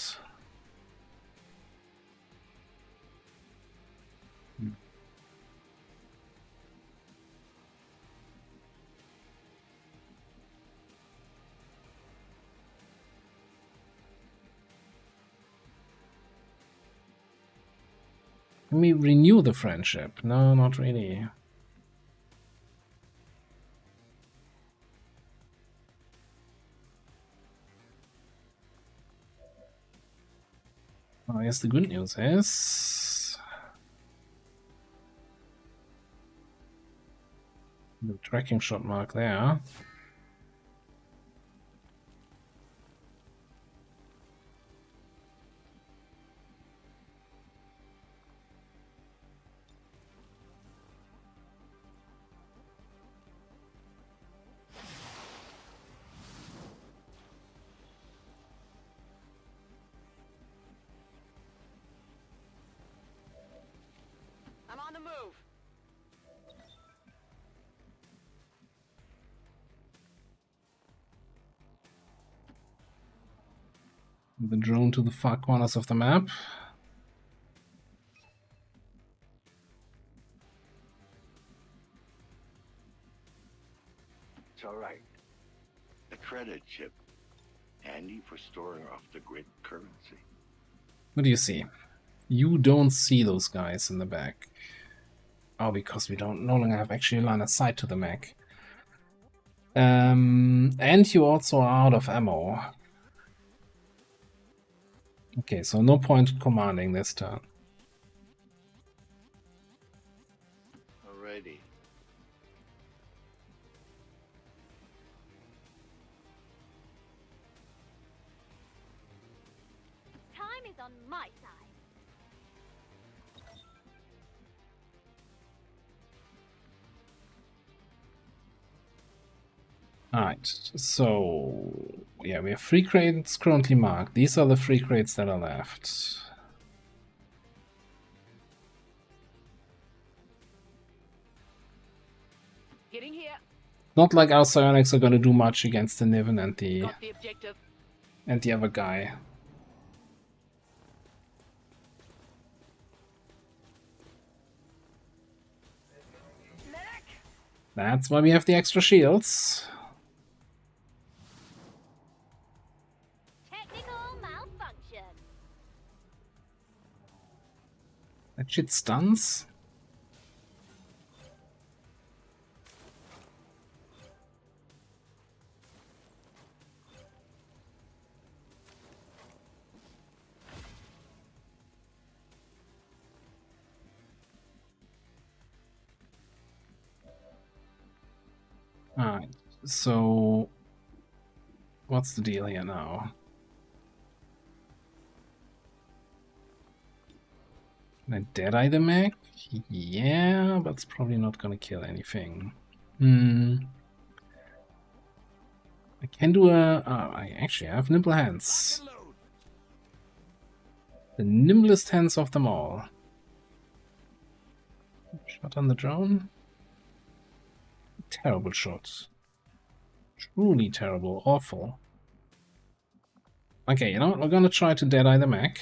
Can we renew the friendship? No, not really. I guess the good news is the tracking shot mark there. I'm on the move. The drone to the far corners of the map. It's all right. The credit chip, handy for storing off-the-grid currency. What do you see? You don't see those guys in the back. Oh, because we don't no longer have actually line of sight to the mech. And you also are out of ammo. Okay, so no point commanding this turn. Alrighty. Time is on my side. Alright, so yeah, we have 3 crates currently marked. These are the 3 crates that are left. Getting here. Not like our psionics are gonna do much against the Niven and Got the objective. the other guy. That's why we have the extra shields. Technical malfunction. That shit stuns. Alright, so what's the deal here now? Can I deadeye the mech? Yeah, but it's probably not gonna kill anything. I can do a... Oh, I actually have nimble hands. The nimblest hands of them all. Shot on the drone. Terrible shot. Truly terrible. Awful. Okay, you know what? We're gonna try to deadeye the mech.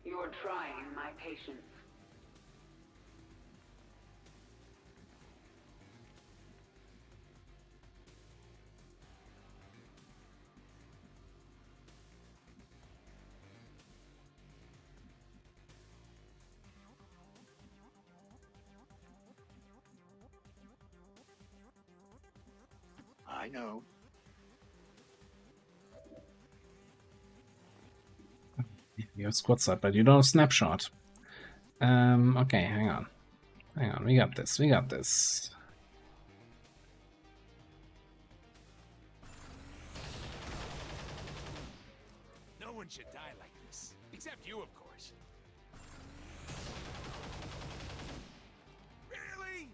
You're trying my patience. I know. You have squad sight, but you don't have snapshot. Okay, hang on. Hang on, we got this, we got this. No one should die like this. Except you, of course. Really?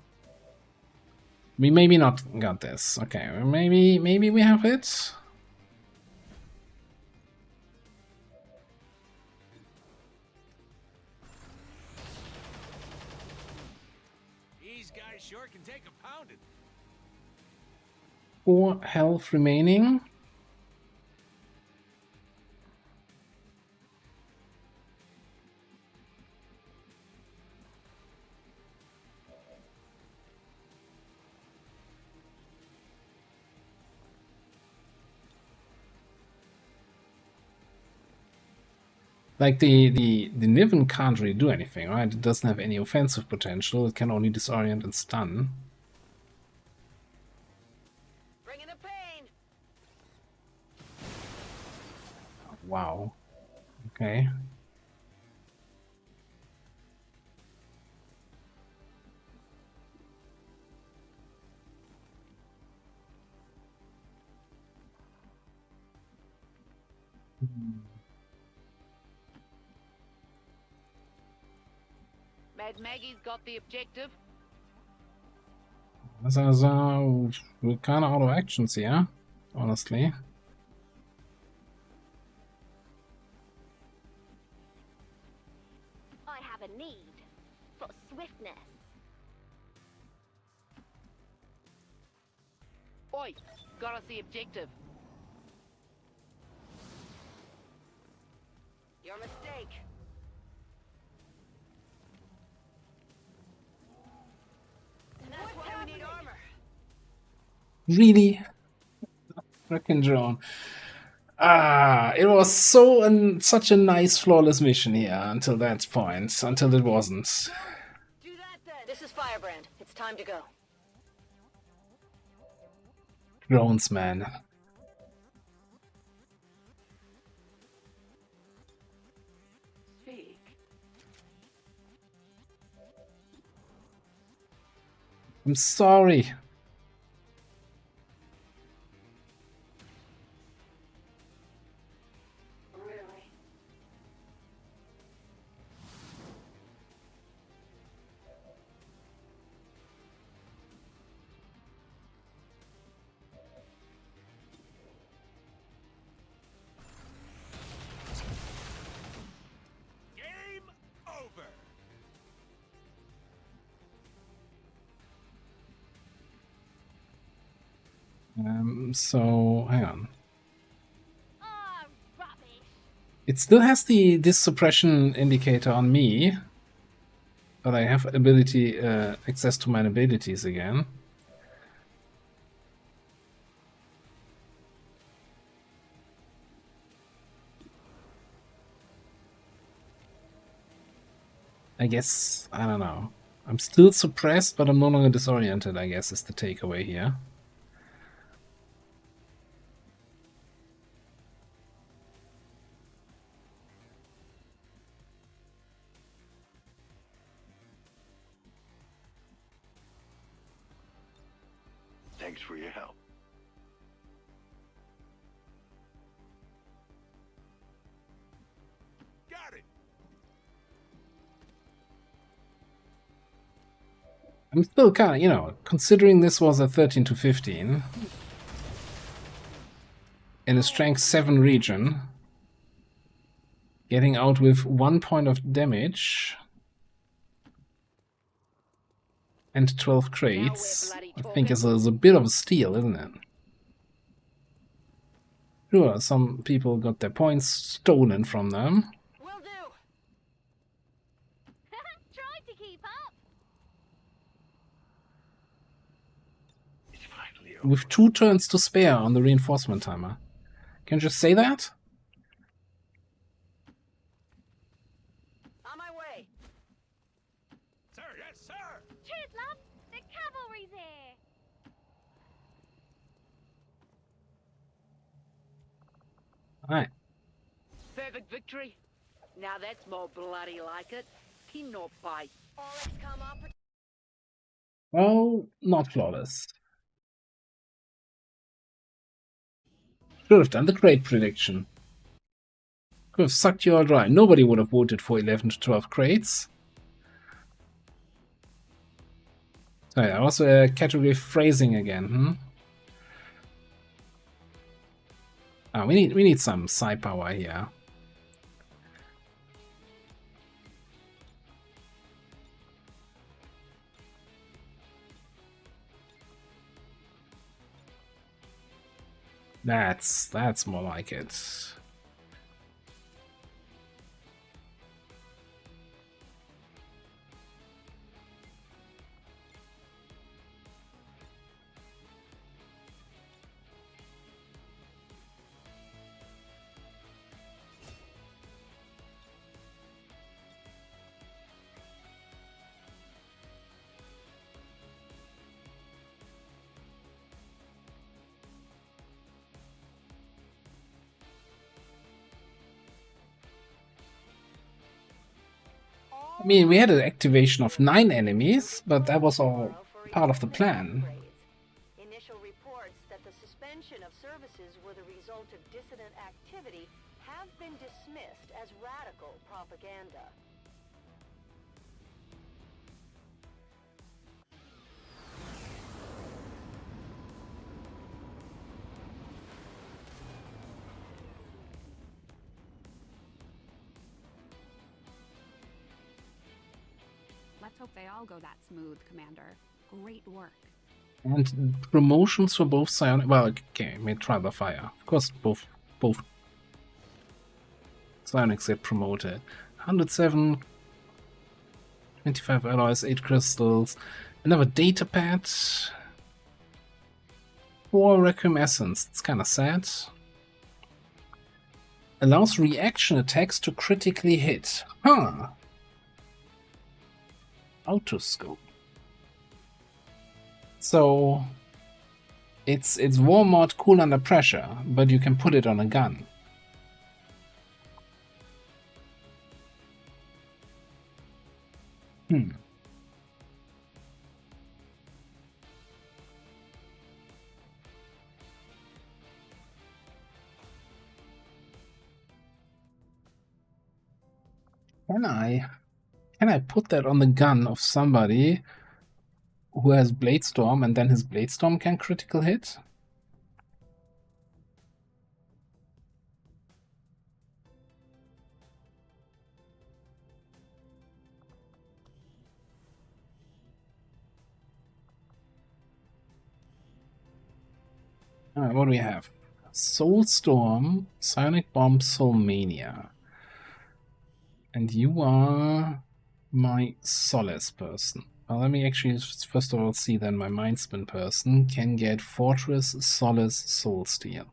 We maybe not got this. Okay, maybe we have it. These guys sure can take a pounding. 4 health remaining. Like the Niven can't really do anything, right? It doesn't have any offensive potential. It can only disorient and stun. Bringing the pain. Wow. Okay. Mad Maggie's got the objective. So we're kind of out of actions here, honestly. I have a need for swiftness. Oi, got us the objective. Your mistake. That's why we need armor. Really? Frickin' drone. It was such a nice, flawless mission here until that point, until it wasn't. Do that then. This is Firebrand. It's time to go. Drones, man. Speak. I'm sorry. Really? Game over. So hang on. Ah, rubbish. It still has this suppression indicator on me, but I have ability access to my abilities again. I guess, I don't know. I'm still suppressed, but I'm no longer disoriented, I guess, is the takeaway here. Thanks for your help. Got it. I'm still kind of, considering this was a 13 to 15 in a strength 7 region, getting out with 1 point of damage and 12 crates, I think is a bit of a steal, isn't it? Sure, some people got their points stolen from them. Will do. Try to keep up. It's finally over. With 2 turns to spare on the reinforcement timer. Can you just say that? On my way. Sir, yes, sir. Cheers, love. The cavalry's here. Alright. Perfect victory. Now that's more bloody like it. Kinno bite. All XCOM operatives. Well, not flawless. Should have done the crate prediction. Could have sucked you all dry. Nobody would have voted for 11 to 12 crates. Sorry, that was a category phrasing again, we need some psi power here. That's more like it. I mean, we had an activation of 9 enemies, but that was all part of the plan. Initial reports that the suspension of services were the result of dissident activity have been dismissed as radical propaganda. Let's hope they all go that smooth, Commander. Great work. And promotions for both psionic. Well, okay, may try the fire. Of course, both psionics get promoted. 107, 25 alloys, 8 crystals, another data pad, 4 Requiem Essence. It's kind of sad. Allows reaction attacks to critically hit. Huh. Autoscope. So it's war mod cool under pressure, but you can put it on a gun. Can I put that on the gun of somebody who has Bladestorm, and then his Bladestorm can critical hit? Alright, what do we have? Soulstorm, Psionic Bomb, Soulmania. And you are my Solace person. Well, let me actually first of all see then my Mindspin person can get Fortress, Solace, Soulsteel.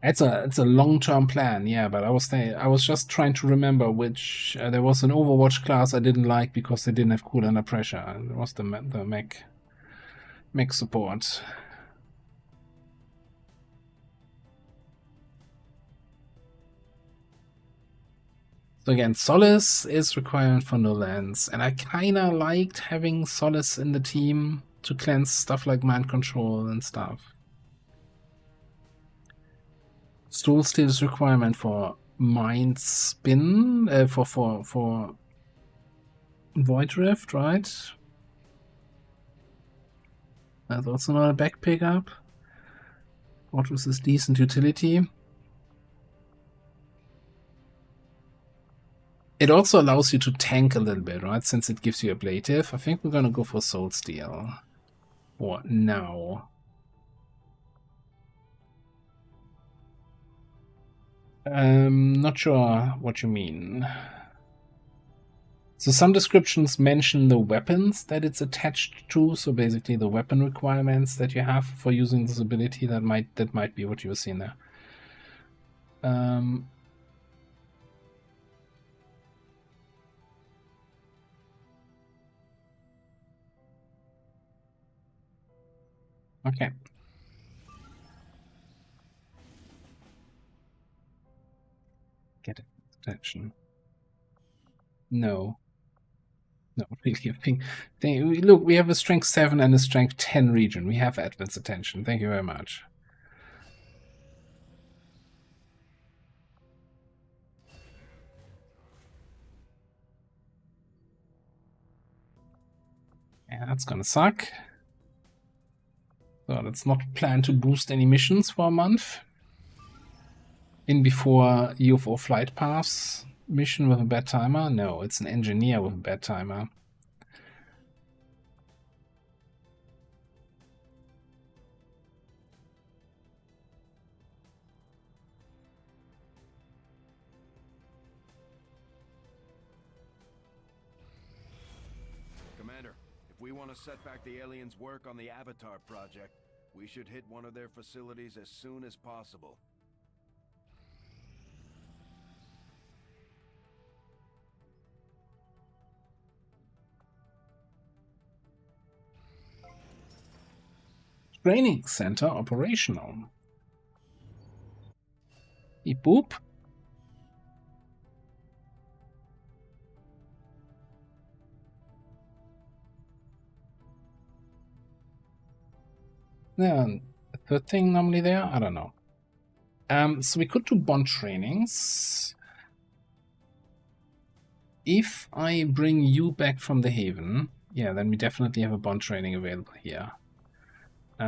It's a long-term plan, yeah. But I was just trying to remember which there was an Overwatch class I didn't like because they didn't have cool under pressure. And it was the mech support. So again, Solace is requirement for no lands, and I kinda liked having Solace in the team to cleanse stuff like mind control and stuff. Soulsteel is requirement for Mind Spin, for Void Rift, right? That's also not a back pickup. Fortress is decent utility. It also allows you to tank a little bit, right? Since it gives you ablative. I think we're gonna go for Soulsteel for now. Not sure what you mean. So some descriptions mention the weapons that it's attached to, so basically the weapon requirements that you have for using this ability. That might be what you were seeing there. Okay. Get attention. No. No, really. I think, look, we have a strength 7 and a strength 10 region. We have advanced attention. Thank you very much. Yeah, that's gonna suck. So let's not plan to boost any missions for a month. In before UFO flight paths mission with a bad timer? No, it's an engineer with a bad timer. Commander, if we want to set back the aliens' work on the Avatar project, we should hit one of their facilities as soon as possible. Training center operational. Beep boop. Yeah, a third thing normally there? I don't know. So we could do bond trainings. If I bring you back from the Haven, yeah, then we definitely have a bond training available here. We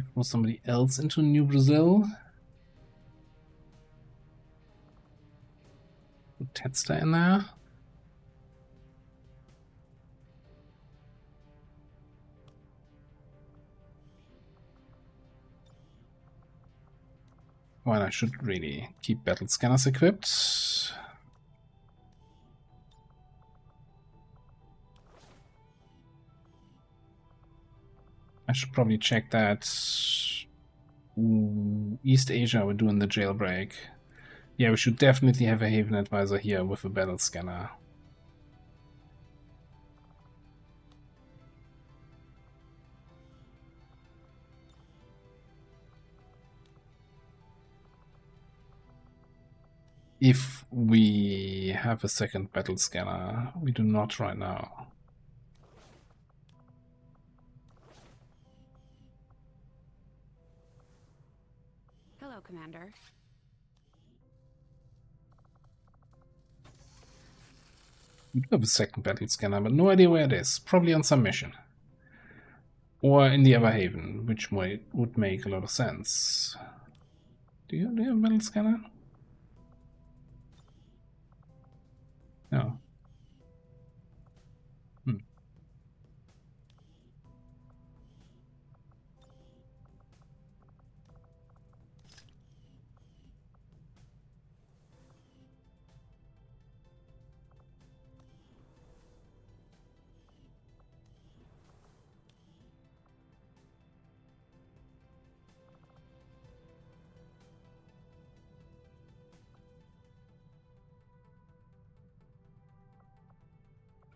throw somebody else into New Brazil. Put Tetster in there. Well, I should really keep battle scanners equipped. I should probably check that. Ooh, East Asia, we're doing the jailbreak. Yeah, we should definitely have a Haven Advisor here with a battle scanner. If we have a second battle scanner, we do not right now. Hello, Commander. We do have a second battle scanner, but no idea where it is. Probably on some mission. Or in the Everhaven, which would make a lot of sense. Do you have a battle scanner? No.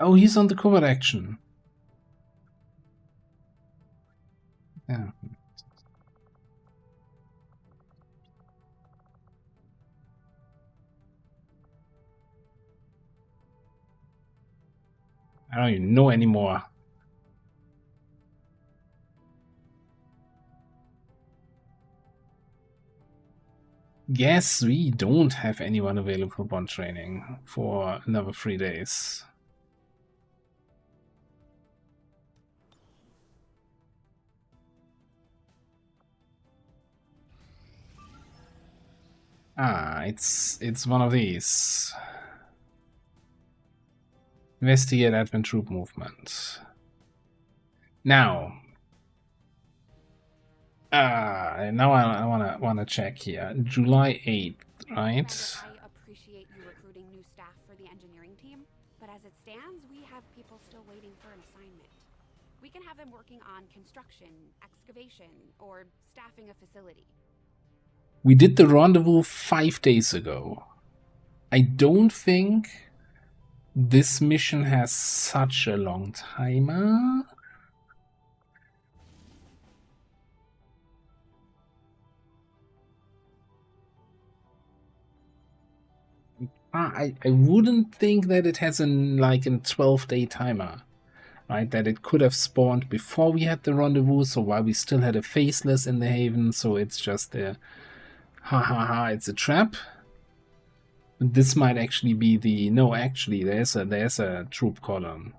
Oh, he's on the covert action. Yeah. I don't even know anymore. Yes, we don't have anyone available for bond training for another 3 days. Ah, it's one of these. Investigate Advent troop movement. Now I wanna check here. July 8th, right? I appreciate you recruiting new staff for the engineering team, but as it stands, we have people still waiting for an assignment. We can have them working on construction, excavation, or staffing a facility. We did the rendezvous 5 days ago. I don't think this mission has such a long timer. I wouldn't think that it has like a 12-day timer, right? That it could have spawned before we had the rendezvous, so while we still had a faceless in the Haven, so it's just a it's a trap. This might actually be the actually there's a troop column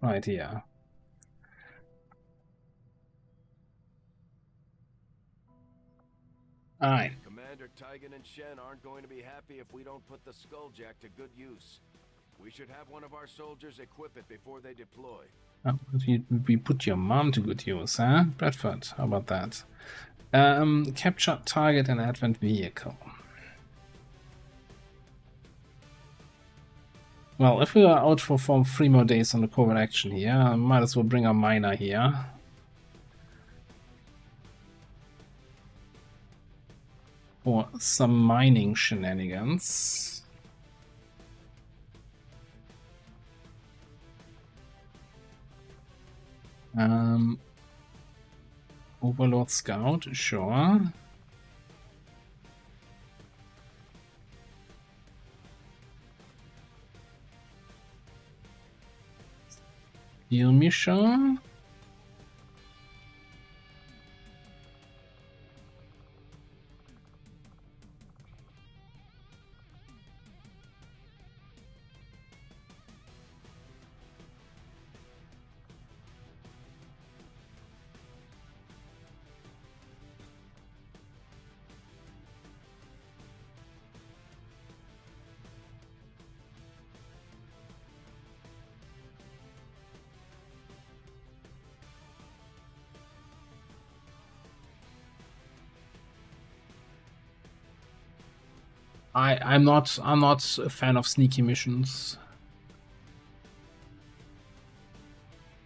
right here. Alright. Commander Tygan and Shen aren't going to be happy if we don't put the Skulljack to good use. We should have one of our soldiers equip it before they deploy. We put your mom to good use, huh? Bradford, how about that? Capture target and Advent vehicle. Well, if we are out for 3 more days on the covert action here, I might as well bring our miner here. for some mining shenanigans. Overlord Scout, sure. Skirmisher. I'm not a fan of sneaky missions.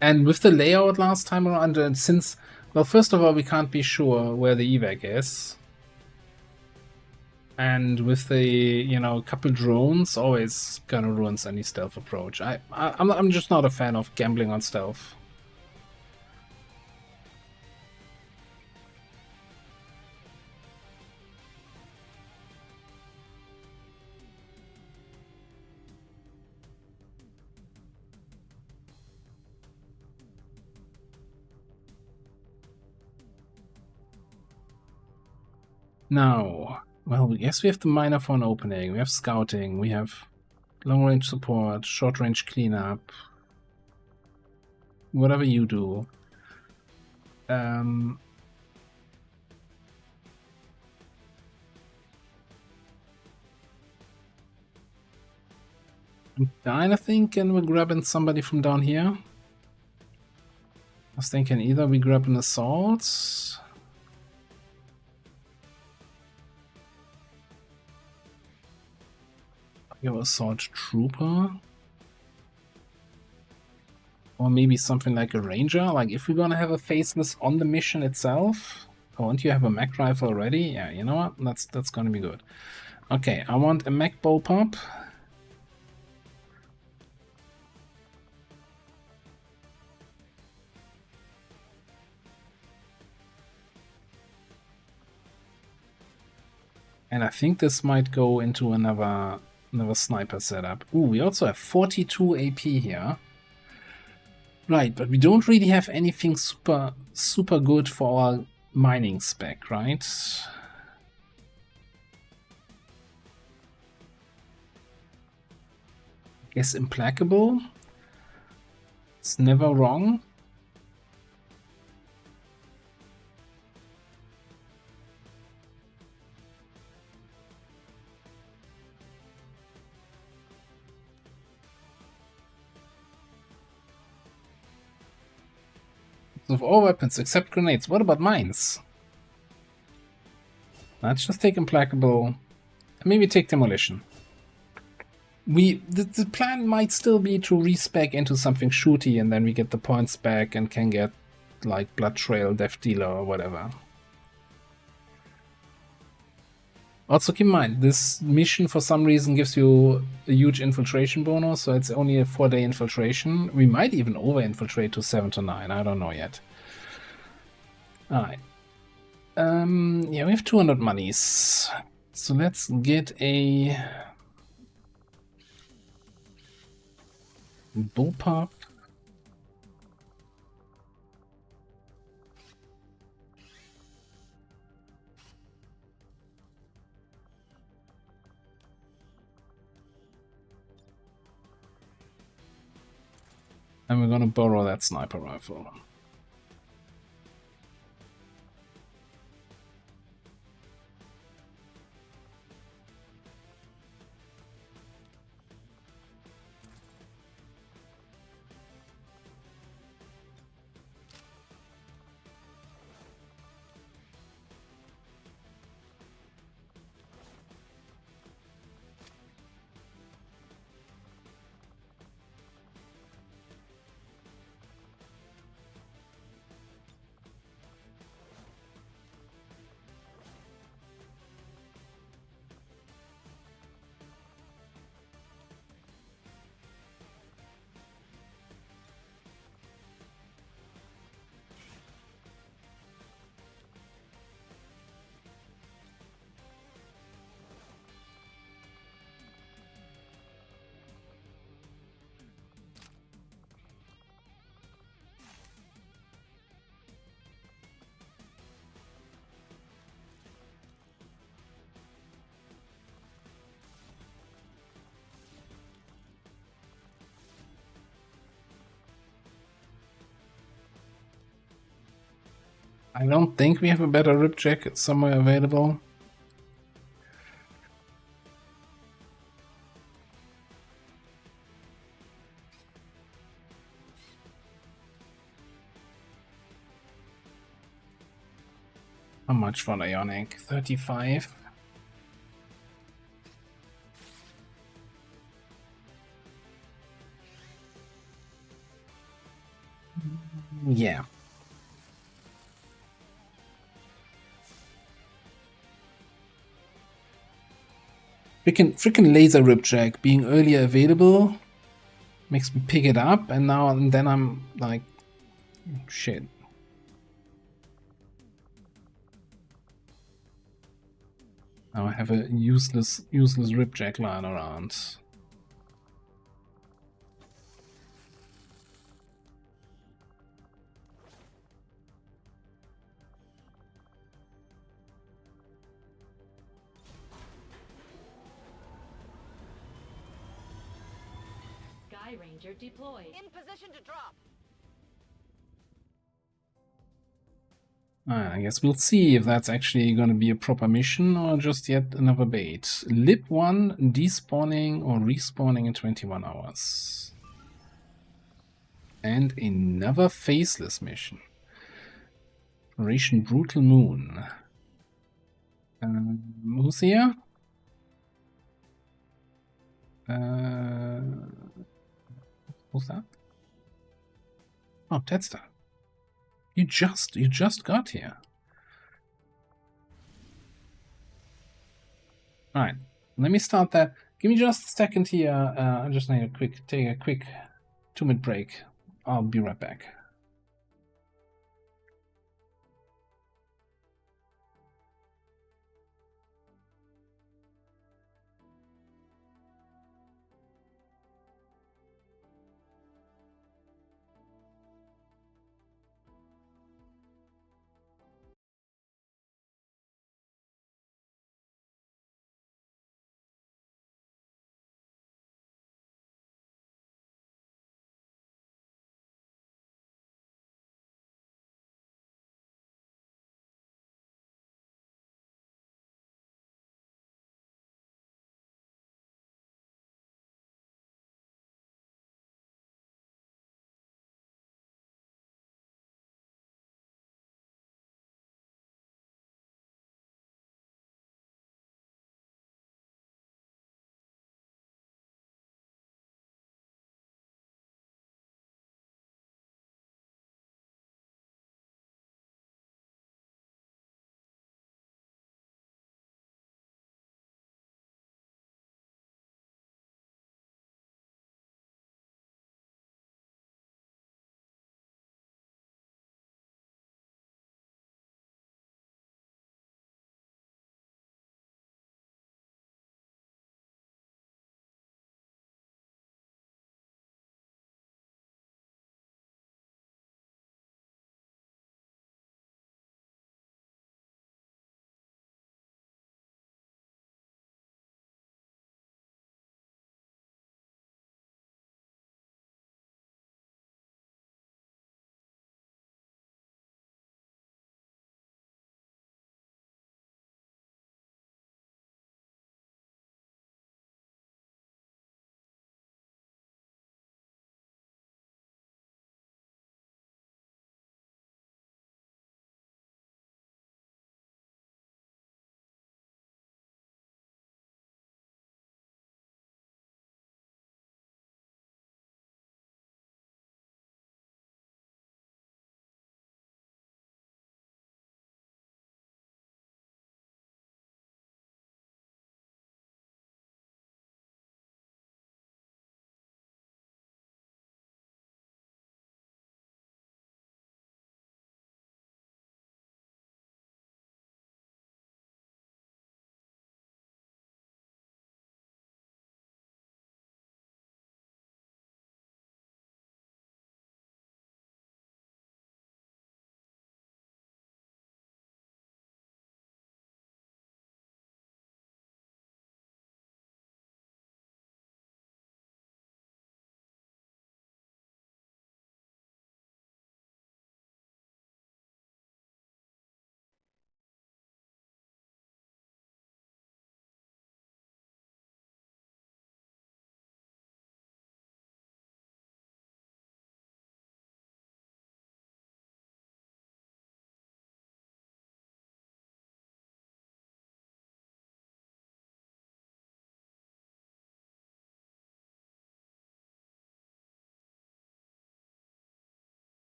And with the layout last time around, and since, well, first of all, we can't be sure where the evac is. And with the, you know, couple drones, always kind of ruins any stealth approach. I'm just not a fan of gambling on stealth. Now, well, yes, we have the miner for an opening, we have scouting, we have long-range support, short-range cleanup, whatever you do. I'm kinda thinking we're grabbing somebody from down here. I was thinking either we grab an assault. Your assault trooper. Or maybe something like a ranger. Like if we're gonna have a faceless on the mission itself. Oh, and you have a mech rifle already? Yeah, you know what? That's gonna be good. Okay, I want a mech bullpup. And I think this might go into another sniper setup. Ooh, we also have 42 AP here. Right, but we don't really have anything super good for our mining spec, right? I guess implacable. It's never wrong. Of all weapons except grenades. What about mines? Let's just take implacable. Maybe take demolition. The plan might still be to respec into something shooty, and then we get the points back and can get like Blood Trail, Death Dealer, or whatever. Also keep in mind, this mission for some reason gives you a huge infiltration bonus, so it's only a 4-day infiltration. We might even over-infiltrate to 7 to 9, I don't know yet. Alright. Yeah, we have 200 monies. So let's get a bullpup. And we're gonna borrow that sniper rifle. I don't think we have a better ripjack somewhere available. How much for the Ionic? 35? Yeah. Freaking laser ripjack being earlier available makes me pick it up, and now and then I'm like, shit. Now I have a useless ripjack lying around. Sky Ranger deployed. In position to drop. I guess we'll see if that's actually going to be a proper mission or just yet another bait. Lip 1 despawning or respawning in 21 hours. And another faceless mission. Operation Brutal Moon. Who's here? Who's that? Oh, Tedster. You just got here. Alright, let me start that. Give me just a second here. I just need to take a quick 2-minute break. I'll be right back.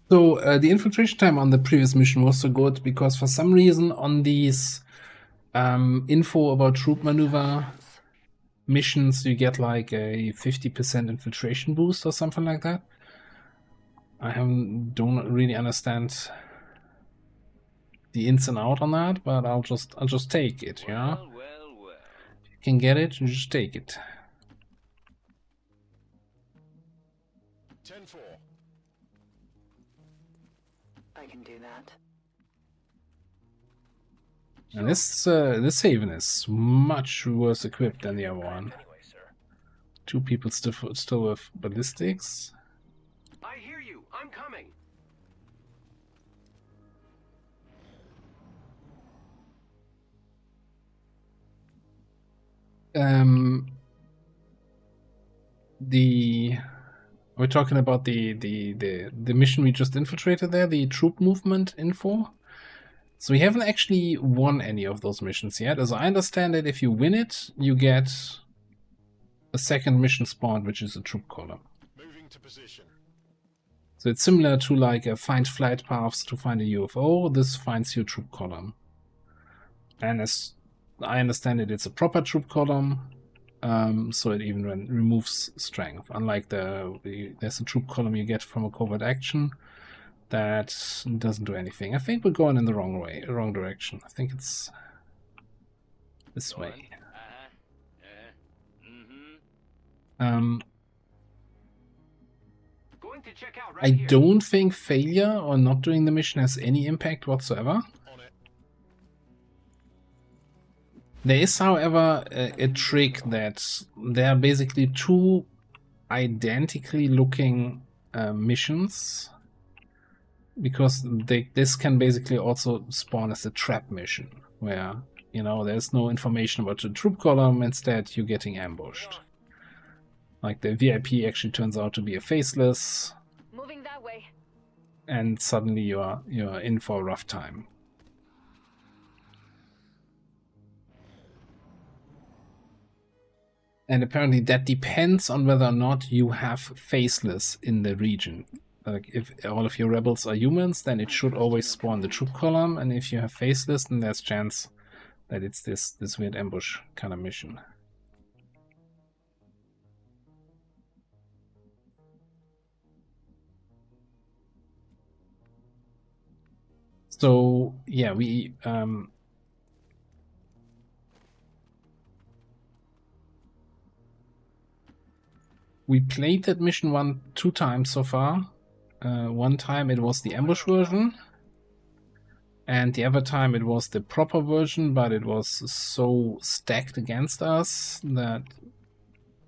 So the infiltration time on the previous mission was so good because for some reason on these info about troop maneuver missions you get like a 50% infiltration boost or something like that. I don't really understand the ins and out on that, but I'll just take it, yeah. If you can get it, you just take it. 10-4. I can do that. And this Haven is much worse equipped than the other one. Two people still with ballistics. I hear you. I'm coming. We're talking about the mission we just infiltrated there, the troop movement info. So we haven't actually won any of those missions yet. As I understand it, if you win it, you get a second mission spawned, which is a troop column. Moving to position. So it's similar to like a find flight paths to find a UFO. This finds you a troop column. And as I understand it, it's a proper troop column. So it even removes strength. Unlike there's a troop column you get from a covert action that doesn't do anything. I think we're going in the wrong direction. I think it's this way. I don't think failure or not doing the mission has any impact whatsoever. There is, however, a trick that there are basically two identically looking missions, because this can basically also spawn as a trap mission, where, you know, there's no information about the troop column, instead you're getting ambushed. Like the VIP actually turns out to be a faceless, Moving that way. and suddenly you're in for a rough time. And apparently that depends on whether or not you have faceless in the region. Like if all of your rebels are humans, then it should always spawn the troop column, and if you have faceless, then there's chance that it's this weird ambush kind of mission. So yeah, we played that mission two times so far. One time it was the ambush version, and the other time it was the proper version, but it was so stacked against us that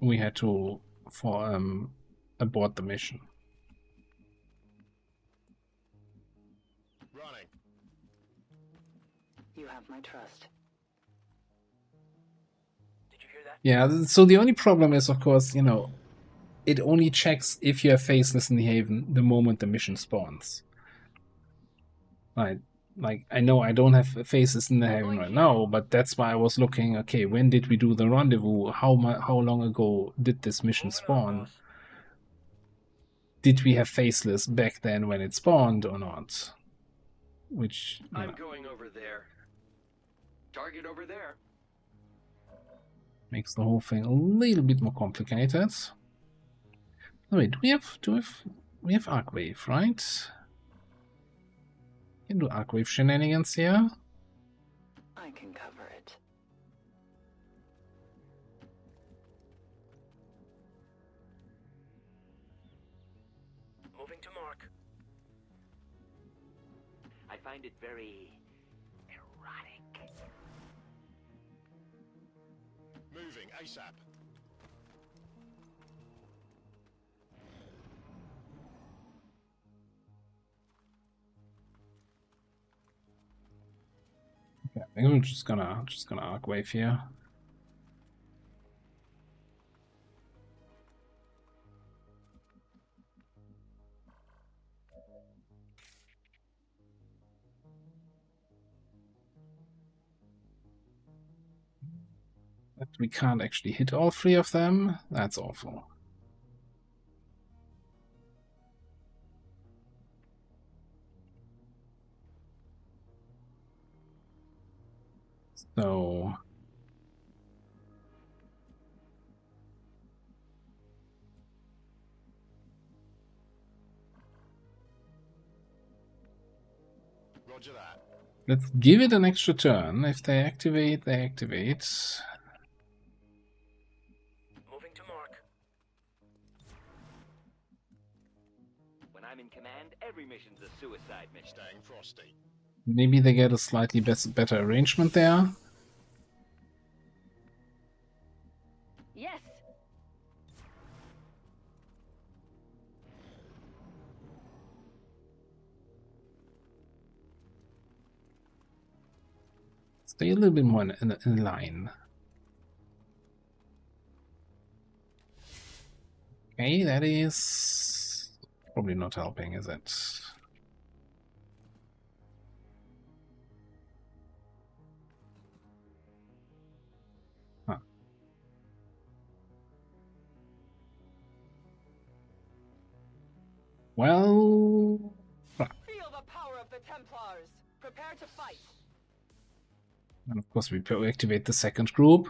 we had to abort the mission. Running. You have my trust. Did you hear that? Yeah, so the only problem is, of course, you know, it only checks if you have faceless in the Haven the moment the mission spawns. Like I know I don't have faces in the Haven right now, but that's why I was looking, okay, when did we do the rendezvous? How long ago did this mission spawn? Did we have faceless back then when it spawned or not? Which, you know, I'm going over there. Target over there. makes the whole thing a little bit more complicated. Oh, wait, we have Arcwave, right? Can do Arcwave shenanigans here. I can cover it. Moving to mark. I find it very erotic. Moving ASAP. Okay, I think we're just gonna Arcwave here. But we can't actually hit all three of them. That's awful. So Roger that. let's give it an extra turn. If they activate, they activate. Moving to mark. When I'm in command, every mission's a suicide mission. Staying frosty. Maybe they get a slightly better arrangement there. Yes. Stay a little bit more in line. Okay, that is probably not helping, is it? Huh. Well, Feel the power of the Templars. Prepare to fight. and of course we activate the second group.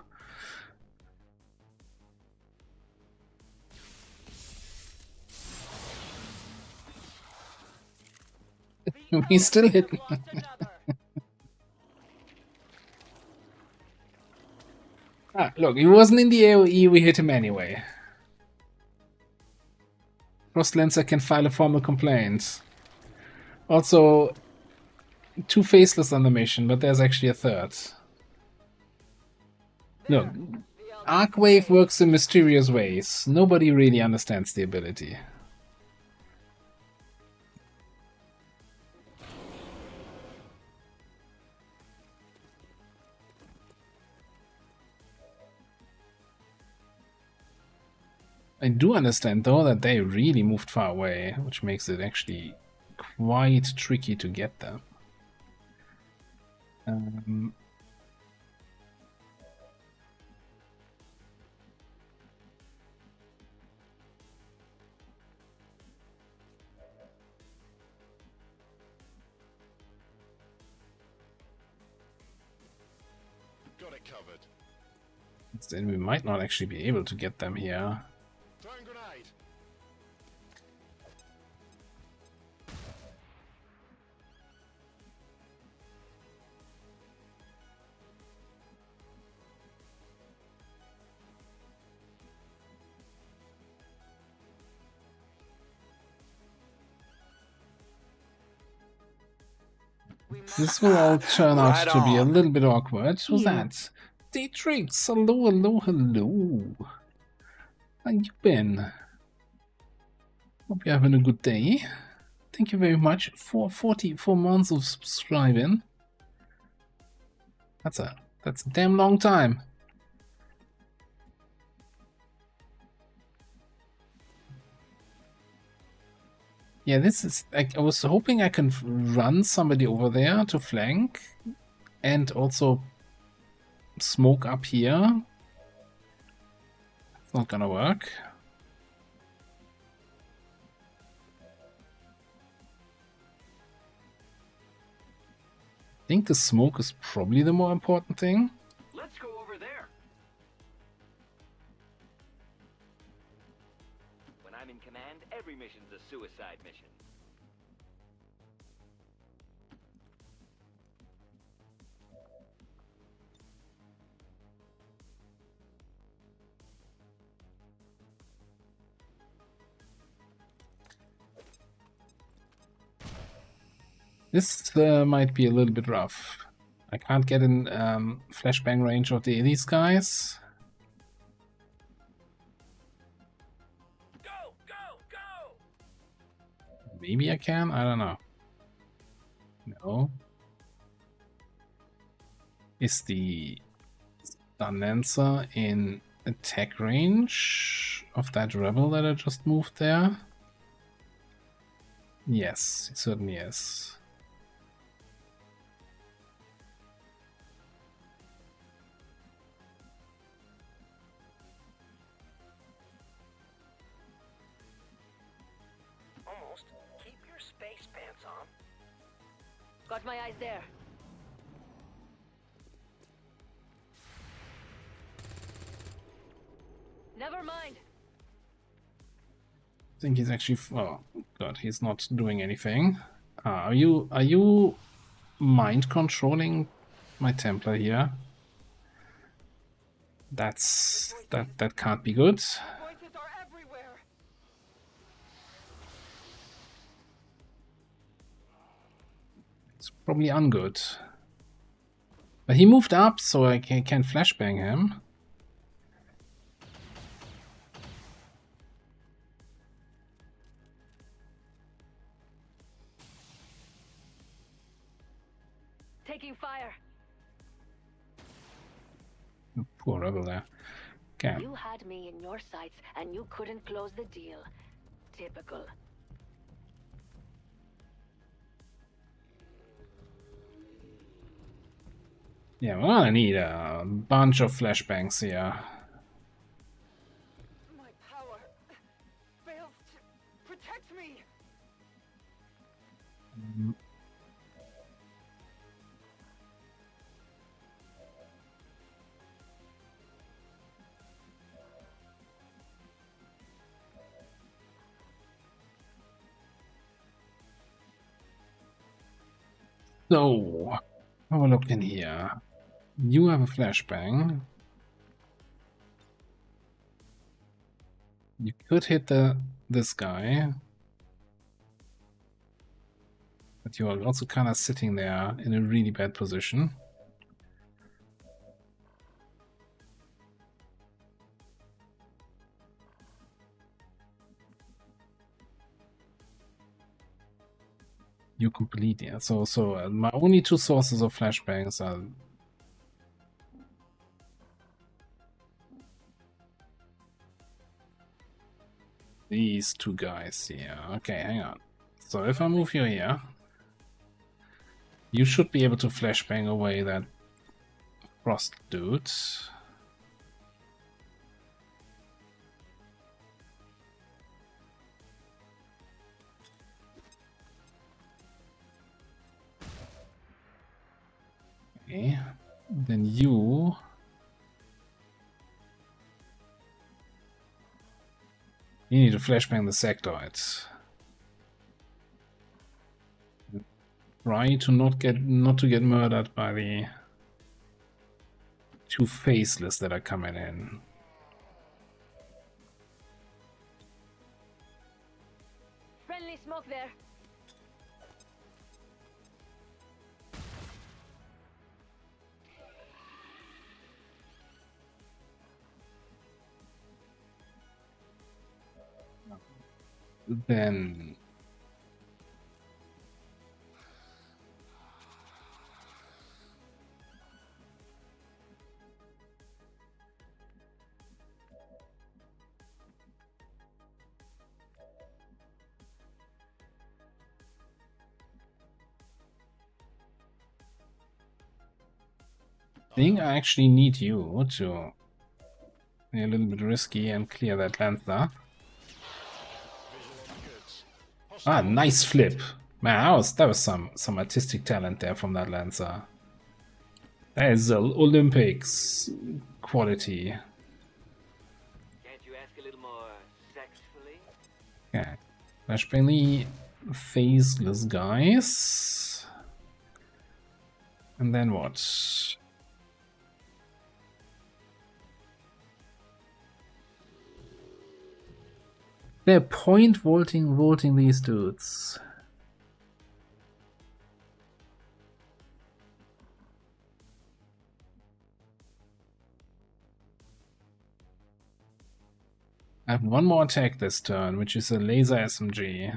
We still hit. Ah, look, he wasn't in the AoE, we hit him anyway. Crosslancer can file a formal complaint. Also, 2 faceless on the mission, but there's actually a third. Look, Arcwave works in mysterious ways. Nobody really understands the ability. I do understand, though, that they really moved far away, which makes it actually quite tricky to get them. Got it covered. Then we might not actually be able to get them here. Throwing grenade. This will all turn out to be a little bit awkward. Who's that? Dietrich, hello, hello, hello. How you been? Hope you're having a good day. Thank you very much for 44 months of subscribing. That's a damn long time. Yeah, this is. I was hoping I can run somebody over there to flank and also smoke up here. It's not gonna work. I think the smoke is probably the more important thing. Let's go over there. When I'm in command, every mission's a suicide mission. This might be a little bit rough. I can't get in flashbang range of these guys. Go, go, go! Maybe I can? I don't know. No. Is the Stun Lancer in attack range of that rebel that I just moved there? Yes, it certainly is. Almost. Keep your space pants on. Got my eyes there. Never mind. I think he's actually. Oh god, he's not doing anything. Are you mind controlling my Templar here? That can't be good. Voices are everywhere. It's probably ungood. But he moved up, so I can flashbang him. Taking fire. Poor rebel there. Okay. You had me in your sights and you couldn't close the deal. Typical. Yeah, we're gonna need a bunch of flashbangs here. My power fails to protect me. So, have a look in here. You have a flashbang. You could hit this guy. But you are also kind of sitting there in a really bad position. You complete, yeah. So my only two sources of flashbangs are these two guys here. Okay, hang on. So if I move you here, you should be able to flashbang away that frost dude. Okay, then you need to flashbang the sectoid. Try to not get murdered by the two faceless that are coming in. Friendly smoke there. Then I think I actually need you to be a little bit risky and clear that Lancer. Ah, nice flip. Man, that was some artistic talent there from that Lancer. That is Olympics quality. Can't you ask a little more sexfully? Okay. Flashbang the faceless guys. And then what? They're point vaulting these dudes. I have one more attack this turn, which is a laser SMG.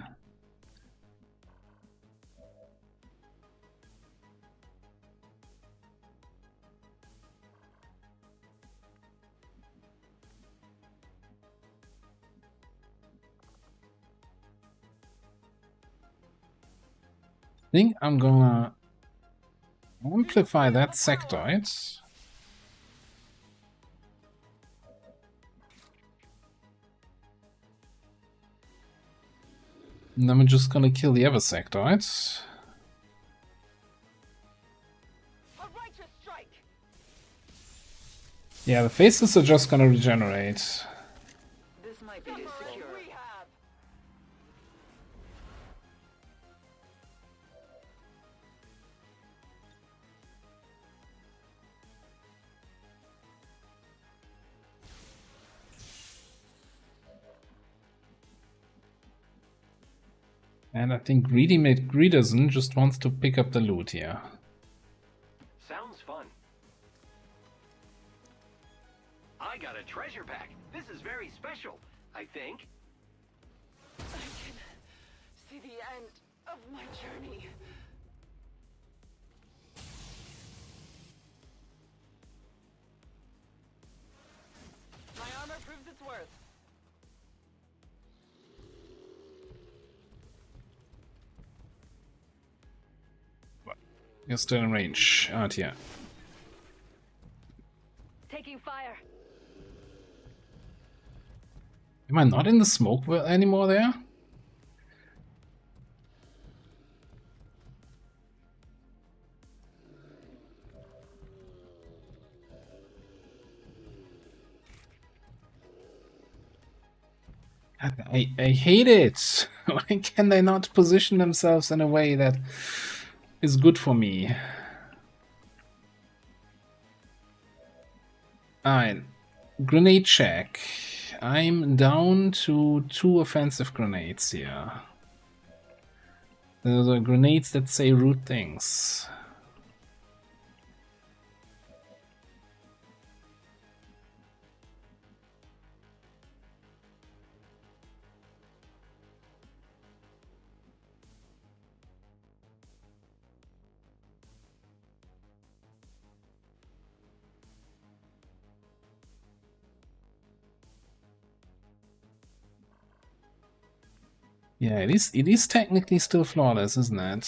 I think I'm gonna amplify that sectoid. And then I'm just gonna kill the other sectoids. Yeah, the faces are just gonna regenerate. It is secure. Rehab. And I think Greedy McGreederson just wants to pick up the loot here. Sounds fun. I got a treasure pack. This is very special, I think. I can see the end of my journey. My armor proves its worth. You're still in range. Out here. Taking fire. Am I not in the smoke anymore there? I hate it. Why can they not position themselves in a way that is good for me? Alright. Grenade check. I'm down to 2 offensive grenades here. Those are grenades that say rude things. Yeah, it is technically still flawless, isn't it?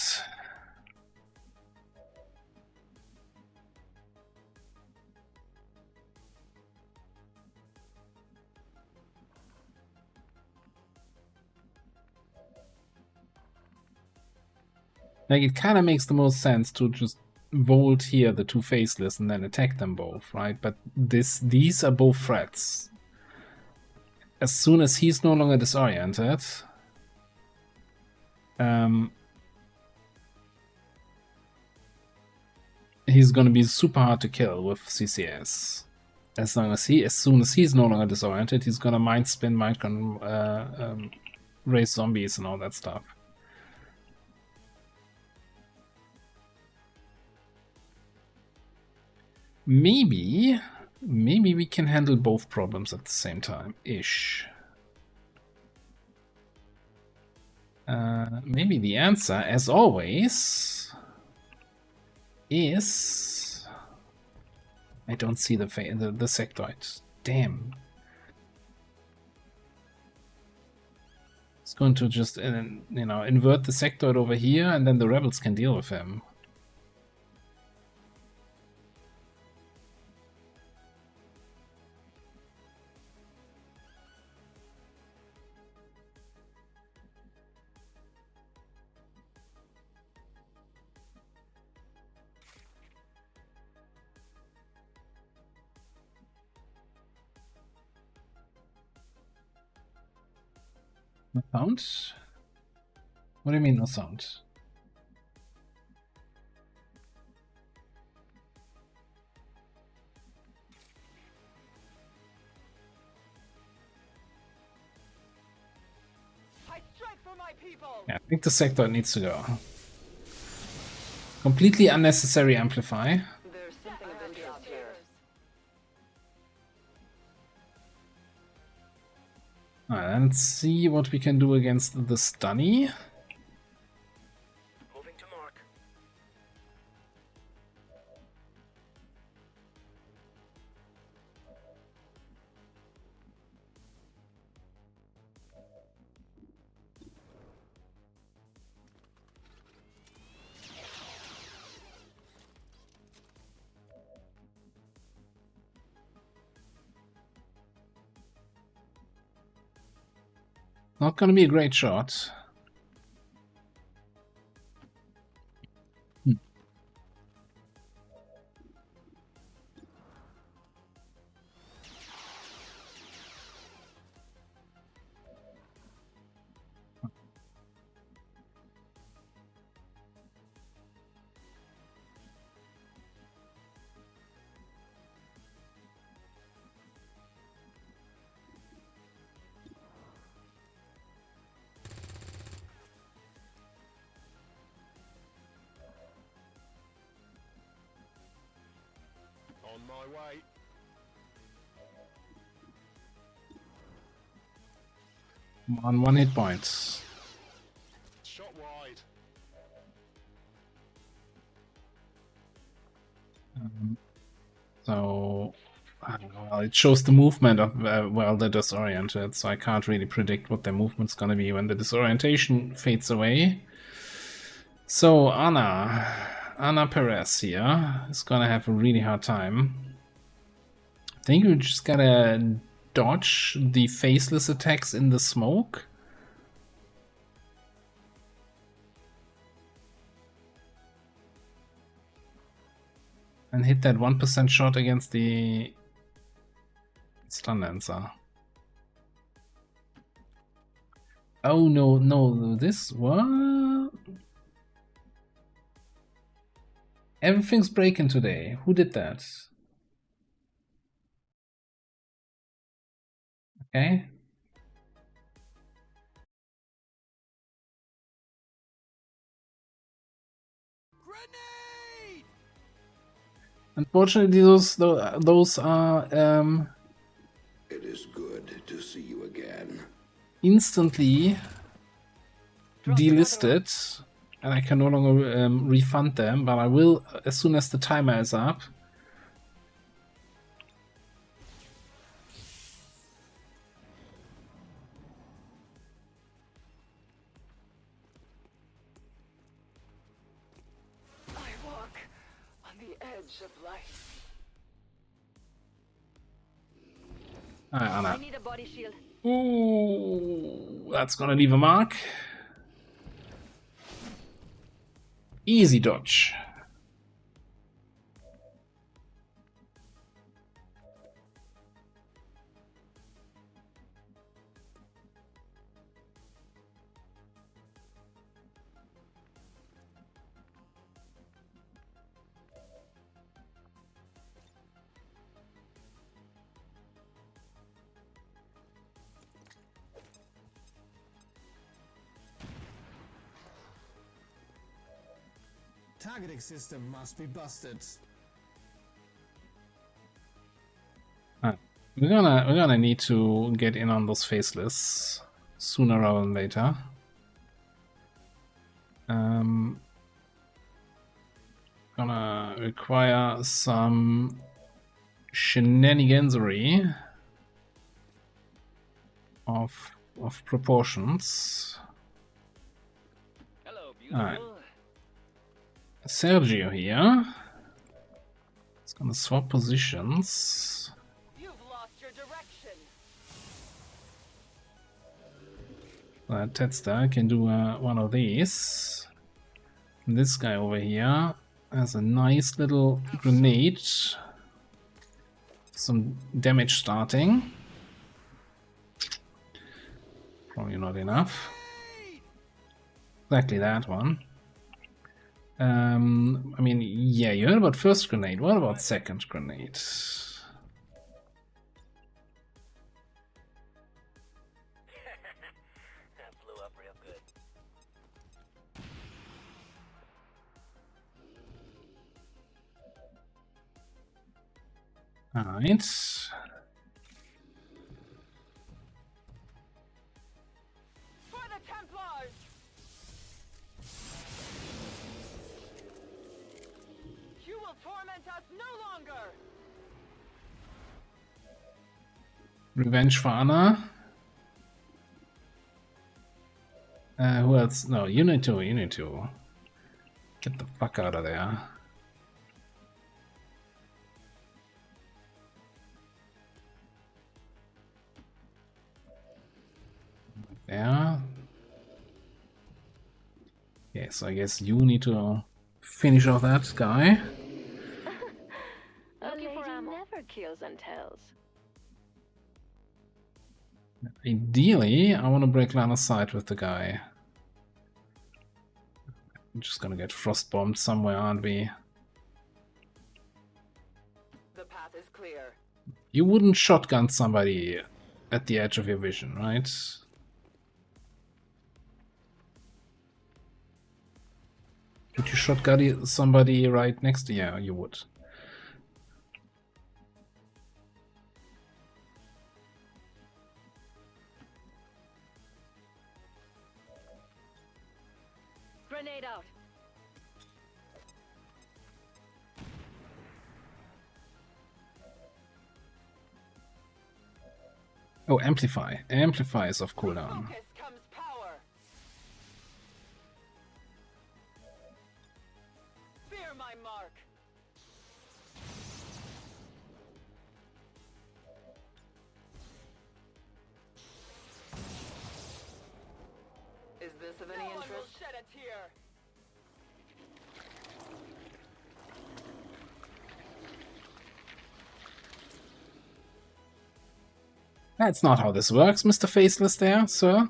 Like, it kind of makes the most sense to just vault here the 2 faceless and then attack them both, right? But these are both threats. As soon as he's no longer disoriented, he's gonna be super hard to kill with CCS. As soon as he's no longer disoriented, he's gonna mind spin, raise zombies and all that stuff. Maybe we can handle both problems at the same time, ish. Maybe the answer, as always, is... I don't see the sectoid. Damn. It's going to just, invert the sectoid over here, and then the rebels can deal with him. No sound? What do you mean no sound? I strike for my people. Yeah, I think the sector needs to go. Completely unnecessary amplify. There's something of interest here. Alright, let's see what we can do against the stunny. Moving to mark. Not gonna be a great shot. my way. On 1 hit point. Shot wide. So, well, it shows the movement of, well, they're disoriented, so I can't really predict what their movement's gonna be when the disorientation fades away. So, Ana Perez here is gonna have a really hard time. I think we just gotta dodge the faceless attacks in the smoke. And hit that 1% shot against the stun lancer. Oh no, this what? Everything's breaking today. Who did that? Okay. Grenade! Unfortunately, those are It is good to see you again. instantly delisted, and I can no longer refund them. But I will as soon as the timer is up. I walk on the edge of life. Anna. I need a body shield. Ooh, that's gonna leave a mark. Easy dodge. Targeting system must be busted. We're gonna need to get in on those faceless sooner rather than later. Gonna require some shenanigansery of proportions. Hello, beautiful. Alright. Sergio here. It's gonna swap positions. You've lost your direction. Tedster can do one of these. And this guy over here has a nice little grenade. Some damage starting. Probably not enough. Exactly that one. I mean, yeah, you heard about first grenade. What about second grenade? That blew up real good. Alright. For the Templars! You will torment us no longer! Revenge for Anna. Who else? No, you need to get the fuck out of there. There. Yes, I guess you need to finish off that guy. A lady never kills and tells. Ideally, I want to break line of sight with the guy. I'm just gonna get frost bombed somewhere, aren't we? The path is clear. You wouldn't shotgun somebody at the edge of your vision, right? Would you shotgun somebody right next to you? Yeah, you would. Grenade out. Oh, amplify. Amplify is off cooldown. Focus comes power. Fear my mark. Is this of any interest? No one will shed a tear. That's not how this works, Mr. Faceless there, sir.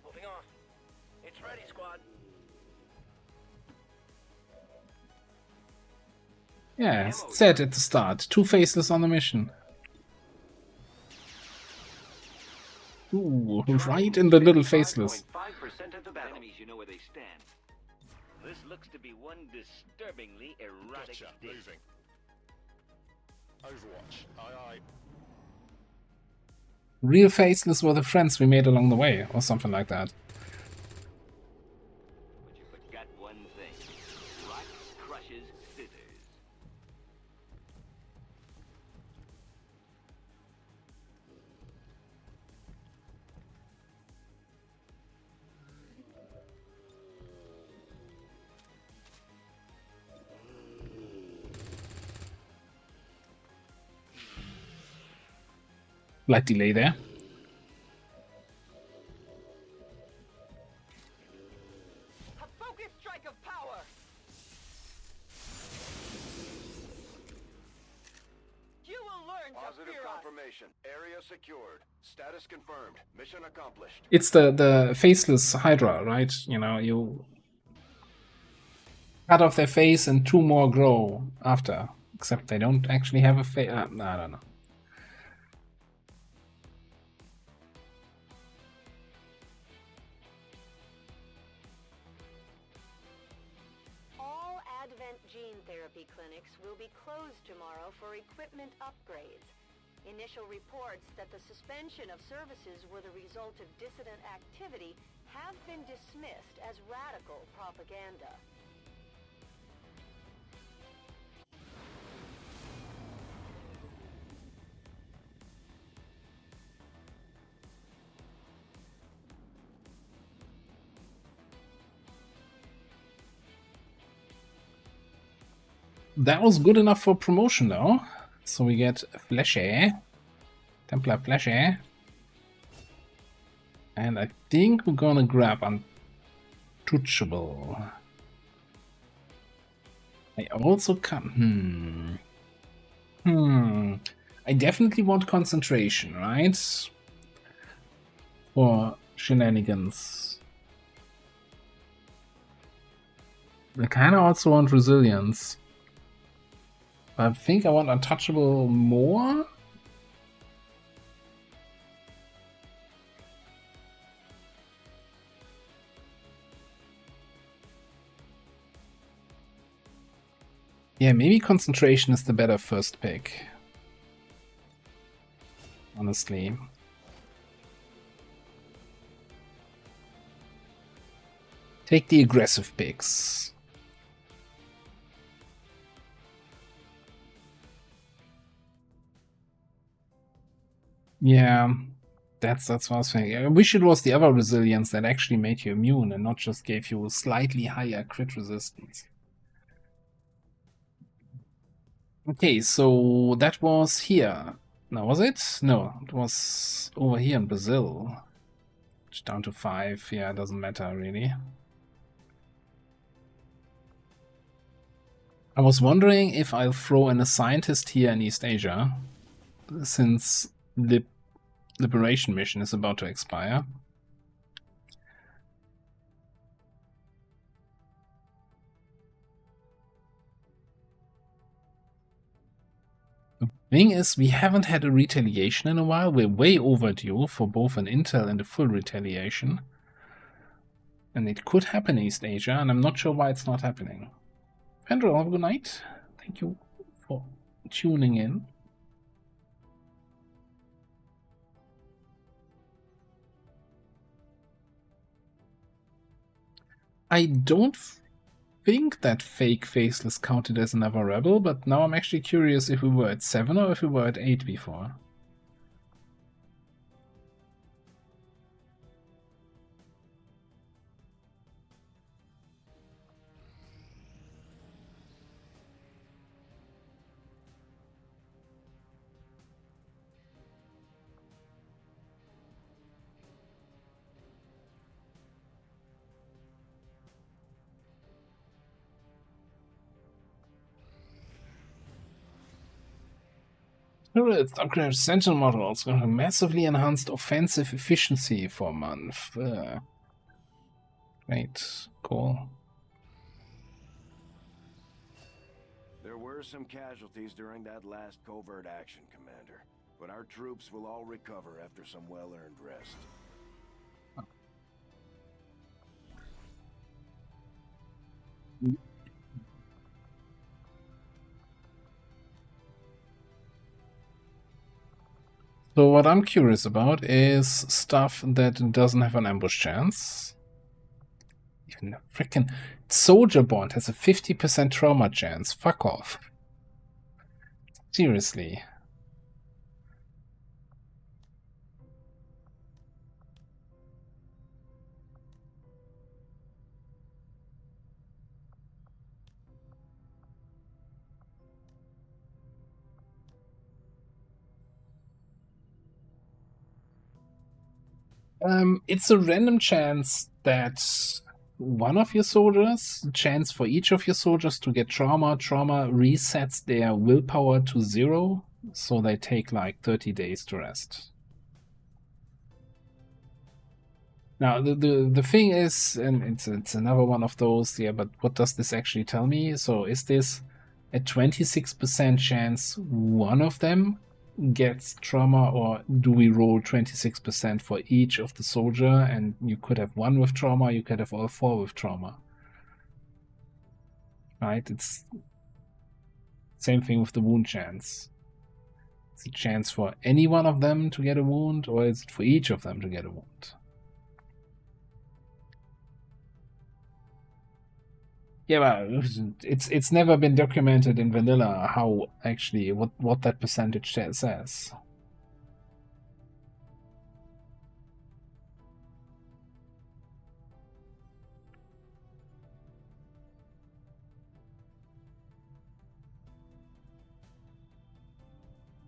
Moving on. It's ready, squad. Yeah, it's said at the start. 2 Faceless on the mission. Ooh, right in the little Faceless. 5% of the battle. Enemies, you know where they stand. This looks to be one disturbingly erratic Gotcha. dig. Moving. Overwatch. Aye, aye. Real Faceless were the friends we made along the way, or something like that. But you forgot one thing. Rock crushes scissors. Light delay there. A focus strike of power. You will learn to Positive fear us. confirmation. Area secured. Status confirmed. Mission accomplished. It's the Faceless Hydra, right? You know, you cut off their face and 2 more grow after. Except they don't actually have a face. I don't know. All Advent gene therapy clinics will be closed tomorrow for equipment upgrades. Initial reports that the suspension of services were the result of dissident activity have been dismissed as radical propaganda. That was good enough for promotion though. So we get Fleshy, Templar Fleshy. And I think we're gonna grab Untouchable. I also can. I definitely want concentration, right? For shenanigans. I kinda also want resilience. I think I want Untouchable more. Yeah, maybe concentration is the better first pick. Honestly. Take the aggressive picks. Yeah, that's what I was thinking. I wish it was the other resilience that actually made you immune and not just gave you slightly higher crit resistance. Okay, so that was here. No, was it? No, it was over here in Brazil. It's down to 5. Yeah, it doesn't matter really. I was wondering if I'll throw in a scientist here in East Asia, since the Liberation mission is about to expire. The thing is, we haven't had a retaliation in a while. We're way overdue for both an intel and a full retaliation. And it could happen in East Asia, and I'm not sure why it's not happening. Andrew, have a good night. Thank you for tuning in. I don't think that fake faceless counted as another rebel, but now I'm actually curious if we were at 7 or if we were at 8 before. It's upgraded Sentinel model. It's going to massively enhanced offensive efficiency for a month. Great, cool. There were some casualties during that last covert action, Commander, but our troops will all recover after some well-earned rest. So what I'm curious about is stuff that doesn't have an ambush chance. Even a freaking soldier bond has a 50% trauma chance. Fuck off. Seriously. It's a random chance that one of your soldiers, chance for each of your soldiers to get trauma. Trauma resets their willpower to 0, so they take like 30 days to rest. Now the thing is, and it's another one of those, yeah, but what does this actually tell me? So is this a 26% chance one of them gets trauma, or do we roll 26% for each of the soldier, and you could have one with trauma, you could have all 4 with trauma, right? It's same thing with the wound chance. It's a chance for any one of them to get a wound, or is it for each of them to get a wound? Yeah, but it's never been documented in vanilla how actually what that percentage says.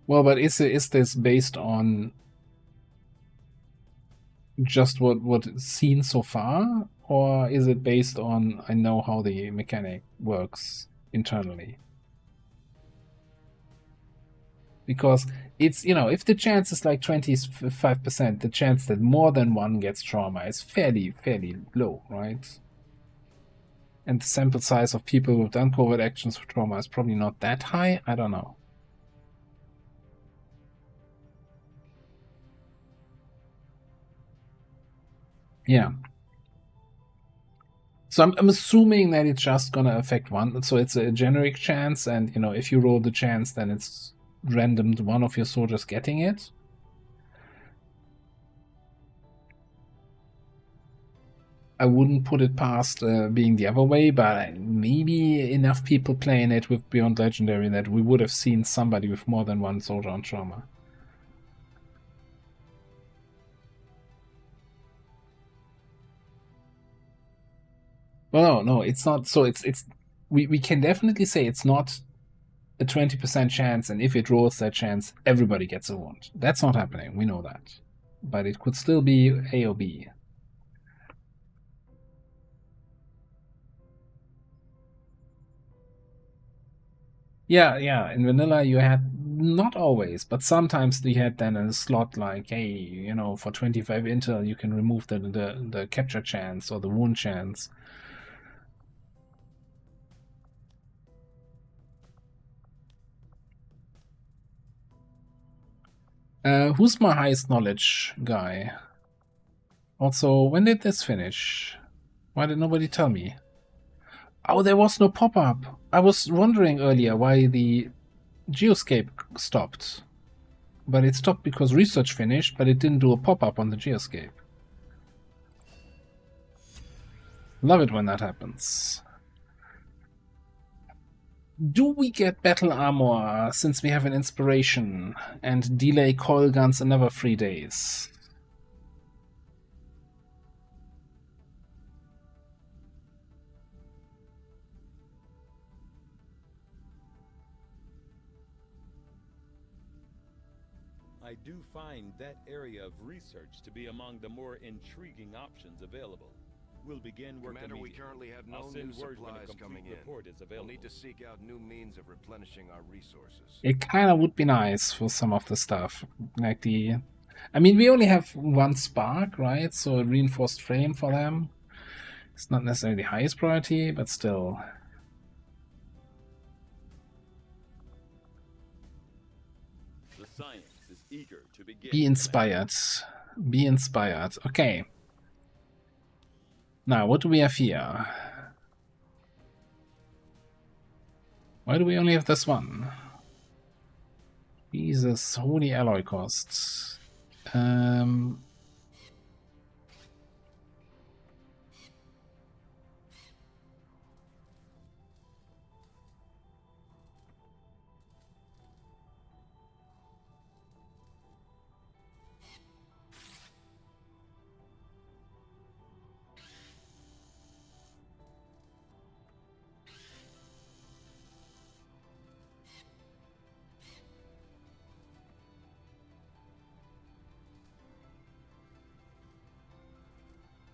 Well, but is this based on just what's seen so far, or is it based on I know how the mechanic works internally? Because it's, you know, if the chance is like 25%, the chance that more than one gets trauma is fairly low, right? And the sample size of people who've done covert actions for trauma is probably not that high. I don't know. Yeah. So I'm assuming that it's just gonna affect one. So it's a generic chance, and you know, if you roll the chance, then it's random to one of your soldiers getting it. I wouldn't put it past being the other way, but maybe enough people playing it with Beyond Legendary that we would have seen somebody with more than one soldier on trauma. Well, no, it's not. So it's we can definitely say it's not a 20% chance, and if it rolls that chance, everybody gets a wound. That's not happening. We know that, but it could still be A or B. Yeah. In vanilla, you had not always, but sometimes you had then a slot like, hey, you know, for 25 intel, you can remove the capture chance or the wound chance. Who's my highest knowledge guy? Also, when did this finish? Why did nobody tell me? Oh, there was no pop-up. I was wondering earlier why the geoscape stopped. But it stopped because research finished, but it didn't do a pop-up on the geoscape. Love it when that happens. Do we get battle armor since we have an inspiration and delay coil guns another 3 days? I do find that area of research to be among the more intriguing options available. We'll begin work Commander, we immediately. currently have I'll no send new word when a supplies complete coming in. report is We'll available. need to seek out new means of replenishing our resources. It kind of would be nice for some of the stuff. Like the... I mean, we only have 1 spark, right? So a reinforced frame for them. It's not necessarily the highest priority, but still. The science is eager to begin. Be inspired. Be inspired. Okay. Now, what do we have here? Why do we only have this one? Jesus, holy alloy costs.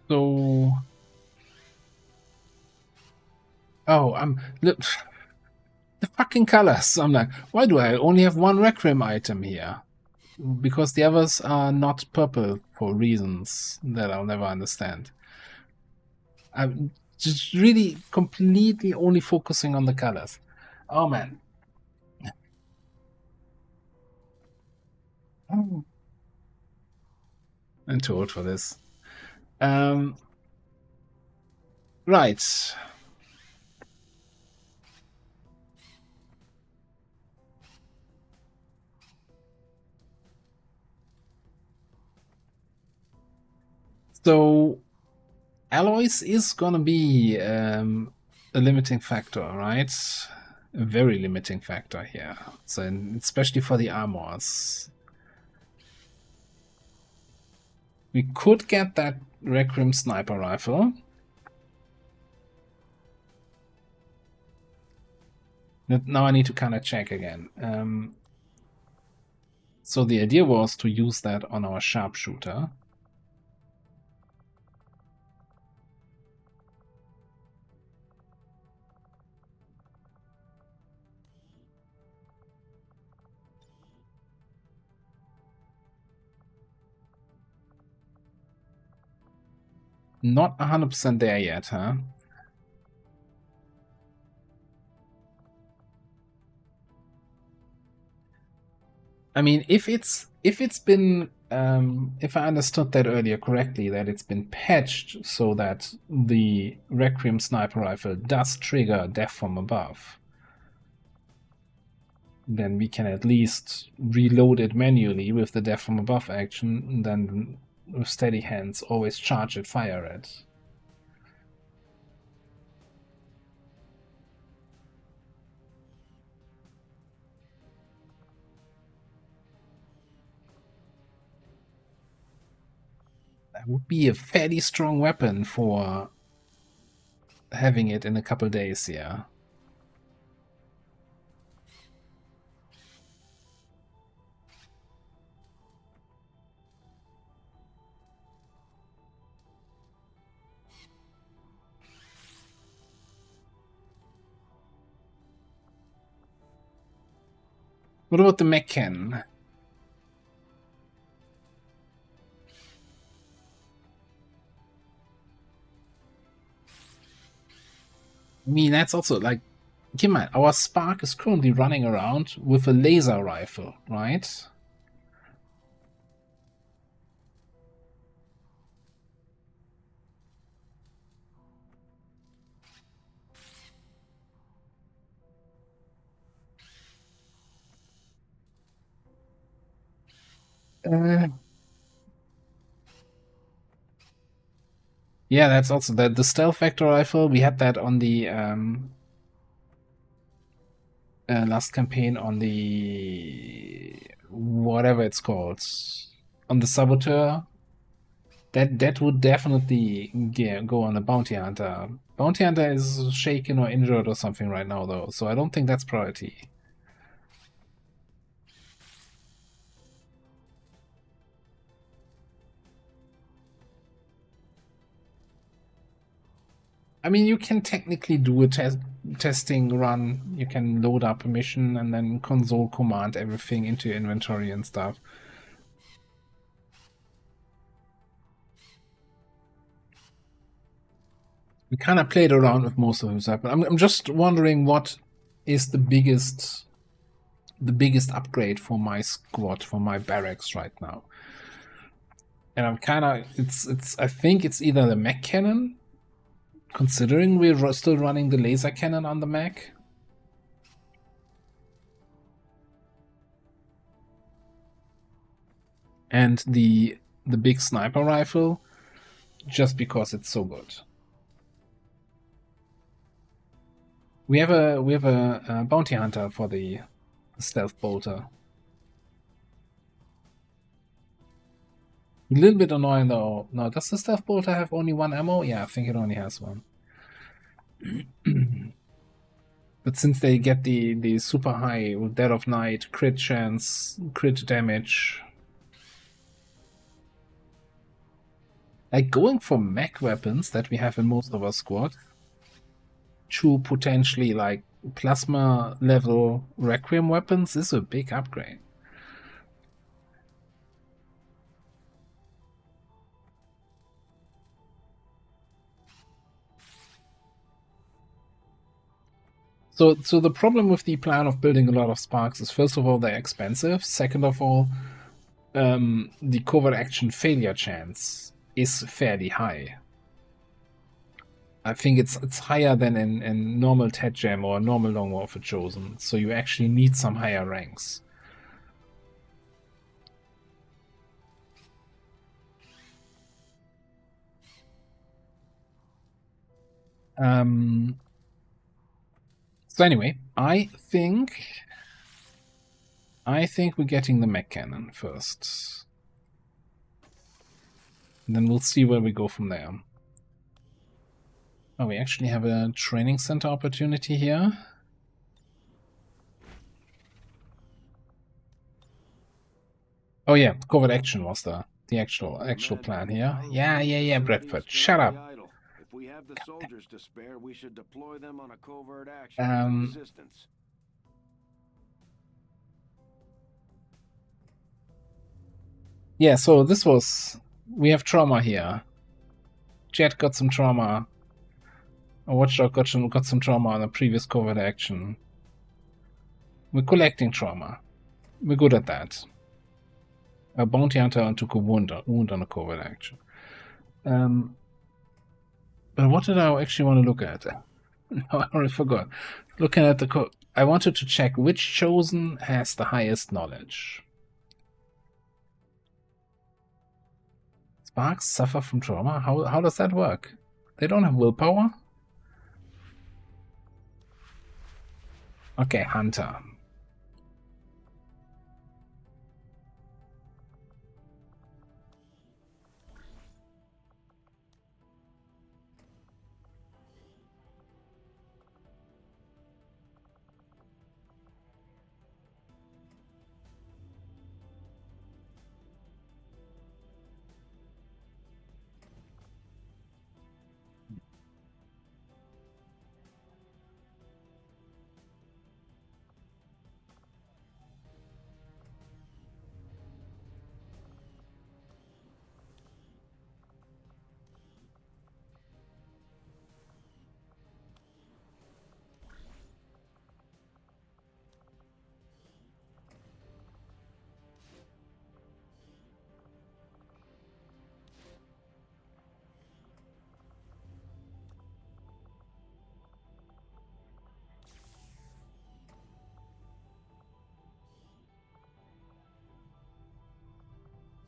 So... Oh, look, the fucking colors. I'm like, why do I only have 1 Requiem item here? Because the others are not purple for reasons that I'll never understand. I'm just really completely only focusing on the colors. Oh man. I'm too old for this. Right. So alloys is gonna be a limiting factor, right? A very limiting factor here. So especially for the armors. We could get that Requiem sniper rifle. Now I need to kind of check again. So the idea was to use that on our sharpshooter. Not 100% there yet, huh? I mean, if I understood that earlier correctly, that it's been patched so that the Requiem sniper rifle does trigger death from above, then we can at least reload it manually with the death from above action, and then with steady hands always charge it, fire it. That would be a fairly strong weapon for having it in a couple days, yeah. What about the Meccan? I mean, that's also like, keep in mind, our Spark is currently running around with a laser rifle, right? Yeah, that's also the stealth vector rifle. We had that on the last campaign on the whatever it's called, on the saboteur. That would definitely go on a bounty hunter. Bounty hunter is shaken or injured or something right now though, so I don't think that's priority. I mean, you can technically do a testing run. You can load up a mission and then console command everything into your inventory and stuff. We kind of played around with most of this, but I'm just wondering what is the biggest upgrade for my squad, for my barracks right now. And I'm kind of I think it's either the mech cannon, considering we're still running the laser cannon on the mech. And the big sniper rifle, just because it's so good. We have a bounty hunter for the stealth bolter. A little bit annoying though. No, does the stealth bolter have only one ammo? Yeah, I think it only has one. But since they get the super high with Dead of Night, crit chance, crit damage, like going for mech weapons that we have in most of our squad to potentially like plasma level Requiem weapons is a big upgrade. So the problem with the plan of building a lot of sparks is, first of all, they're expensive. Second of all, the covert action failure chance is fairly high. I think it's higher than in normal Tet Gem or normal Long War for Chosen. So you actually need some higher ranks. So anyway, I think we're getting the mech cannon first. And then we'll see where we go from there. Oh, we actually have a training center opportunity here. Oh yeah, covert action was the actual plan here. Yeah, Bradford, shut up. If we have the soldiers to spare, we should deploy them on a covert action with resistance. Yeah, so this was... We have trauma here. Jet got some trauma. Watchdog got some trauma on a previous covert action. We're collecting trauma. We're good at that. A bounty hunter took a wound on a covert action. But what did I actually want to look at? No, I already forgot. Looking at the I wanted to check which chosen has the highest knowledge. Sparks suffer from trauma? How does that work? They don't have willpower? Okay, Hunter.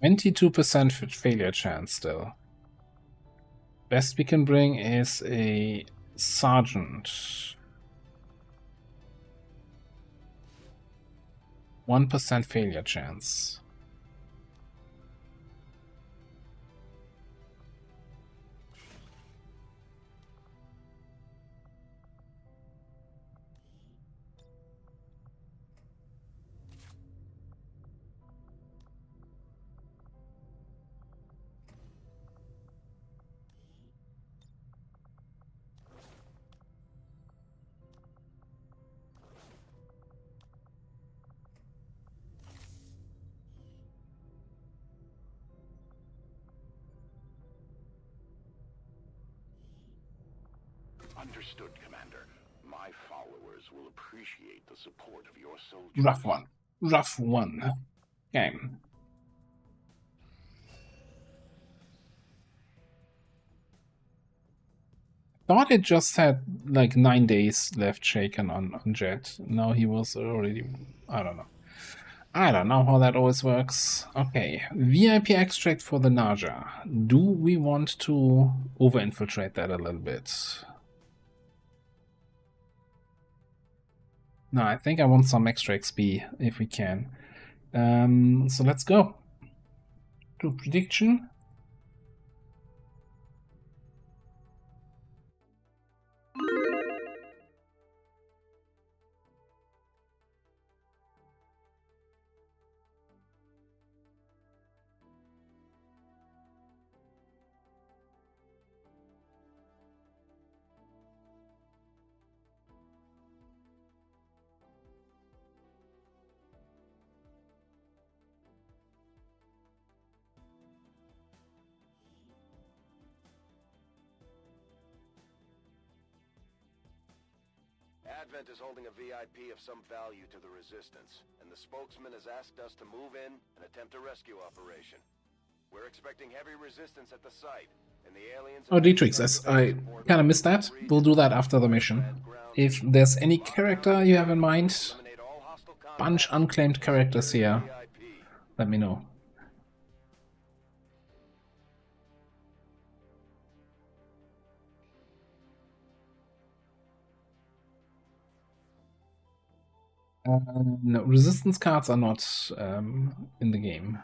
%22% failure chance still. Best we can bring is a sergeant. 1% failure chance. Understood, Commander. My followers will appreciate the support of your soldiers. Rough one. Rough one. Okay. Thought it just had like 9 days left shaken on Jet. Now he was already... I don't know. I don't know how that always works. Okay, VIP extract for the Naja. Do we want to over-infiltrate that a little bit? No, I think I want some extra XP if we can. So let's go to prediction. Advent is holding a VIP of some value to the Resistance, and the spokesman has asked us to move in and attempt a rescue operation. We're expecting heavy resistance at the site, and the aliens... Oh, Dietrich, I kind of missed that. We'll do that after the mission. If there's any character you have in mind, bunch unclaimed characters here, let me know. No, resistance cards are not in the game.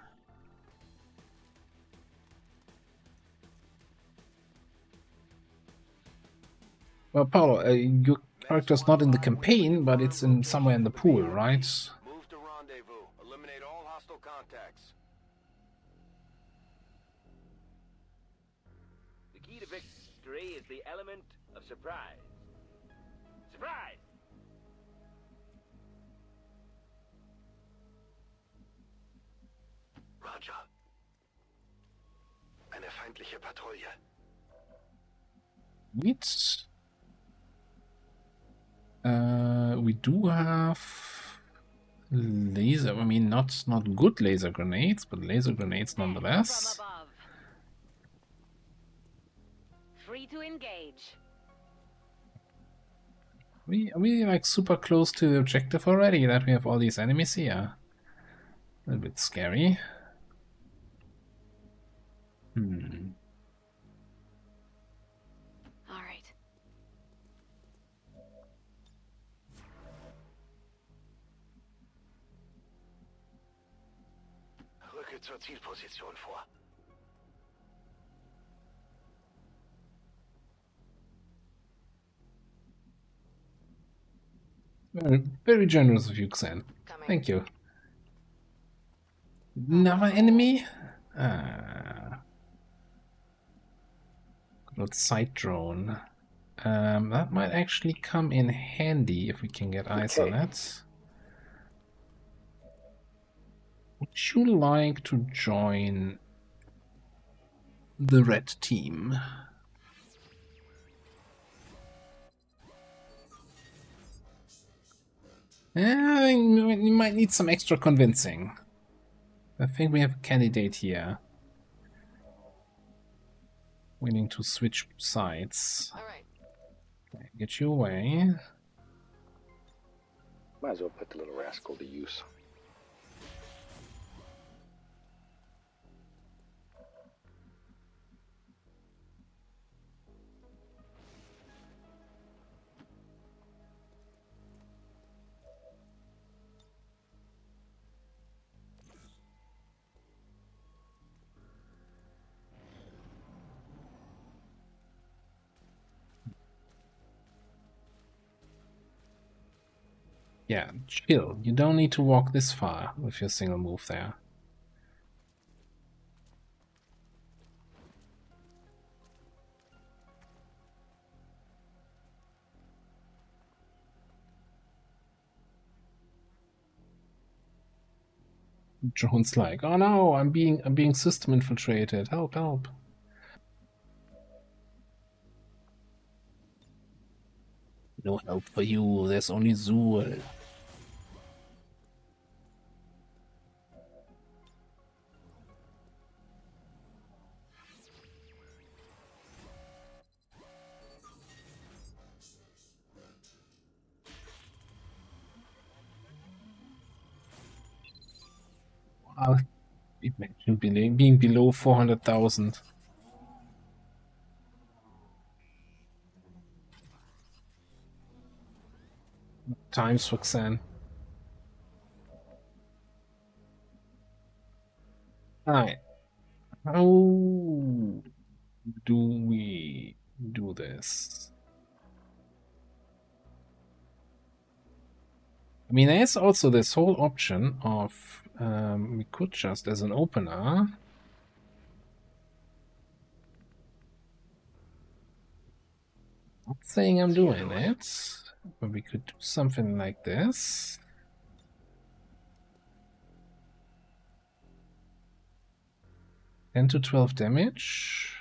Well, Paolo, your character's not in the campaign, but it's in somewhere in the pool, right? Move to rendezvous. Eliminate all hostile contacts. The key to victory is the element of surprise. Surprise! Roger. Eine feindliche Patrouille. Wait. We do have laser. I mean, not good laser grenades, but laser grenades nonetheless. Free to engage. Are we like super close to the objective already? That we have all these enemies here. A little bit scary. All right. Rücke zur Zielposition vor. Very generous of you, Xen. Thank you. Another enemy? Got sight drone. That might actually come in handy if we can get eyes on it. Would you like to join the red team? You might need some extra convincing. I think we have a candidate here. Willing to switch sides. Alright. Okay, get you away. Might as well put the little rascal to use. Yeah, chill. You don't need to walk this far with your single move there. Drone's like, oh no, I'm being system infiltrated. Help, help. No help for you. There's only Zool. Wow. Imagine being below 400,000. Times for Xan. Alright. How do we do this? I mean, there's also this whole option of we could just, as an opener, not saying I'm doing it, but we could do something like this. $10 to 12 damage.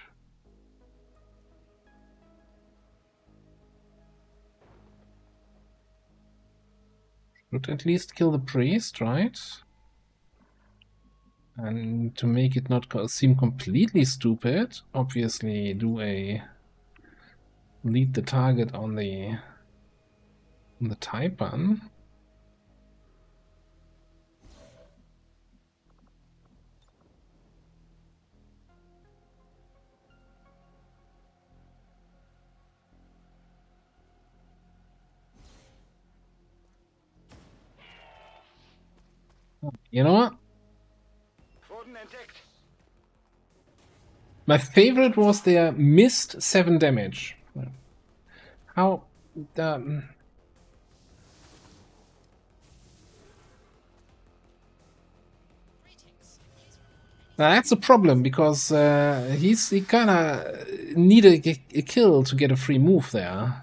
Should at least kill the priest, right? And to make it not seem completely stupid, obviously do a lead the target on the Taipan. You know what? My favorite was their missed 7 damage. How... that's a problem, because he kind of needed a kill to get a free move there.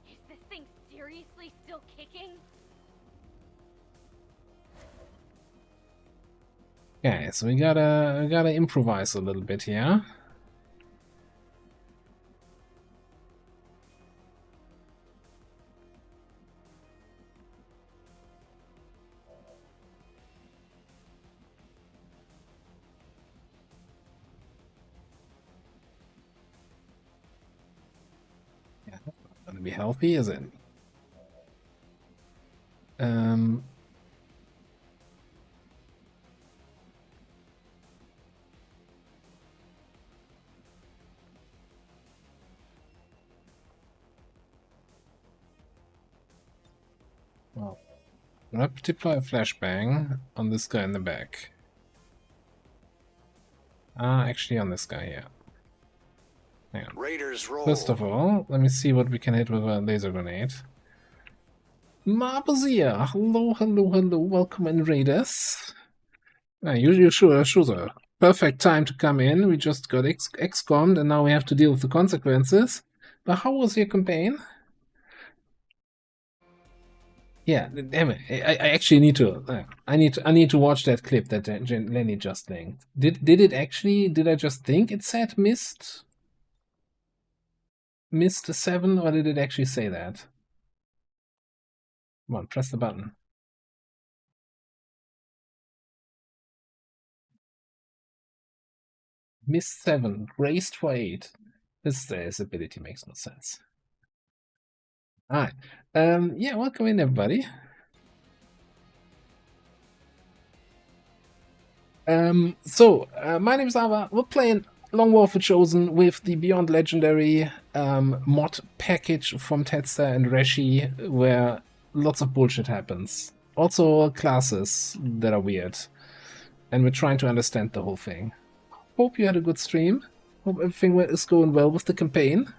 Is this thing seriously still kicking? Okay, so we gotta improvise a little bit here. Yeah, that's not gonna be healthy, is it? Well, I'm gonna deploy a flashbang on this guy in the back. Actually on this guy here. Hang on. Raiders roll. First of all, let me see what we can hit with a laser grenade. Marbazia! Hello, hello, hello, welcome in, Raiders. Sure. Perfect time to come in. We just got XCOM'd and now we have to deal with the consequences. But how was your campaign? Yeah, damn it. I actually need to. I need to watch that clip that Lenny just linked. Did I just think it said missed a 7, or did it actually say that? Come on, press the button. Missed 7, raised for 8. This ability makes no sense. Alright. Yeah, welcome in, everybody. My name is Ava. We're playing Long War for Chosen with the Beyond Legendary mod package from Tetsa and Reshi, where lots of bullshit happens. Also classes that are weird. And we're trying to understand the whole thing. Hope you had a good stream. Hope everything is going well with the campaign.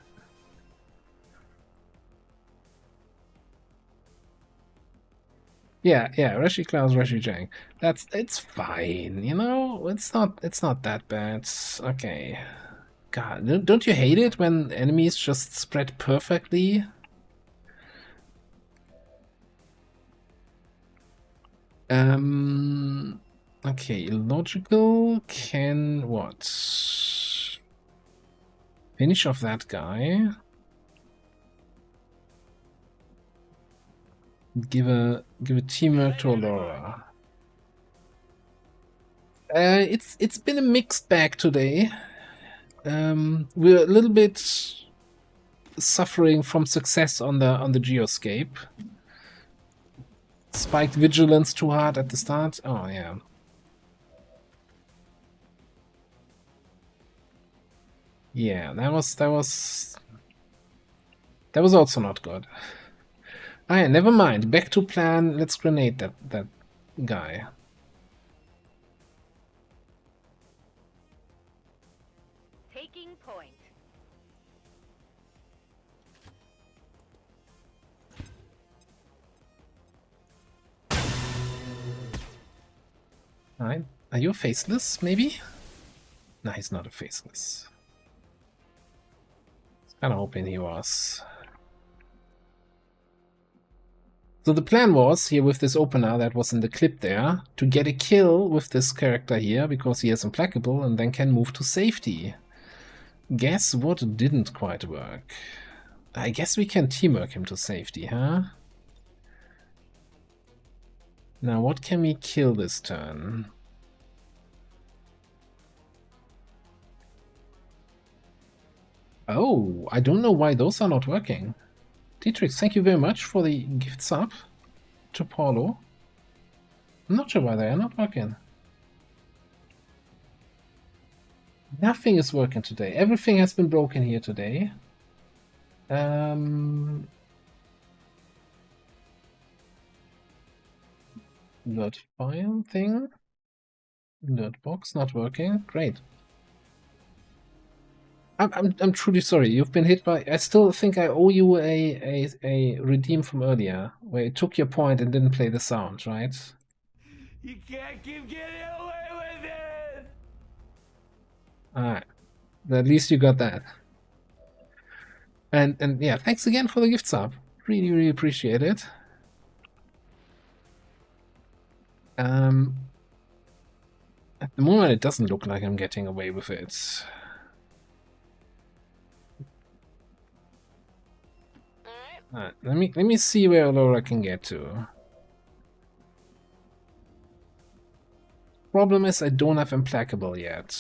Yeah, Reshi Klaus, Reshi Jang. It's fine, you know. It's not that bad. Okay. God, don't you hate it when enemies just spread perfectly? Okay, illogical can what? Finish off that guy. Give a teamwork to Laura. It's been a mixed bag today. We're a little bit suffering from success on the geoscape. Spiked vigilance too hard at the start. Oh yeah. Yeah, that was also not good. Ah, yeah, never mind. Back to plan. Let's grenade that guy. Taking point. Alright. Are you a faceless, maybe? No, he's not a faceless. Kind of hoping he was. So the plan was, here with this opener that was in the clip there, to get a kill with this character here, because he is implacable, and then can move to safety. Guess what didn't quite work? I guess we can teamwork him to safety, huh? Now what can we kill this turn? Oh, I don't know why those are not working. Dietrich, thank you very much for the gift sub to Paulo. I'm not sure why they are not working. Nothing is working today. Everything has been broken here today. Load file thing. Load box not working. Great. I'm truly sorry. You've been hit by. I still think I owe you a redeem from earlier, where it took your point and didn't play the sound, right? You can't keep getting away with it! Alright. At least you got that. And yeah, thanks again for the gift sub. Really appreciate it. At the moment, it doesn't look like I'm getting away with it. Alright, let me see where Laura can get to. Problem is, I don't have implacable yet.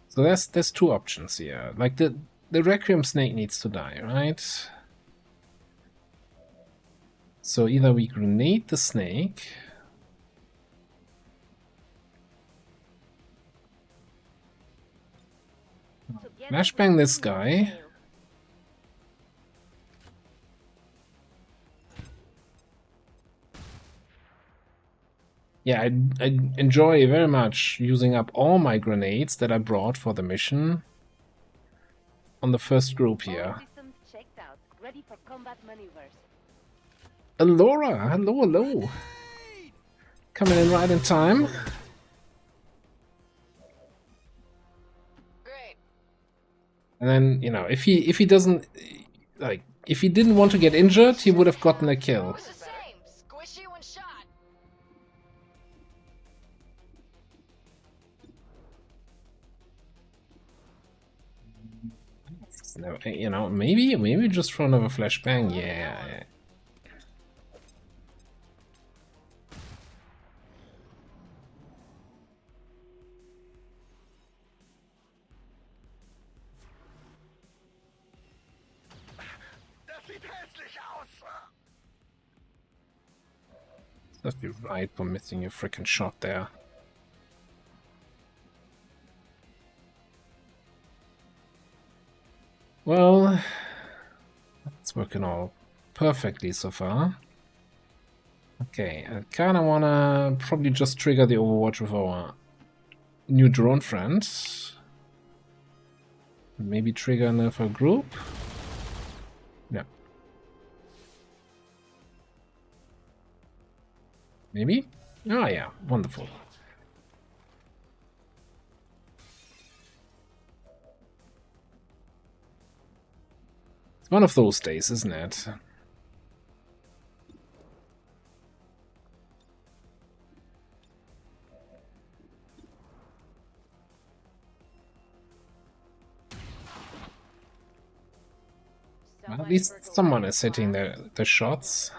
So there's two options here. Like the Requiem Snake needs to die, right? So either we grenade the snake. Flashbang this guy. Yeah, I enjoy very much using up all my grenades that I brought for the mission on the first group here. Ready for combat maneuvers. Laura, hello. Coming in right in time. Great. And then, you know, if he doesn't, like, if he didn't want to get injured, he would have gotten a kill. Squishy when shot. You know, maybe just throw another flashbang. Yeah. Must be right for missing your freaking shot there. Well, it's working all perfectly so far. Okay, I kinda wanna probably just trigger the Overwatch with our new drone friend. Maybe trigger another group. Yeah. Maybe? Oh yeah, wonderful. It's one of those days, isn't it? Well, at least someone is hitting the shots.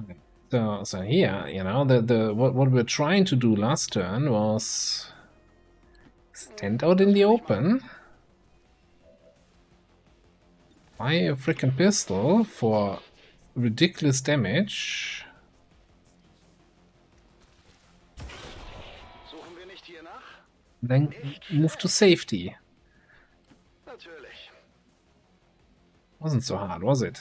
Okay. So here, you know, what we're trying to do last turn was stand out in the open, buy a freaking pistol for ridiculous damage, then move to safety. Wasn't so hard, was it?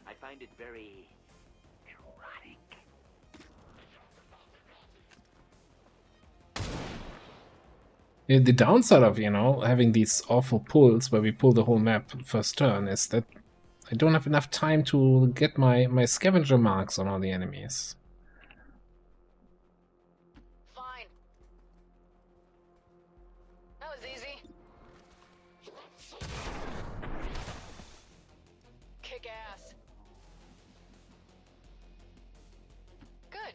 I find it very erotic. The downside of, you know, having these awful pulls where we pull the whole map first turn is that I don't have enough time to get my scavenger marks on all the enemies. Fine. That was easy. Kick ass. Good.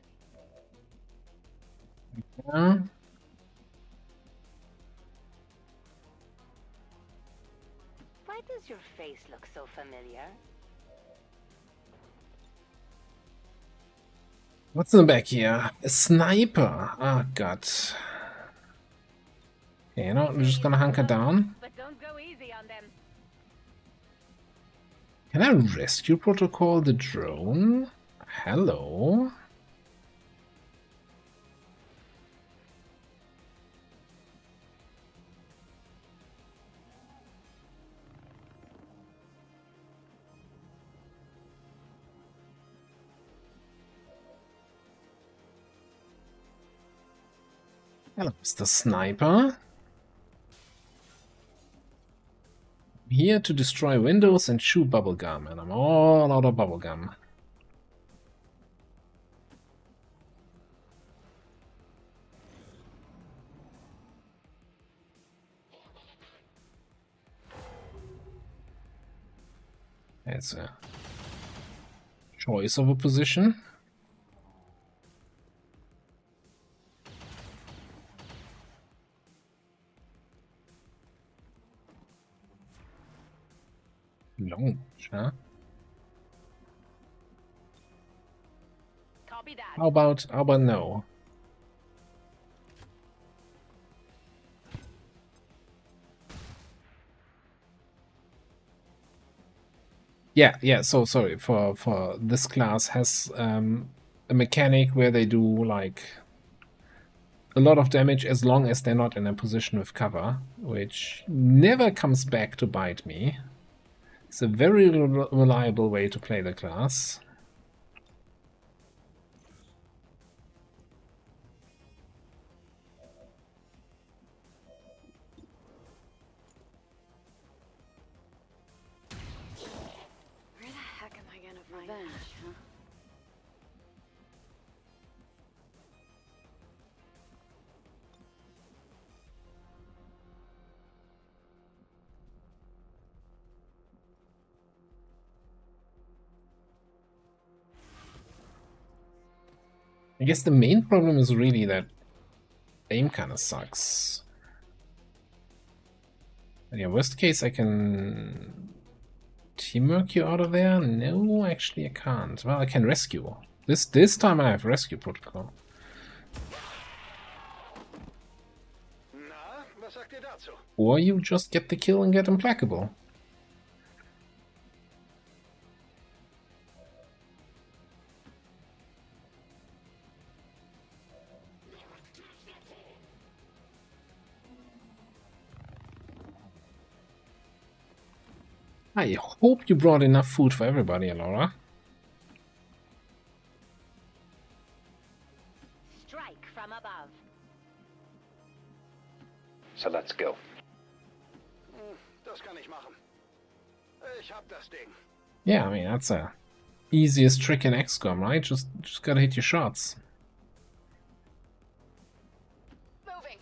Yeah. Why does your face look so familiar? What's in the back here? A sniper! Oh god. Okay, you know, I'm just gonna hunker down. But don't go easy on them. Can I rescue protocol the drone? Hello? Hello, Mr. Sniper. I'm here to destroy windows and chew bubblegum, and I'm all out of bubblegum. It's a choice of a position. Launch, huh? Copy that. How about no? Yeah, so sorry, for this class has a mechanic where they do like a lot of damage as long as they're not in a position with cover, which never comes back to bite me. It's a very reliable way to play the class. Where the heck am I gonna find revenge, huh? I guess the main problem is really that aim kind of sucks. And yeah, worst case I can teamwork you out of there? No, actually I can't. Well, I can rescue. This time I have rescue protocol. Or you just get the kill and get implacable. I hope you brought enough food for everybody, Laura. Strike from above. So let's go. Das kann ich machen. Ich hab das Ding. Yeah, I mean, that's a easiest trick in XCOM, right? Just gotta hit your shots. Moving.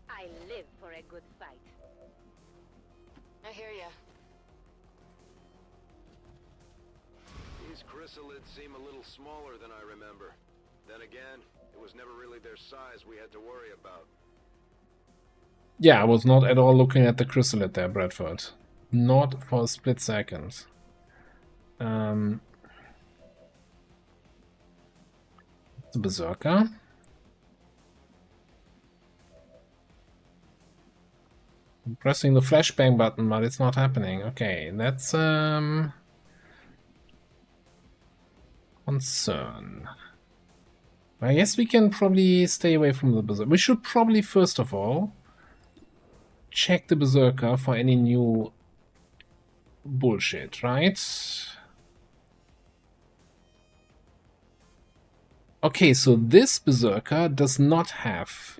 I live for a good fight. I hear ya. These chrysalids seem a little smaller than I remember. Then again, it was never really their size we had to worry about. Yeah, I was not at all looking at the chrysalid there, Bradford. Not for a split second. The Berserker. I'm pressing the flashbang button, but it's not happening. Okay, that's concern. I guess we can probably stay away from the Berserker. We should probably first of all check the Berserker for any new bullshit, right? Okay, so this Berserker does not have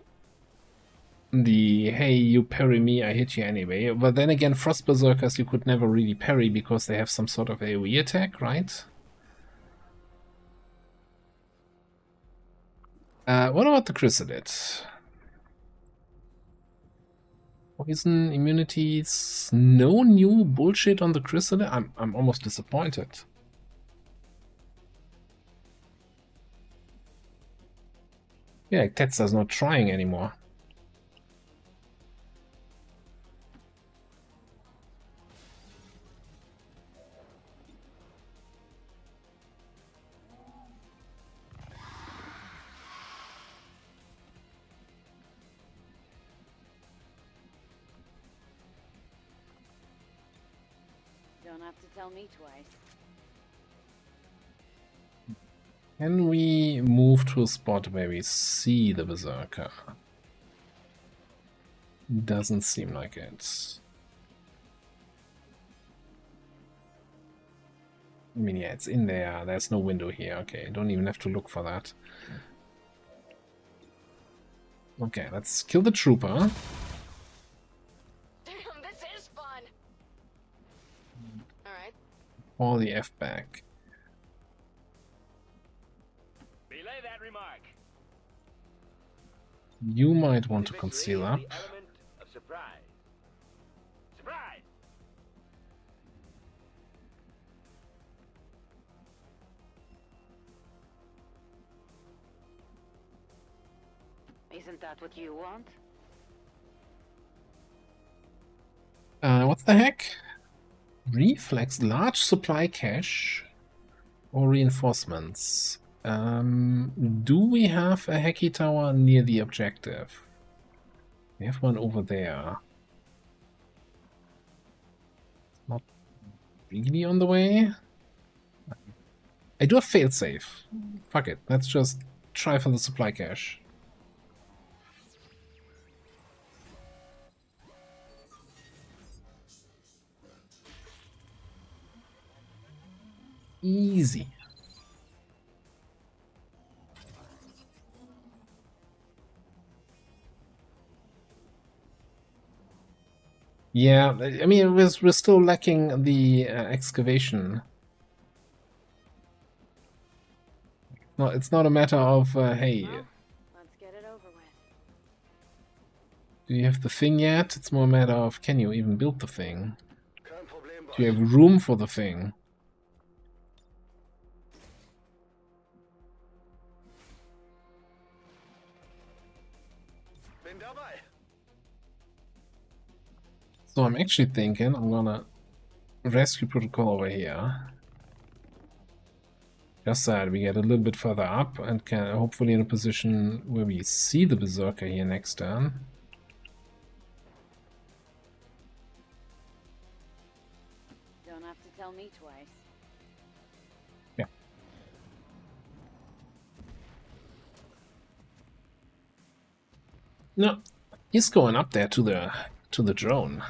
the hey, you parry me, I hit you anyway. But then again, Frost Berserkers you could never really parry because they have some sort of AoE attack, right? What about the Chrysalid? Poison, immunities, no new bullshit on the Chrysalid? I'm almost disappointed. Yeah, Tetsu's not trying anymore. Don't have to tell me twice. Can we move to a spot where we see the Berserker? Doesn't seem like it. I mean, yeah, it's in there. There's no window here. Okay, don't even have to look for that. Okay, let's kill the trooper. Damn, this is fun. All right. Or the F back. Relay that remark. You might want to conceal up. The element of surprise. Surprise! Isn't that what you want? What the heck? Reflex, large supply cache, or reinforcements. Do we have a Heki tower near the objective? We have one over there. Not really on the way. I do a failsafe. Fuck it, let's just try for the supply cache. Easy. Yeah, I mean, we're still lacking the excavation. No, it's not a matter of, hey, Well, let's get it over with. do you have the thing yet? It's more a matter of, can you even build the thing? Do you have room for the thing? So I'm actually thinking I'm gonna rescue protocol over here. Just that we get a little bit further up and can hopefully in a position where we see the Berserker here next turn. tell me twice. Yeah. No, he's going up there to the drone.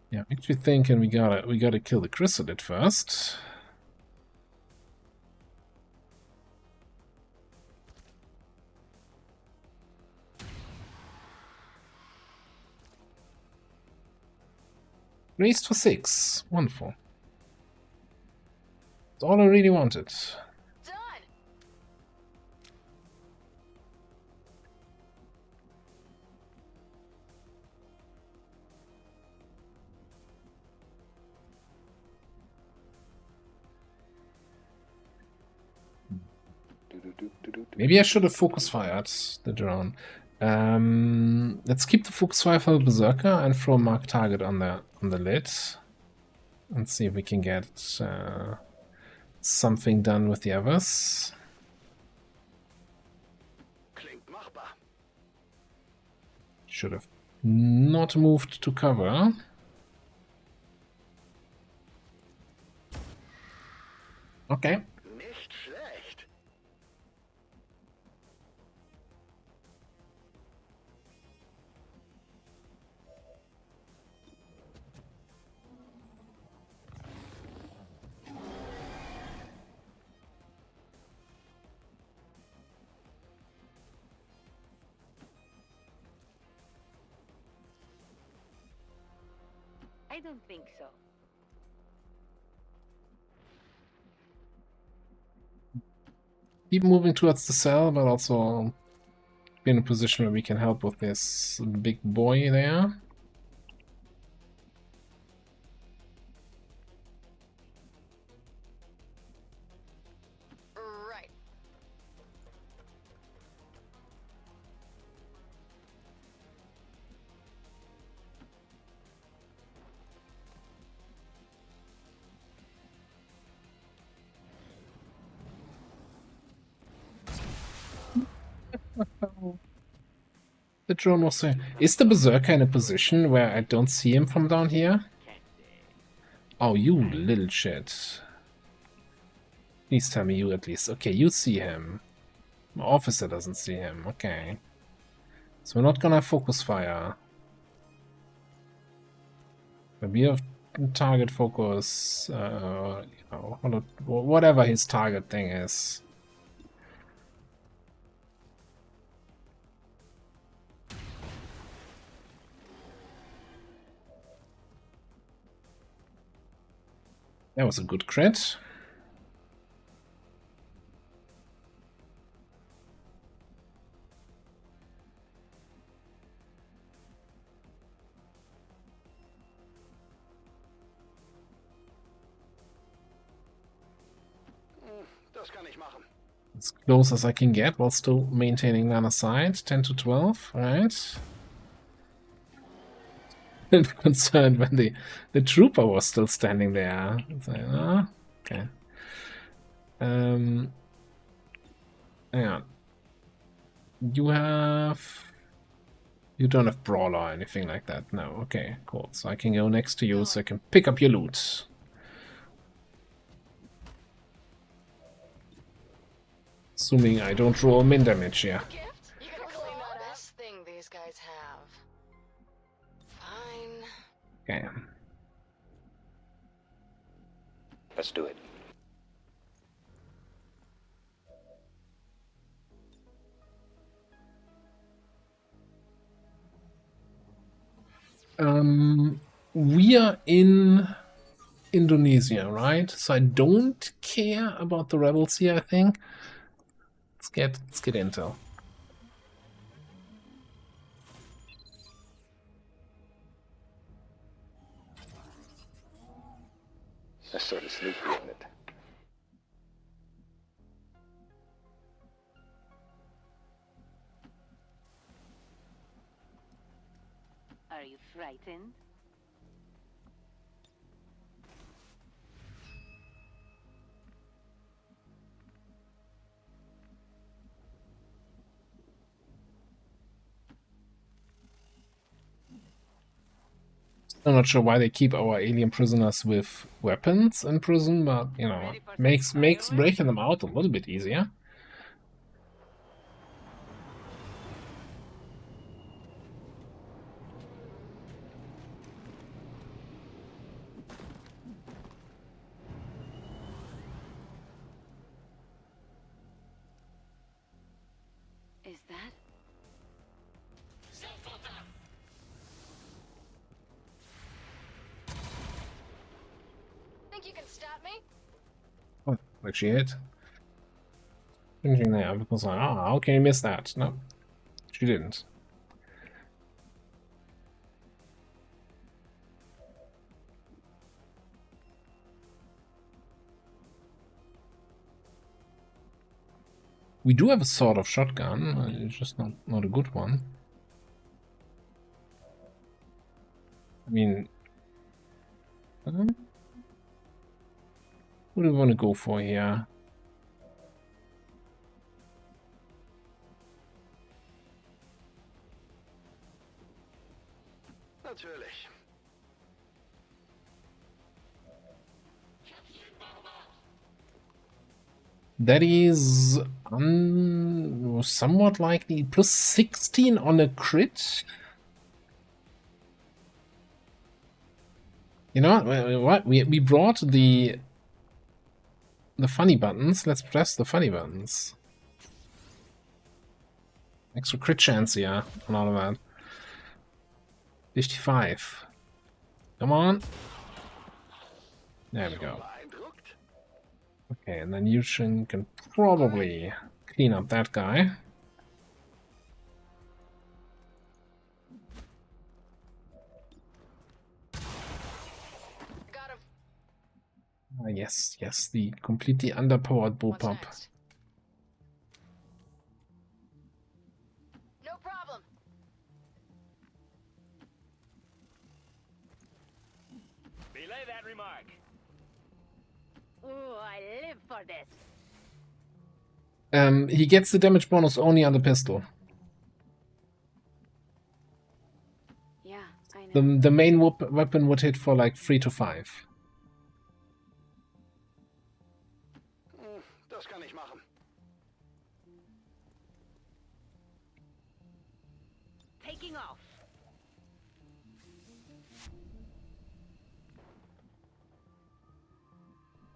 Yeah, I'm actually thinking we gotta kill the chrysalid first. Raised for 6. Wonderful. That's all I really wanted. Maybe I should have focus fired the drone. Let's keep the focus fire for the berserker and throw mark target on the lid, and see if we can get something done with the others. Should have not moved to cover. Okay. Nicht schlecht. I don't think so. Keep moving towards the cell, but also be in a position where we can help with this big boy there. Right. The drone was saying, is the berserker in a position where I don't see him from down here? Oh, you little shit. Please tell me you at least. Okay, you see him. My officer doesn't see him. Okay. So we're not gonna focus fire. But we have target focus, you know, whatever his target thing is. That was a good crit. Das kann ich machen. As close as I can get while still maintaining line of sight. 10 to 12, right? I'm concerned when the trooper was still standing there. It's like, oh, okay. Hang on. You don't have brawler or anything like that. No, okay, cool. So I can go next to you so I can pick up your loot. Assuming I don't roll min damage here. You can clean that best thing these guys have. Fine. Okay. Let's do it. We are in Indonesia, right? So I don't care about the rebels here, I think. Let's get intel. That's sort of sneaky, isn't it? frightened? I'm not sure why they keep our alien prisoners with weapons in prison, but you know, makes breaking them out a little bit easier. Is that? Think you can stop me? Oh, like she hit. Finishing there because like, how can you miss that? No, she didn't. We do have a sort of shotgun, it's just not a good one. I mean, what do we want to go for here? Natürlich. That is somewhat likely. Plus 16 on a crit. You know what? We brought the funny buttons. Let's press the funny buttons. Extra crit chance here on all of that. 55. Come on. There we go. Okay, and then Yushin can probably clean up that guy. Got him. Yes, the completely underpowered bull pump. Next? No problem. Belay that remark. Oh, I live for this. He gets the damage bonus only on the pistol. Yeah, I know. The main weapon would hit for like 3 to 5. Das kann ich machen. Taking off.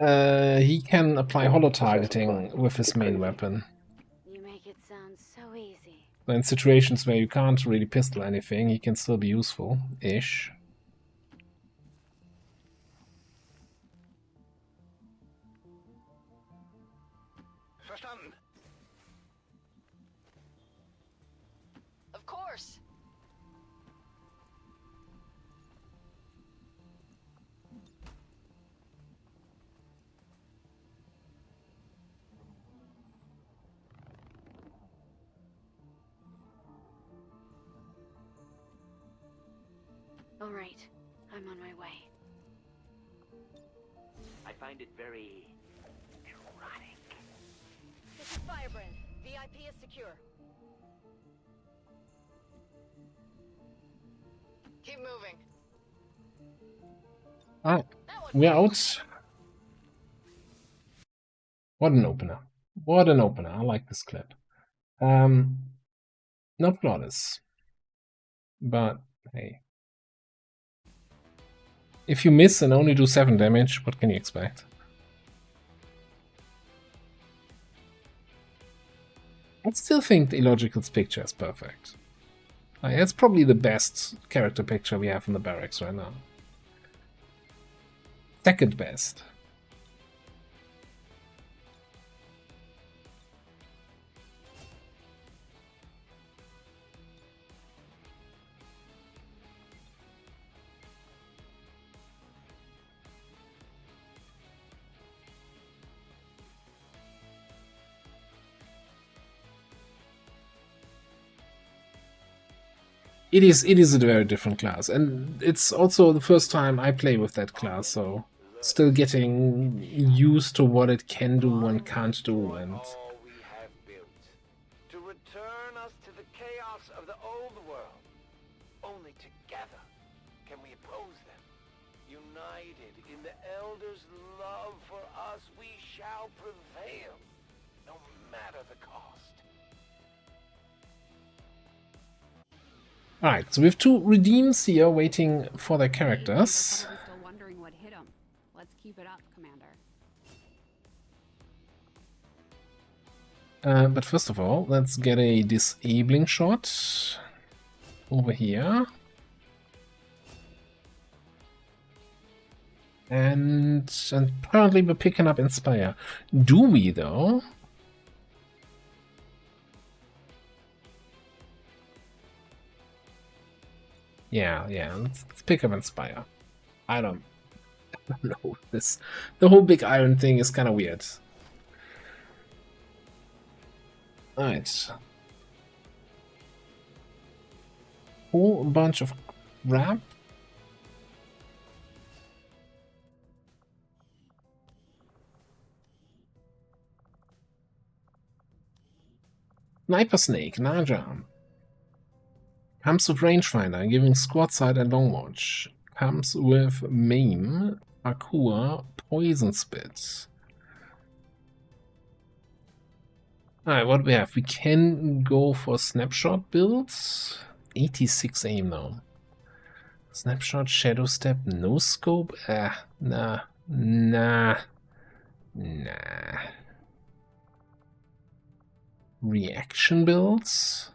He can apply holo-targeting with his main weapon. You make it sound so easy. So in situations where you can't really pistol anything, he can still be useful-ish. Verstanden. Of course. All right, I'm on my way. I find it very erotic. This is Firebrand. VIP is secure. Keep moving. Ah, we're out. What an opener. What an opener. I like this clip. Not flawless. But, hey. If you miss and only do 7 damage, what can you expect? I still think the Illogical's picture is perfect. Like, it's probably the best character picture we have in the barracks right now. Second best. It is a very different class, and it's also the first time I play with that class, so still getting used to what it can do and can't do, and All we have built to return us to the chaos of the old world. Only together can we oppose them. United in the Elders' love for us, we shall prevail, no matter the cost. Alright, so we have 2 redeems here waiting for their characters. They're probably still wondering what hit them. Let's keep it up, Commander. But first of all, let's get a disabling shot over here. And apparently we're picking up Inspire. Do we, though? Yeah, let's pick up Inspire. I don't know. The whole big iron thing is kind of weird. Alright. Whole bunch of crap. Sniper Snake, Najam. Comes with Rangefinder, giving squad sight and long watch. Comes with Maim, Parkour, Poison Spit. Alright, what do we have? We can go for snapshot builds. 86 aim now. Snapshot, Shadow Step, no scope? Nah. Reaction builds?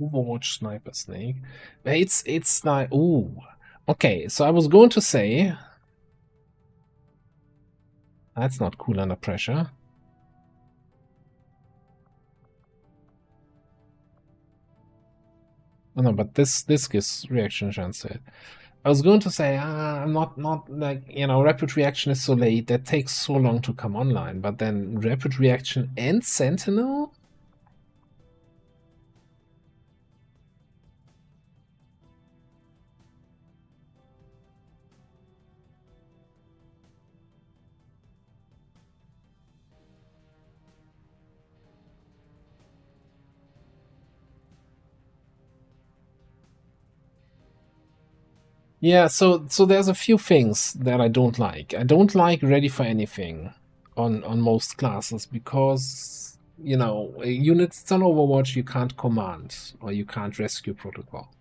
Overwatch Sniper Snake. It's like, ooh. Okay, so I was going to say that's not cool under pressure. Oh no, but this gives reaction chance to it. I was going to say, I'm not like, you know, rapid reaction is so late, that takes so long to come online, but then rapid reaction and Sentinel? Yeah, so there's a few things that I don't like. I don't like Ready for Anything on most classes because, you know, units on Overwatch you can't command or you can't rescue protocol.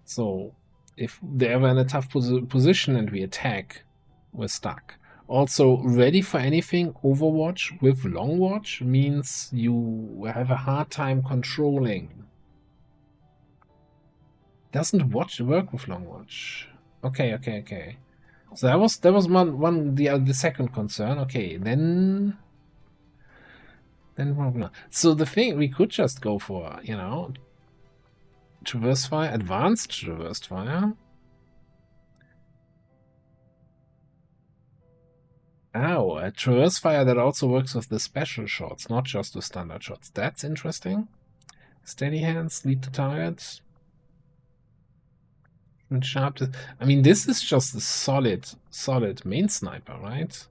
So if they're ever in a tough position and we attack, we're stuck. Also, Ready for Anything Overwatch with Long Watch means you have a hard time controlling. Doesn't work with Long Watch. Okay. So that was the second concern. Okay, then so the thing we could just go for, you know, Traverse Fire, Advanced Traverse Fire. Oh, a Traverse Fire that also works with the special shots, not just the standard shots. That's interesting. Steady hands, lead the target. Sharp. I mean, this is just a solid main sniper, right?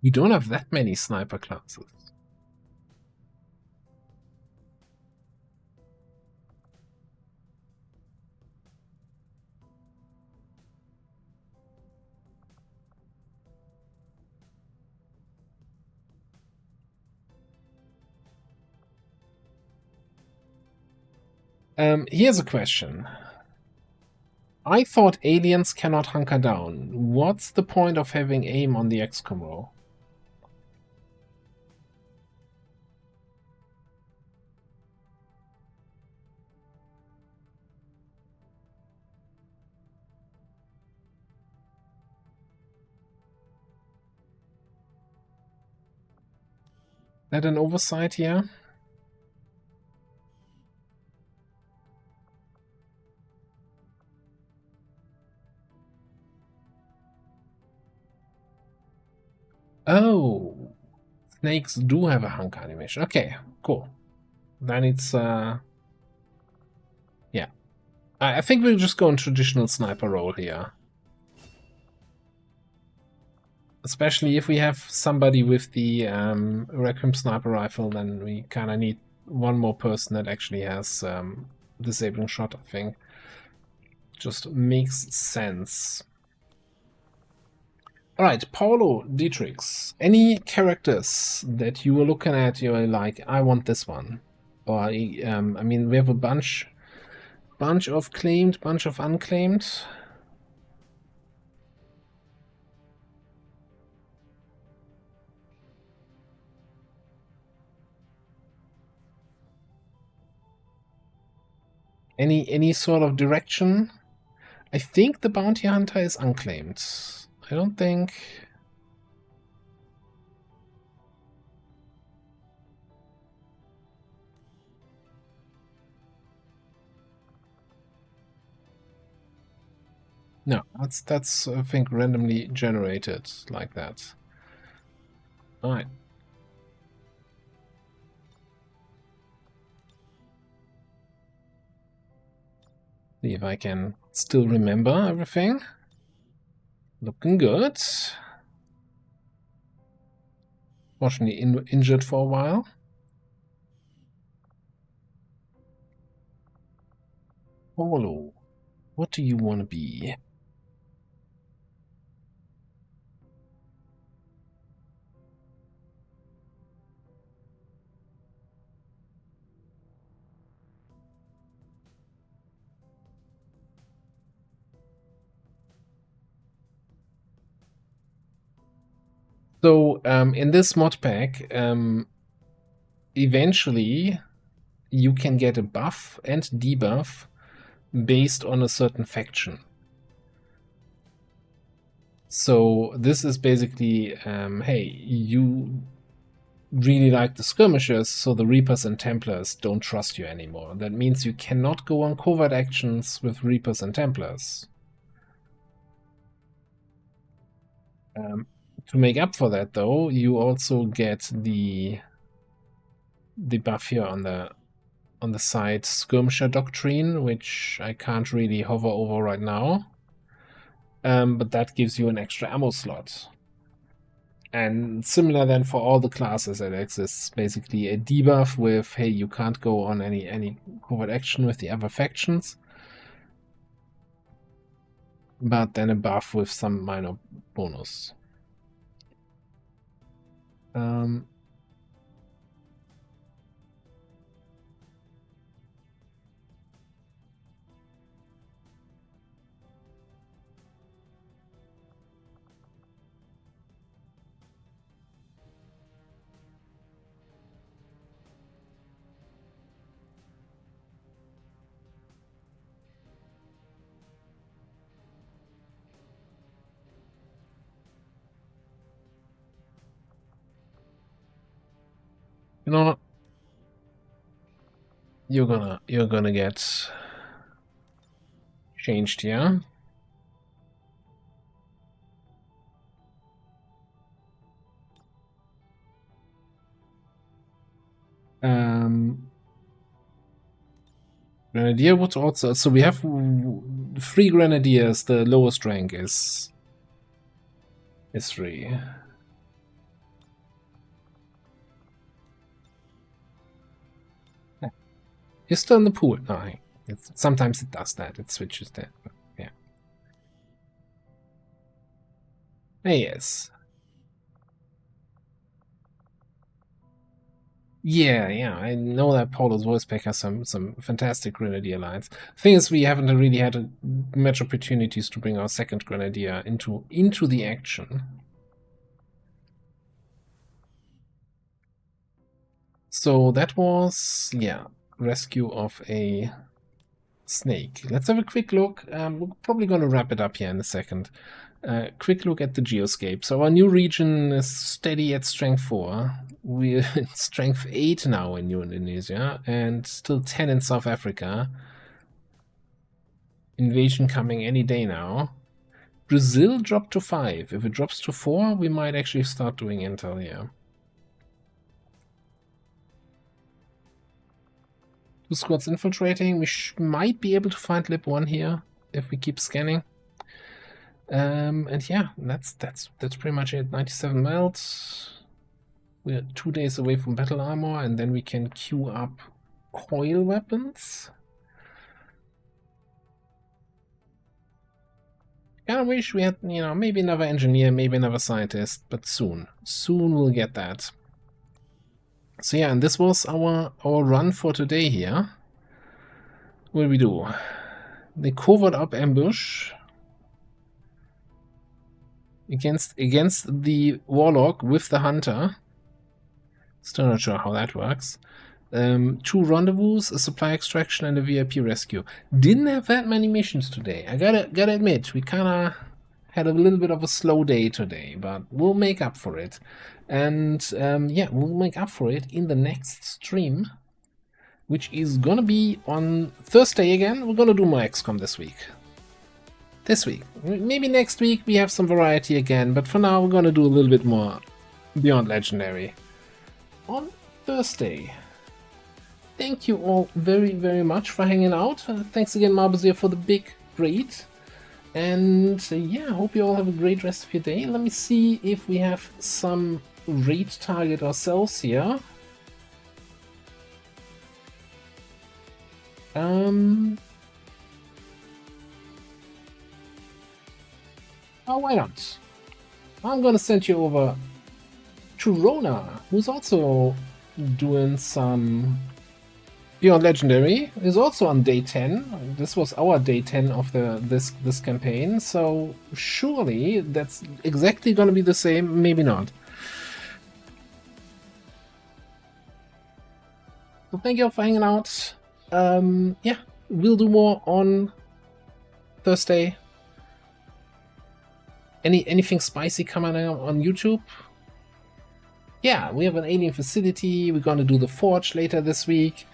We don't have that many sniper classes. Here's a question. I thought aliens cannot hunker down. What's the point of having aim on the XCOM row? That an oversight here? Oh, snakes do have a hunk animation. Okay, cool. Then it's yeah. I think we'll just go in traditional sniper role here. Especially if we have somebody with the Requiem sniper rifle, then we kind of need one more person that actually has disabling shot, I think. Just makes sense. Alright, Paulo, Dietrix, any characters that you were looking at, you're like, I want this one? Or, I mean, we have a bunch of claimed, bunch of unclaimed. Any sort of direction? I think the bounty hunter is unclaimed. I don't think... No, that's I think randomly generated like that. Alright. See if I can still remember everything. Looking good. Fortunately injured for a while. Paulo, what do you want to be? So in this mod pack, eventually you can get a buff and debuff based on a certain faction. So this is basically, hey, you really like the skirmishers, so the Reapers and Templars don't trust you anymore. That means you cannot go on covert actions with Reapers and Templars. To make up for that, though, you also get the buff here on the side, Skirmisher Doctrine, which I can't really hover over right now. But that gives you an extra ammo slot. And similar then for all the classes that exists, basically a debuff with, hey, you can't go on any covert action with the other factions. But then a buff with some minor bonus. You know what? You're gonna get changed here. Grenadier would also, so we have 3 Grenadiers, the lowest rank is 3. You're still in the pool. No, sometimes it does that. It switches that. Yeah. Yes. Yeah. I know that Paulo's voice pack has some fantastic Grenadier lines. Thing is, we haven't really had much opportunities to bring our second Grenadier into the action. So that was, yeah, rescue of a snake. Let's have a quick look. We're probably going to wrap it up here in a second. Quick look at the geoscape. So our new region is steady at strength 4. We're at strength 8 now in New Indonesia and still 10 in South Africa. Invasion coming any day now. Brazil dropped to 5. If it drops to 4, we might actually start doing intel here. 2 squads infiltrating. We might be able to find Lib 1 here if we keep scanning. And yeah, that's pretty much it. 97 melt. We're 2 days away from battle armor, and then we can queue up coil weapons. Kinda wish we had, you know, maybe another engineer, maybe another scientist, but soon. Soon we'll get that. So yeah, and this was our run for today here. What did we do? The covert up ambush against the warlock with the hunter. Still not sure how that works. 2 rendezvous, a supply extraction, and a VIP rescue. Didn't have that many missions today. I gotta admit, we kinda had a little bit of a slow day today, but we'll make up for it. And yeah, we'll make up for it in the next stream, which is gonna be on Thursday again. We're gonna do more XCOM this week. Maybe next week we have some variety again, but for now we're gonna do a little bit more Beyond Legendary on Thursday. Thank you all very, very much for hanging out. Thanks again, Marbazir, for the big raid. And yeah, I hope you all have a great rest of your day. Let me see if we have some raid target ourselves here. Oh, why not? I'm gonna send you over to Rona, who's also doing some Beyond Legendary. Is also on day 10. This was our day 10 of this campaign, so surely that's exactly gonna be the same. Maybe not. So thank you all for hanging out. Yeah, we'll do more on Thursday. Anything spicy coming out on YouTube? Yeah, we have an alien facility. We're gonna do the Forge later this week.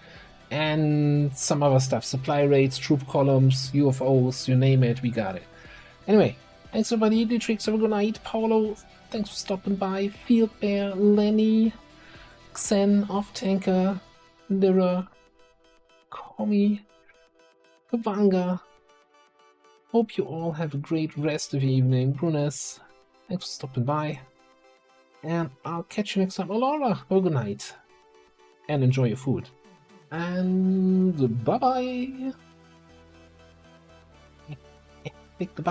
And some other stuff. Supply rates, troop columns, UFOs, you name it, we got it. Anyway, thanks everybody. Dietrich, have a good night. Paolo, thanks for stopping by. Field Bear, Lenny, Xen, Off Tanker, Lyra, Komi, Kavanga. Hope you all have a great rest of your evening. Brunes, thanks for stopping by. And I'll catch you next time. Laura, have a good night. And enjoy your food. And bye-bye. Click the button.